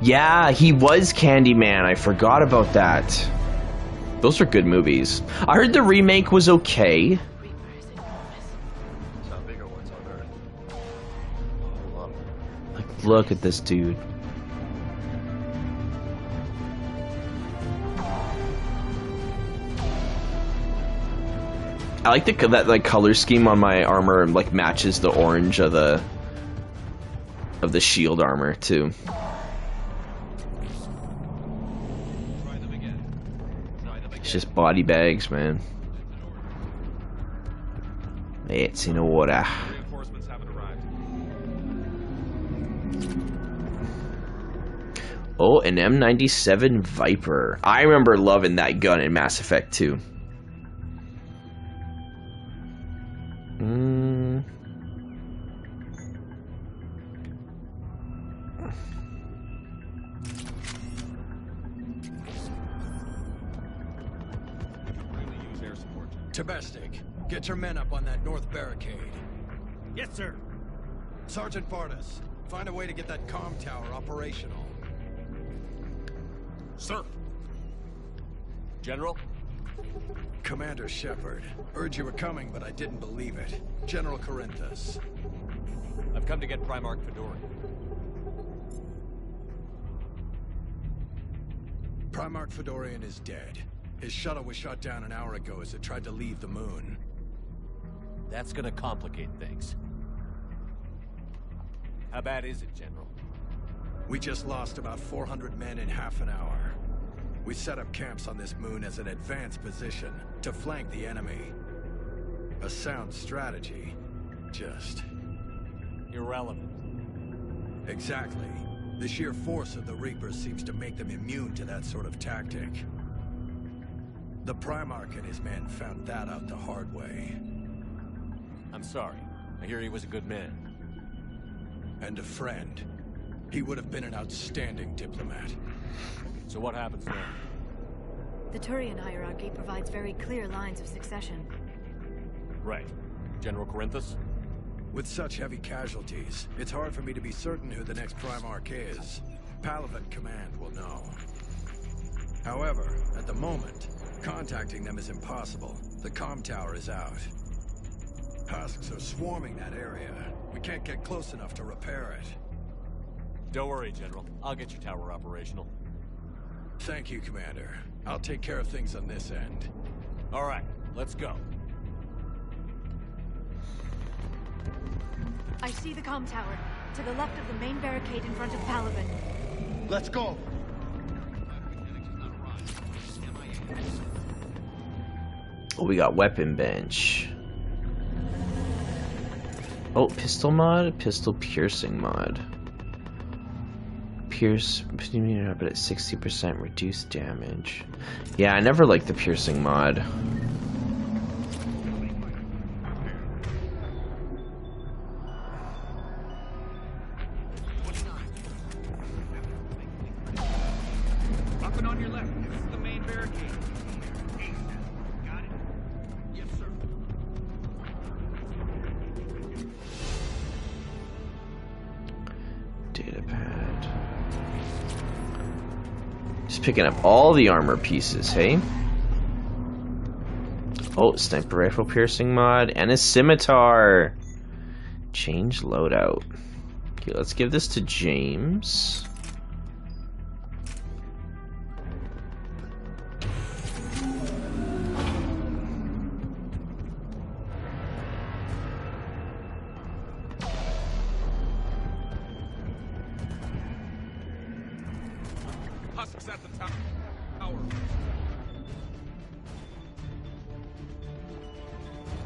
Yeah, he was Candyman. I forgot about that. Those are good movies. I heard the remake was okay. Like, look at this dude. I like that like color scheme on my armor like matches the orange of the shield armor too. It's just body bags, man. It's in order. Oh, an M97 Viper. I remember loving that gun in Mass Effect 2. Domestic, get your men up on that north barricade. Yes, sir. Sergeant Barnes, find a way to get that comm tower operational. Sir. General? Commander Shepard. Heard you were coming, but I didn't believe it. General Corinthus. I've come to get Primarch Fedorian. Primarch Fedorian is dead. His shuttle was shot down an hour ago as it tried to leave the moon. That's gonna complicate things. How bad is it, General? We just lost about 400 men in half an hour. We set up camps on this moon as an advanced position to flank the enemy. A sound strategy. Just... irrelevant. Exactly. The sheer force of the Reapers seems to make them immune to that sort of tactic. The Primarch and his men found that out the hard way. I'm sorry. I hear he was a good man. And a friend. He would have been an outstanding diplomat. So what happens now? The Turian hierarchy provides very clear lines of succession. Right. General Corinthus? With such heavy casualties, it's hard for me to be certain who the next Primarch is. Palaven Command will know. However, at the moment, contacting them is impossible. The comm tower is out. Husks are swarming that area. We can't get close enough to repair it. Don't worry, General. I'll get your tower operational. Thank you, Commander. I'll take care of things on this end. All right, let's go. I see the comm tower, to the left of the main barricade in front of Palaven. Let's go. Oh, we got weapon bench. Oh, pistol mod, pistol piercing mod. Pierce, but at 60% reduced damage. Yeah, I never liked the piercing mod. Up and on your left. This is the main barricade. Got it? Yes, sir. Datapad. Just picking up all the armor pieces, hey? Oh, sniper rifle piercing mod and a scimitar. Change loadout. Okay, let's give this to James. Husks at the tower.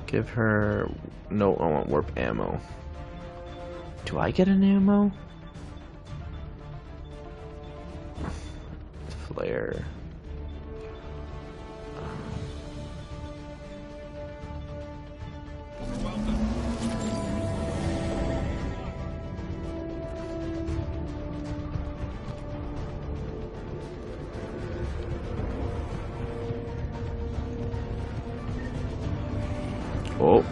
Give her... No, I want warp ammo. Do I get an ammo? Flare. Oh.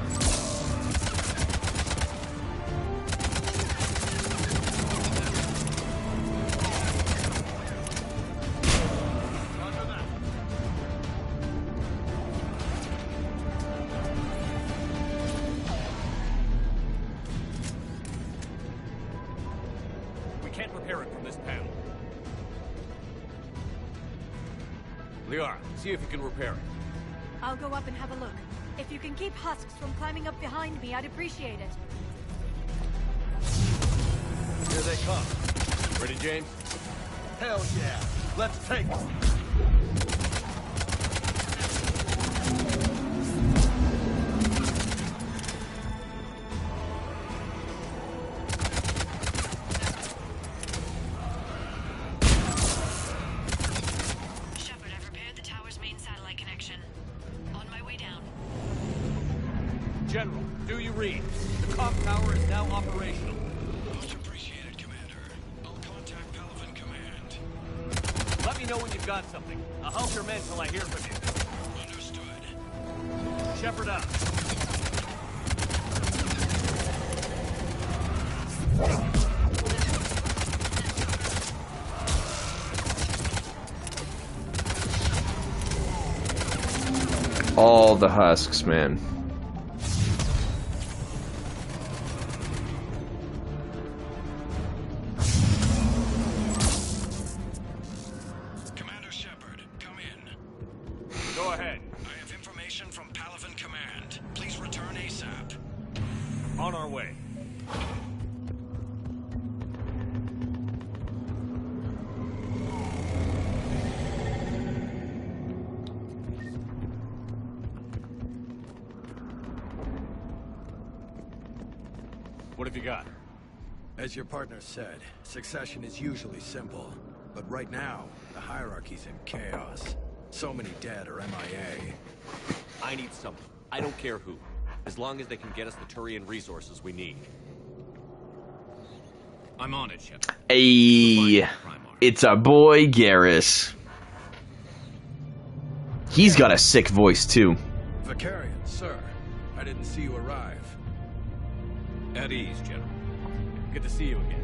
Liara, see if you can repair it. I'll go up and have a look. If you can keep husks from climbing up behind me, I'd appreciate it. Here they come. Ready, James? Hell yeah! Let's take them! Shepard, I've repaired the tower's main satellite connection. On my way down. General, do you read? The comm tower is now operational. Most appreciated, Commander. I'll contact Palaven Command. Let me know when you've got something. I'll help your men till I hear from you. Understood. Shepard out. All the husks, man. Commander Shepard, come in. Go ahead. I have information from Palaven Command. Please return ASAP. On our way. What have you got? As your partner said, succession is usually simple. But right now, the hierarchy's in chaos. So many dead or MIA. I need something. I don't care who. As long as they can get us the Turian resources we need. I'm on it, Shepard. Hey, it's our boy Garrus. He's got a sick voice too. Vicarian, sir. I didn't see you arrive. At ease, General. Good to see you again.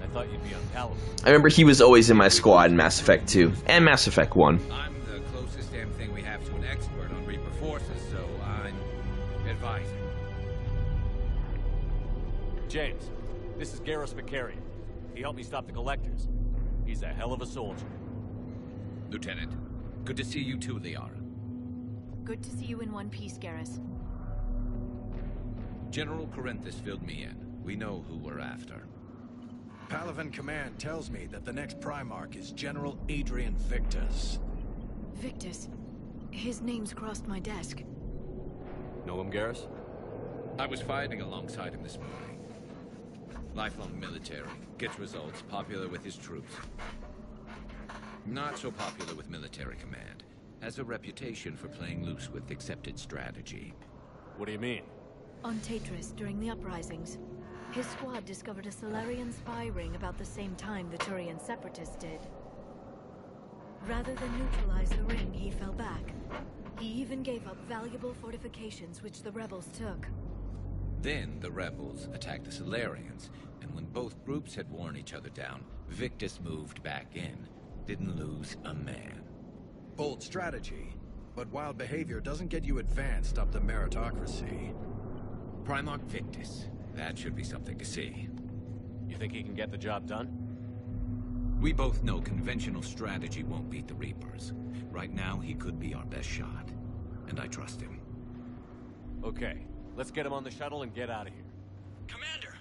I thought you'd be on Palaven. I remember he was always in my squad in Mass Effect 2 and Mass Effect 1. I'm the closest damn thing we have to an expert on Reaper forces, so I'm advising. James, this is Garrus Vicarian. He helped me stop the Collectors. He's a hell of a soldier. Lieutenant, good to see you too, Liara. Good to see you in one piece, Garrus. General Corinthus filled me in. We know who we're after. Palaven Command tells me that the next Primarch is General Adrian Victus. Victus? His name's crossed my desk. Know him, Garrus? I was fighting alongside him this morning. Lifelong military, gets results, popular with his troops. Not so popular with military command. Has a reputation for playing loose with accepted strategy. What do you mean? On Tatris, during the uprisings, his squad discovered a Solarian spy ring about the same time the Turian separatists did. Rather than neutralize the ring, he fell back. He even gave up valuable fortifications which the rebels took. Then the rebels attacked the Solarians, and when both groups had worn each other down, Victus moved back in. Didn't lose a man. Bold strategy, but wild behavior doesn't get you advanced up the meritocracy. Primarch Victus. That should be something to see. You think he can get the job done? We both know conventional strategy won't beat the Reapers. Right now, he could be our best shot. And I trust him. Okay, let's get him on the shuttle and get out of here. Commander!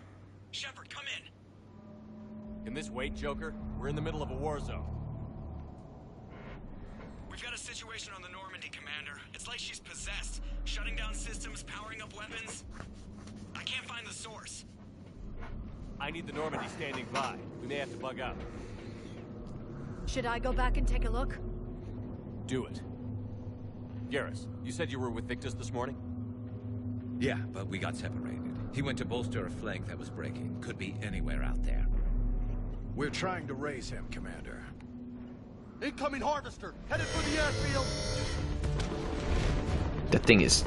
Shepard, come in! Can this wait, Joker? We're in the middle of a war zone. We've got a situation on the Normandy, Commander. It's like she's possessed. Shutting down systems, powering up weapons. I can't find the source. I need the Normandy standing by. We may have to bug out. Should I go back and take a look? Do it. Garrus, you said you were with Victus this morning? Yeah, but we got separated. He went to bolster a flank that was breaking. Could be anywhere out there. We're trying to raise him, Commander. Incoming harvester! Headed for the airfield! That thing is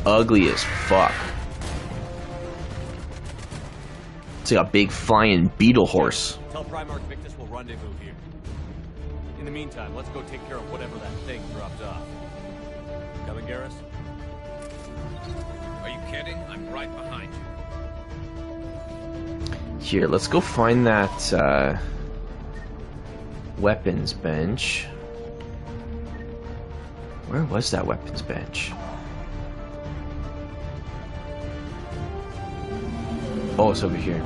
ugly as fuck. It's like a big flying beetle horse. Tell Primarch Victus we'll rendezvous here. In the meantime, let's go take care of whatever that thing dropped off. Coming, Garrus? Are you kidding? I'm right behind you. Here, let's go find that weapons bench. Where was that weapons bench? Oh, it's over here.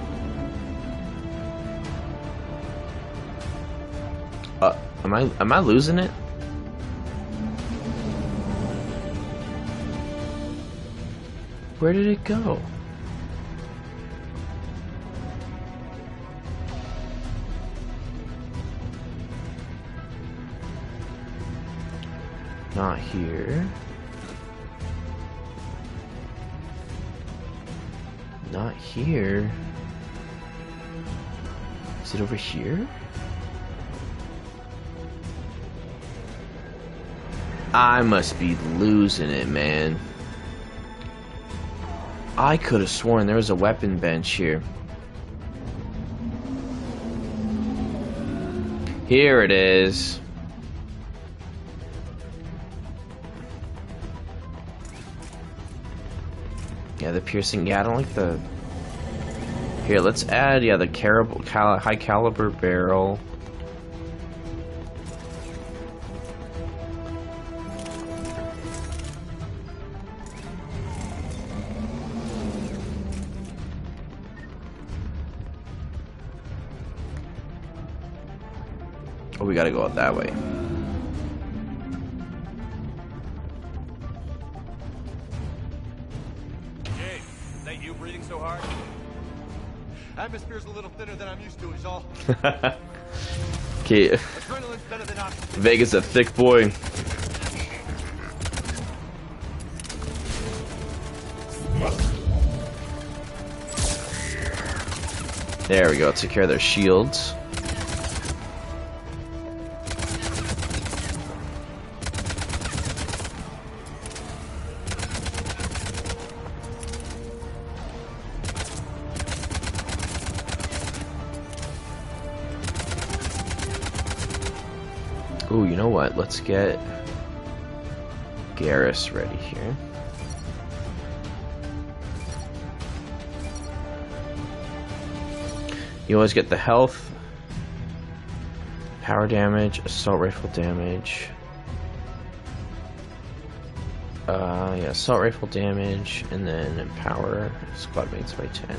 Am I losing it? Where did it go? Not here. Not here. Is it over here? I must be losing it, man. I could have sworn there was a weapon bench here. Here it is. Yeah, the piercing. Yeah, I don't like the... Here, let's add, yeah, the high caliber barrel. Oh, we gotta go out that way. Jay, is that you breathing so hard? Atmosphere's a little thinner than I'm used to, is all. Okay. Adrenaline's better than oxygen. Vega's a thick boy. There we go. Take care of their shields. Ooh, you know what? Let's get Garrus ready here. You always get the health, power damage, assault rifle damage. Yeah, assault rifle damage, and then power, squad mates by 10.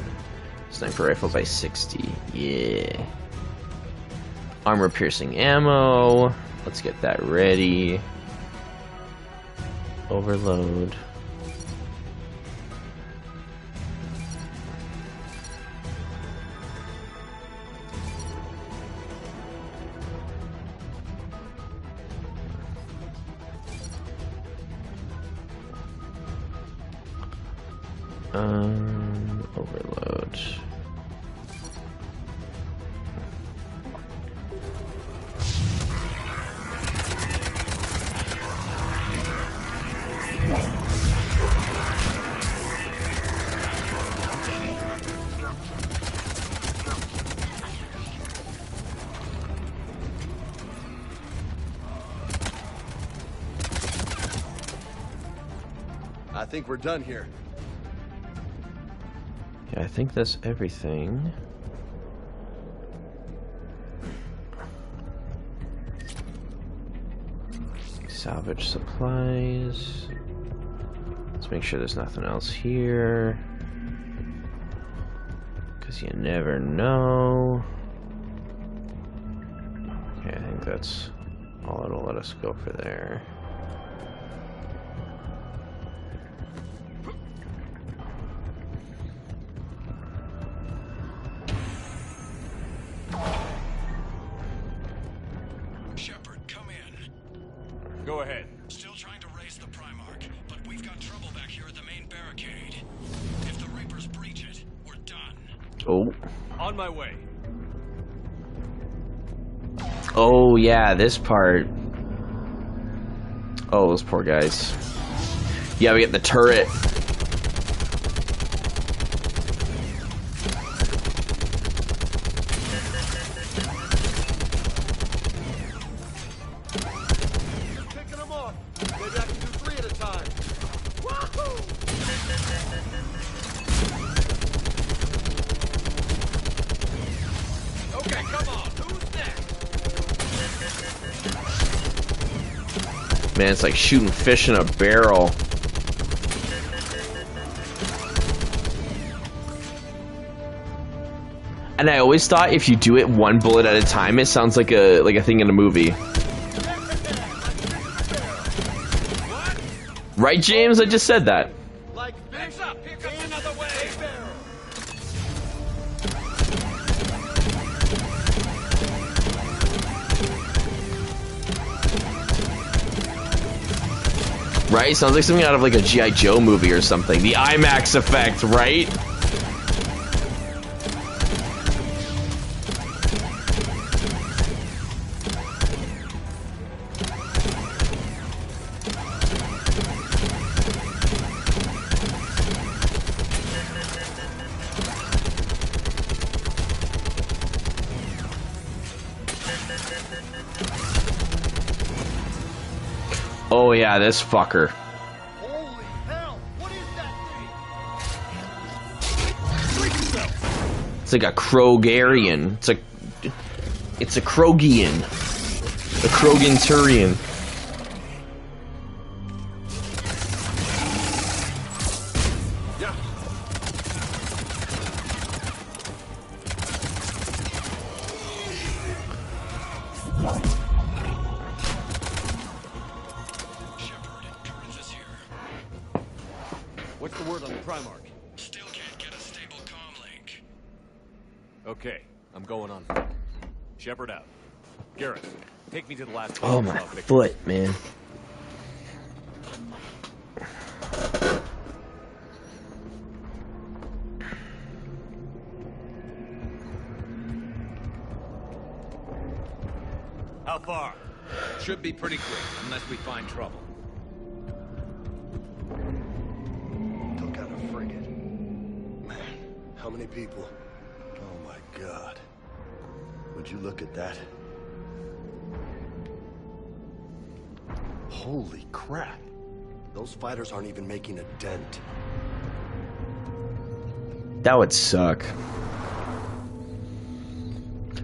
Sniper rifle by 60. Yeah. Armor piercing ammo. Let's get that ready. Overload. Overload. I think we're done here. Yeah, I think that's everything. Salvage supplies. Let's make sure there's nothing else here, because you never know. Okay, I think that's all it'll let us go for there. Shepard, come in. Go ahead. Still trying to raise the Primarch, but we've got trouble back here at the main barricade. If the Reapers breach it, we're done. Oh. On my way. Oh yeah, this part. Oh, those poor guys. Yeah, we get the turret. Picking them off. Maybe I can do 3 at a time. Wahoo! Okay, come on. Who's next? Man, it's like shooting fish in a barrel. And I always thought if you do it one bullet at a time, it sounds like a thing in a movie. Right, James? I just said that. Like fish up, here comes another way. Right? Sounds like something out of like a G.I. Joe movie or something. The IMAX effect, right? Oh yeah, this fucker. Holy hell! What is that thing? It's like a Krogarian. It's a Krogian. A Kroganturian. What's the word on the Primarch? Still can't get a stable comm link. Okay, I'm going on foot. Shepard out. Garrus, take me to the last. Oh my foot, man. How far? Should be pretty quick, unless we find trouble. Took out a frigate. Man, how many people? Oh my god. Would you look at that? Holy crap. Those fighters aren't even making a dent. That would suck.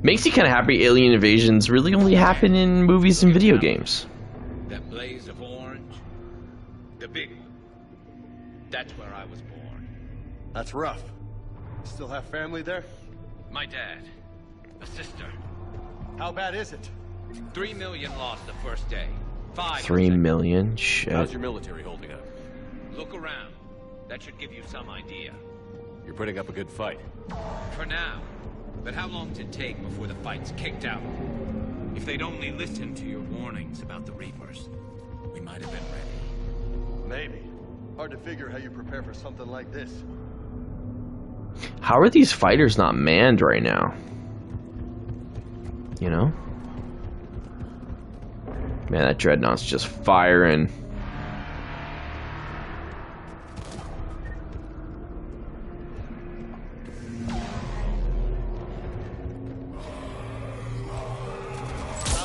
Makes you kind of happy alien invasions really only happen in movies and video games. That blaze of orange, the big one. That's where I was born. That's rough. Still have family there? My dad, a sister. How bad is it? 3 million lost the first day. 5. 3 million? Shit. How's your military holding up? Look around. That should give you some idea. You're putting up a good fight. For now. But how long did it take before the fight's kicked out? If they'd only listened to your warnings about the Reapers, we might have been ready. Maybe. Hard to figure how you prepare for something like this. How are these fighters not manned right now? You know? Man, that dreadnought's just firing.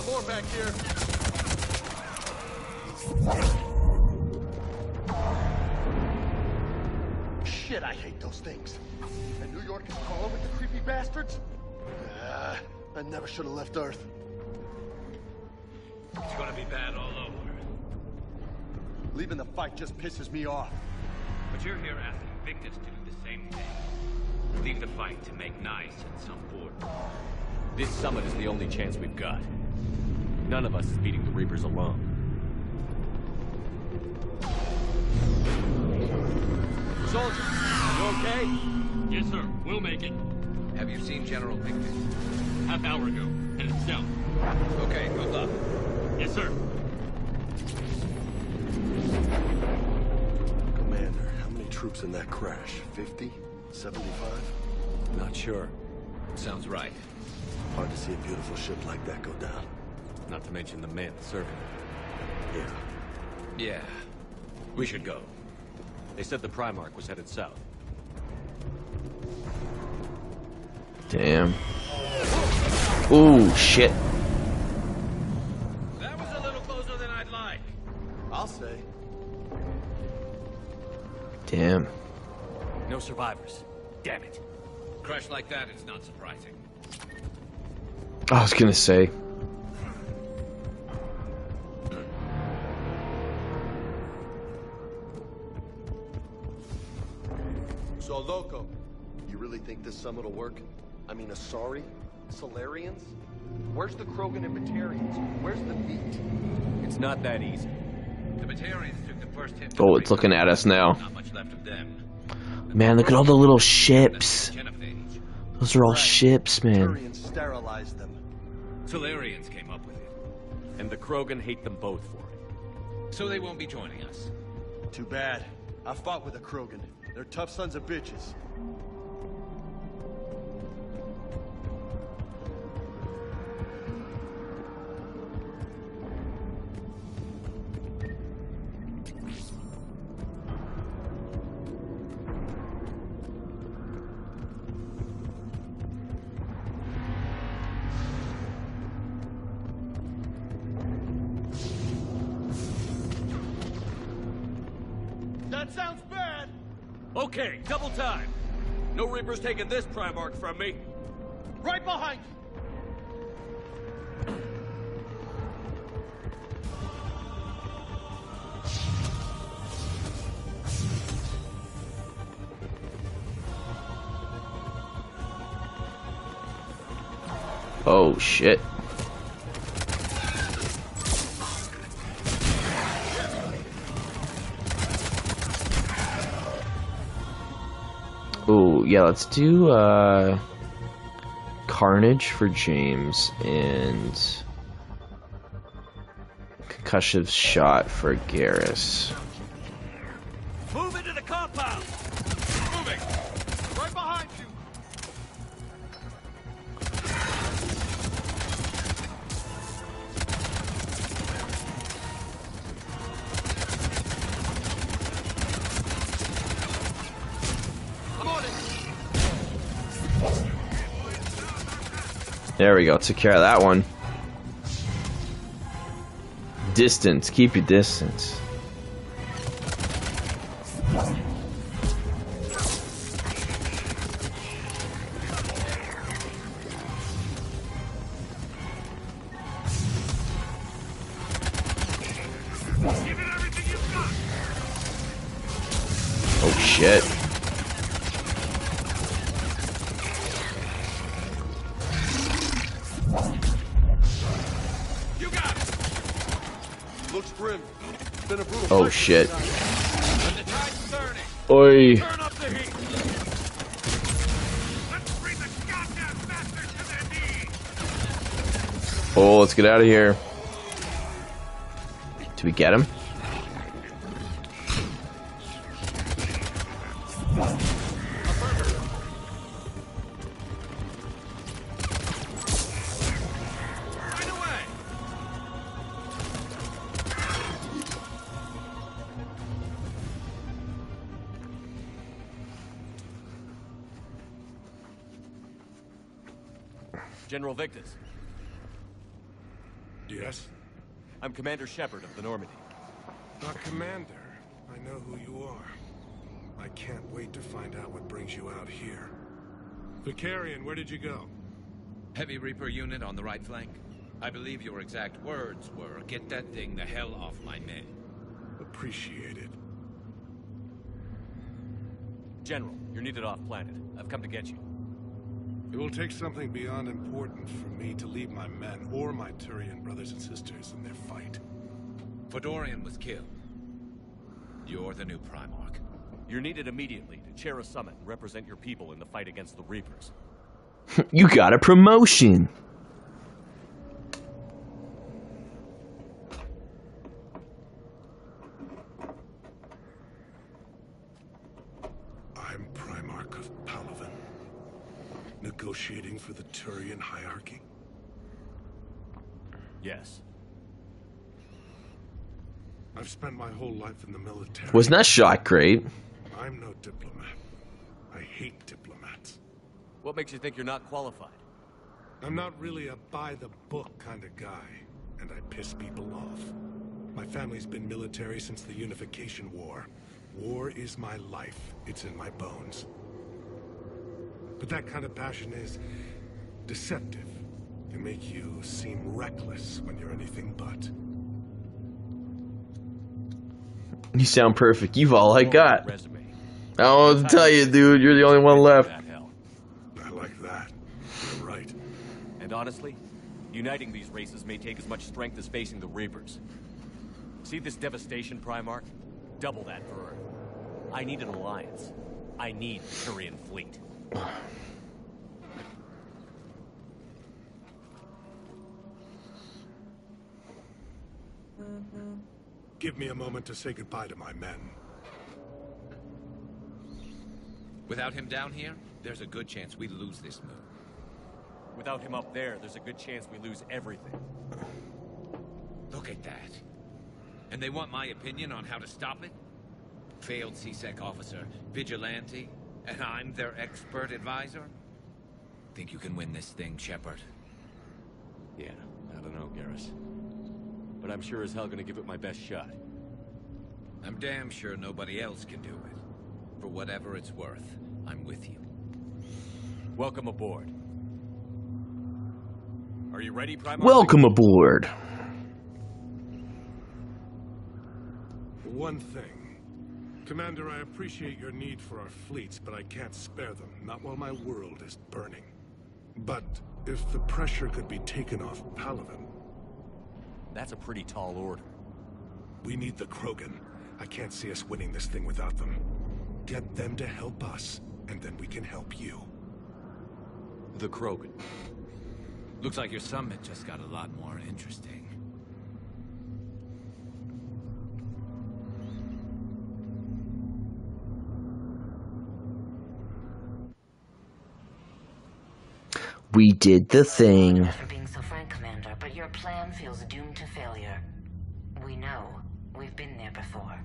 More back here. Shit, I hate those things. And New York is crawling with the creepy bastards? I never should have left Earth. It's gonna be bad all over. Leaving the fight just pisses me off. But you're here asking Victus to do the same thing. Leave the fight to make nice at some port. This summit is the only chance we've got. None of us is beating the Reapers alone. Soldier, you okay? Yes, sir. We'll make it. Have you seen General Victus? Half hour ago. Headed south. Okay, good luck. Yes, sir. Commander, how many troops in that crash? 50? 75? Not sure. Sounds right. Hard to see a beautiful ship like that go down. Not to mention the men serving. Yeah. Yeah. We should go. They said the Primarch was headed south. Damn. Ooh, shit. That was a little closer than I'd like. I'll say. Damn. No survivors. Damn it. Crash like that, it's not surprising. I was gonna say. work? I mean, Asari? Solarians? Where's the Krogan and Batarians? Where's the meat? It's not that easy. The Batarians took the first hit. Oh, it's looking at us now. Not much left of them. Man, look at all the little ships. Those are all ships, man. Batarians sterilized them. Solarians came up with it. And the Krogan hate them both for it. So they won't be joining us. Too bad. I fought with the Krogan. They're tough sons of bitches. That sounds bad! Okay, double time. No Reaper's taking this Primarch from me. Right behind you! Oh, shit. Ooh, yeah, let's do Carnage for James and Concussive Shot for Garrus. Move into the compound! Moving! Right behind you! There we go, took care of that one. Distance, keep your distance. Oh shit. Looks grim. It's been a brutal Oh fight. shit. Oi. Oh, let's get out of here. Did we get him? General Victus. Yes? I'm Commander Shepard of the Normandy. Commander, I know who you are. I can't wait to find out what brings you out here. Vicarian, where did you go? Heavy Reaper unit on the right flank. I believe your exact words were, "Get that thing the hell off my men." Appreciate it. General, you're needed off planet. I've come to get you. It will take something beyond important for me to leave my men or my Turian brothers and sisters in their fight. Fedorian was killed. You're the new Primarch. You're needed immediately to chair a summit and represent your people in the fight against the Reapers. You got a promotion. I'm Primarch of Palaven, negotiating for the Turian hierarchy. Yes. I've spent my whole life in the military. Wasn't that shot great? I'm no diplomat. I hate diplomats. What makes you think you're not qualified? I'm not really a by-the-book kind of guy, and I piss people off. My family's been military since the Unification War. War is my life. It's in my bones. But that kind of passion is deceptive. It can make you seem reckless when you're anything but. You sound perfect. You've all I got. I don't know what to tell you, dude. You're the only one left. I like honestly, uniting these races may take as much strength as facing the Reapers. See this devastation, Primarch? Double that for Earth. I need an alliance. I need the Turian fleet. Give me a moment to say goodbye to my men. Without him down here, there's a good chance we lose this move. Without him up there, there's a good chance we lose everything. Look at that. And they want my opinion on how to stop it? Failed C-Sec officer, vigilante, and I'm their expert advisor? Think you can win this thing, Shepard? Yeah, I don't know, Garrus. But I'm sure as hell gonna give it my best shot. I'm damn sure nobody else can do it. For whatever it's worth, I'm with you. Welcome aboard. Are you ready, Primarch? Welcome aboard. One thing. Commander, I appreciate your need for our fleets, but I can't spare them, not while my world is burning. But if the pressure could be taken off Palaven... That's a pretty tall order. We need the Krogan. I can't see us winning this thing without them. Get them to help us, and then we can help you. The Krogan. Looks like your summit just got a lot more interesting. We did the thing. For being so frank, Commander, but your plan feels doomed to failure. We know. We've been there before.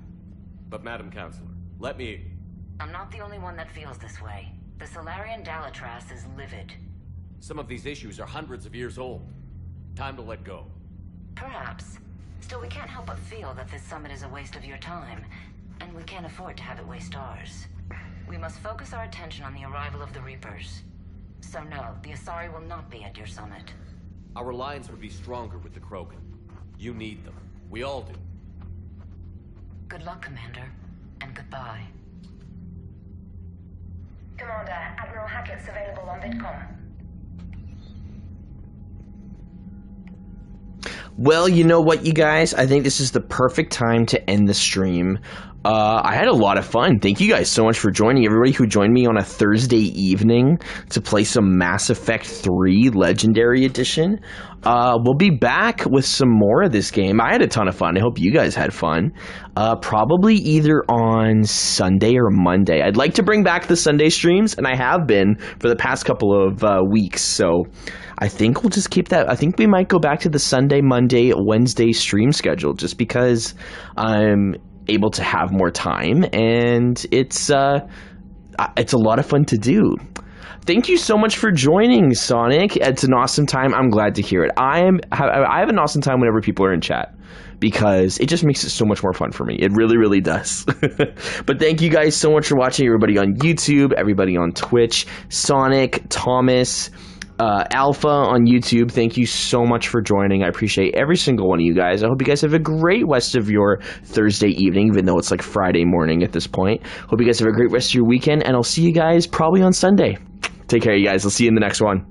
But Madam Counselor, let me... I'm not the only one that feels this way. The Solarian Dalatras is livid. Some of these issues are hundreds of years old. Time to let go. Perhaps. Still, we can't help but feel that this summit is a waste of your time, and we can't afford to have it waste ours. We must focus our attention on the arrival of the Reapers. So no, the Asari will not be at your summit. Our alliance would be stronger with the Krogan. You need them. We all do. Good luck, Commander, and goodbye. Commander, Admiral Hackett's available on VidCom. Well, you know what, you guys? I think this is the perfect time to end the stream. I had a lot of fun. Thank you guys so much for joining. Everybody who joined me on a Thursday evening to play some Mass Effect 3 Legendary Edition. We'll be back with some more of this game. I had a ton of fun. I hope you guys had fun. Probably either on Sunday or Monday. I'd like to bring back the Sunday streams, and I have been for the past couple of weeks. So I think we'll just keep that. I think we might go back to the Sunday, Monday, Wednesday stream schedule just because I'm able to have more time, and it's a lot of fun to do. Thank you so much for joining, Sonic. It's an awesome time. I'm glad to hear it. I have an awesome time whenever people are in chat because it just makes it so much more fun for me. It really, really does. But thank you guys so much for watching, everybody on YouTube, everybody on Twitch, Sonic, Thomas, Alpha on YouTube. Thank you so much for joining. I appreciate every single one of you guys. I hope you guys have a great rest of your Thursday evening, even though it's like Friday morning at this point. Hope you guys have a great rest of your weekend, and I'll see you guys probably on Sunday. Take care, you guys. I'll see you in the next one.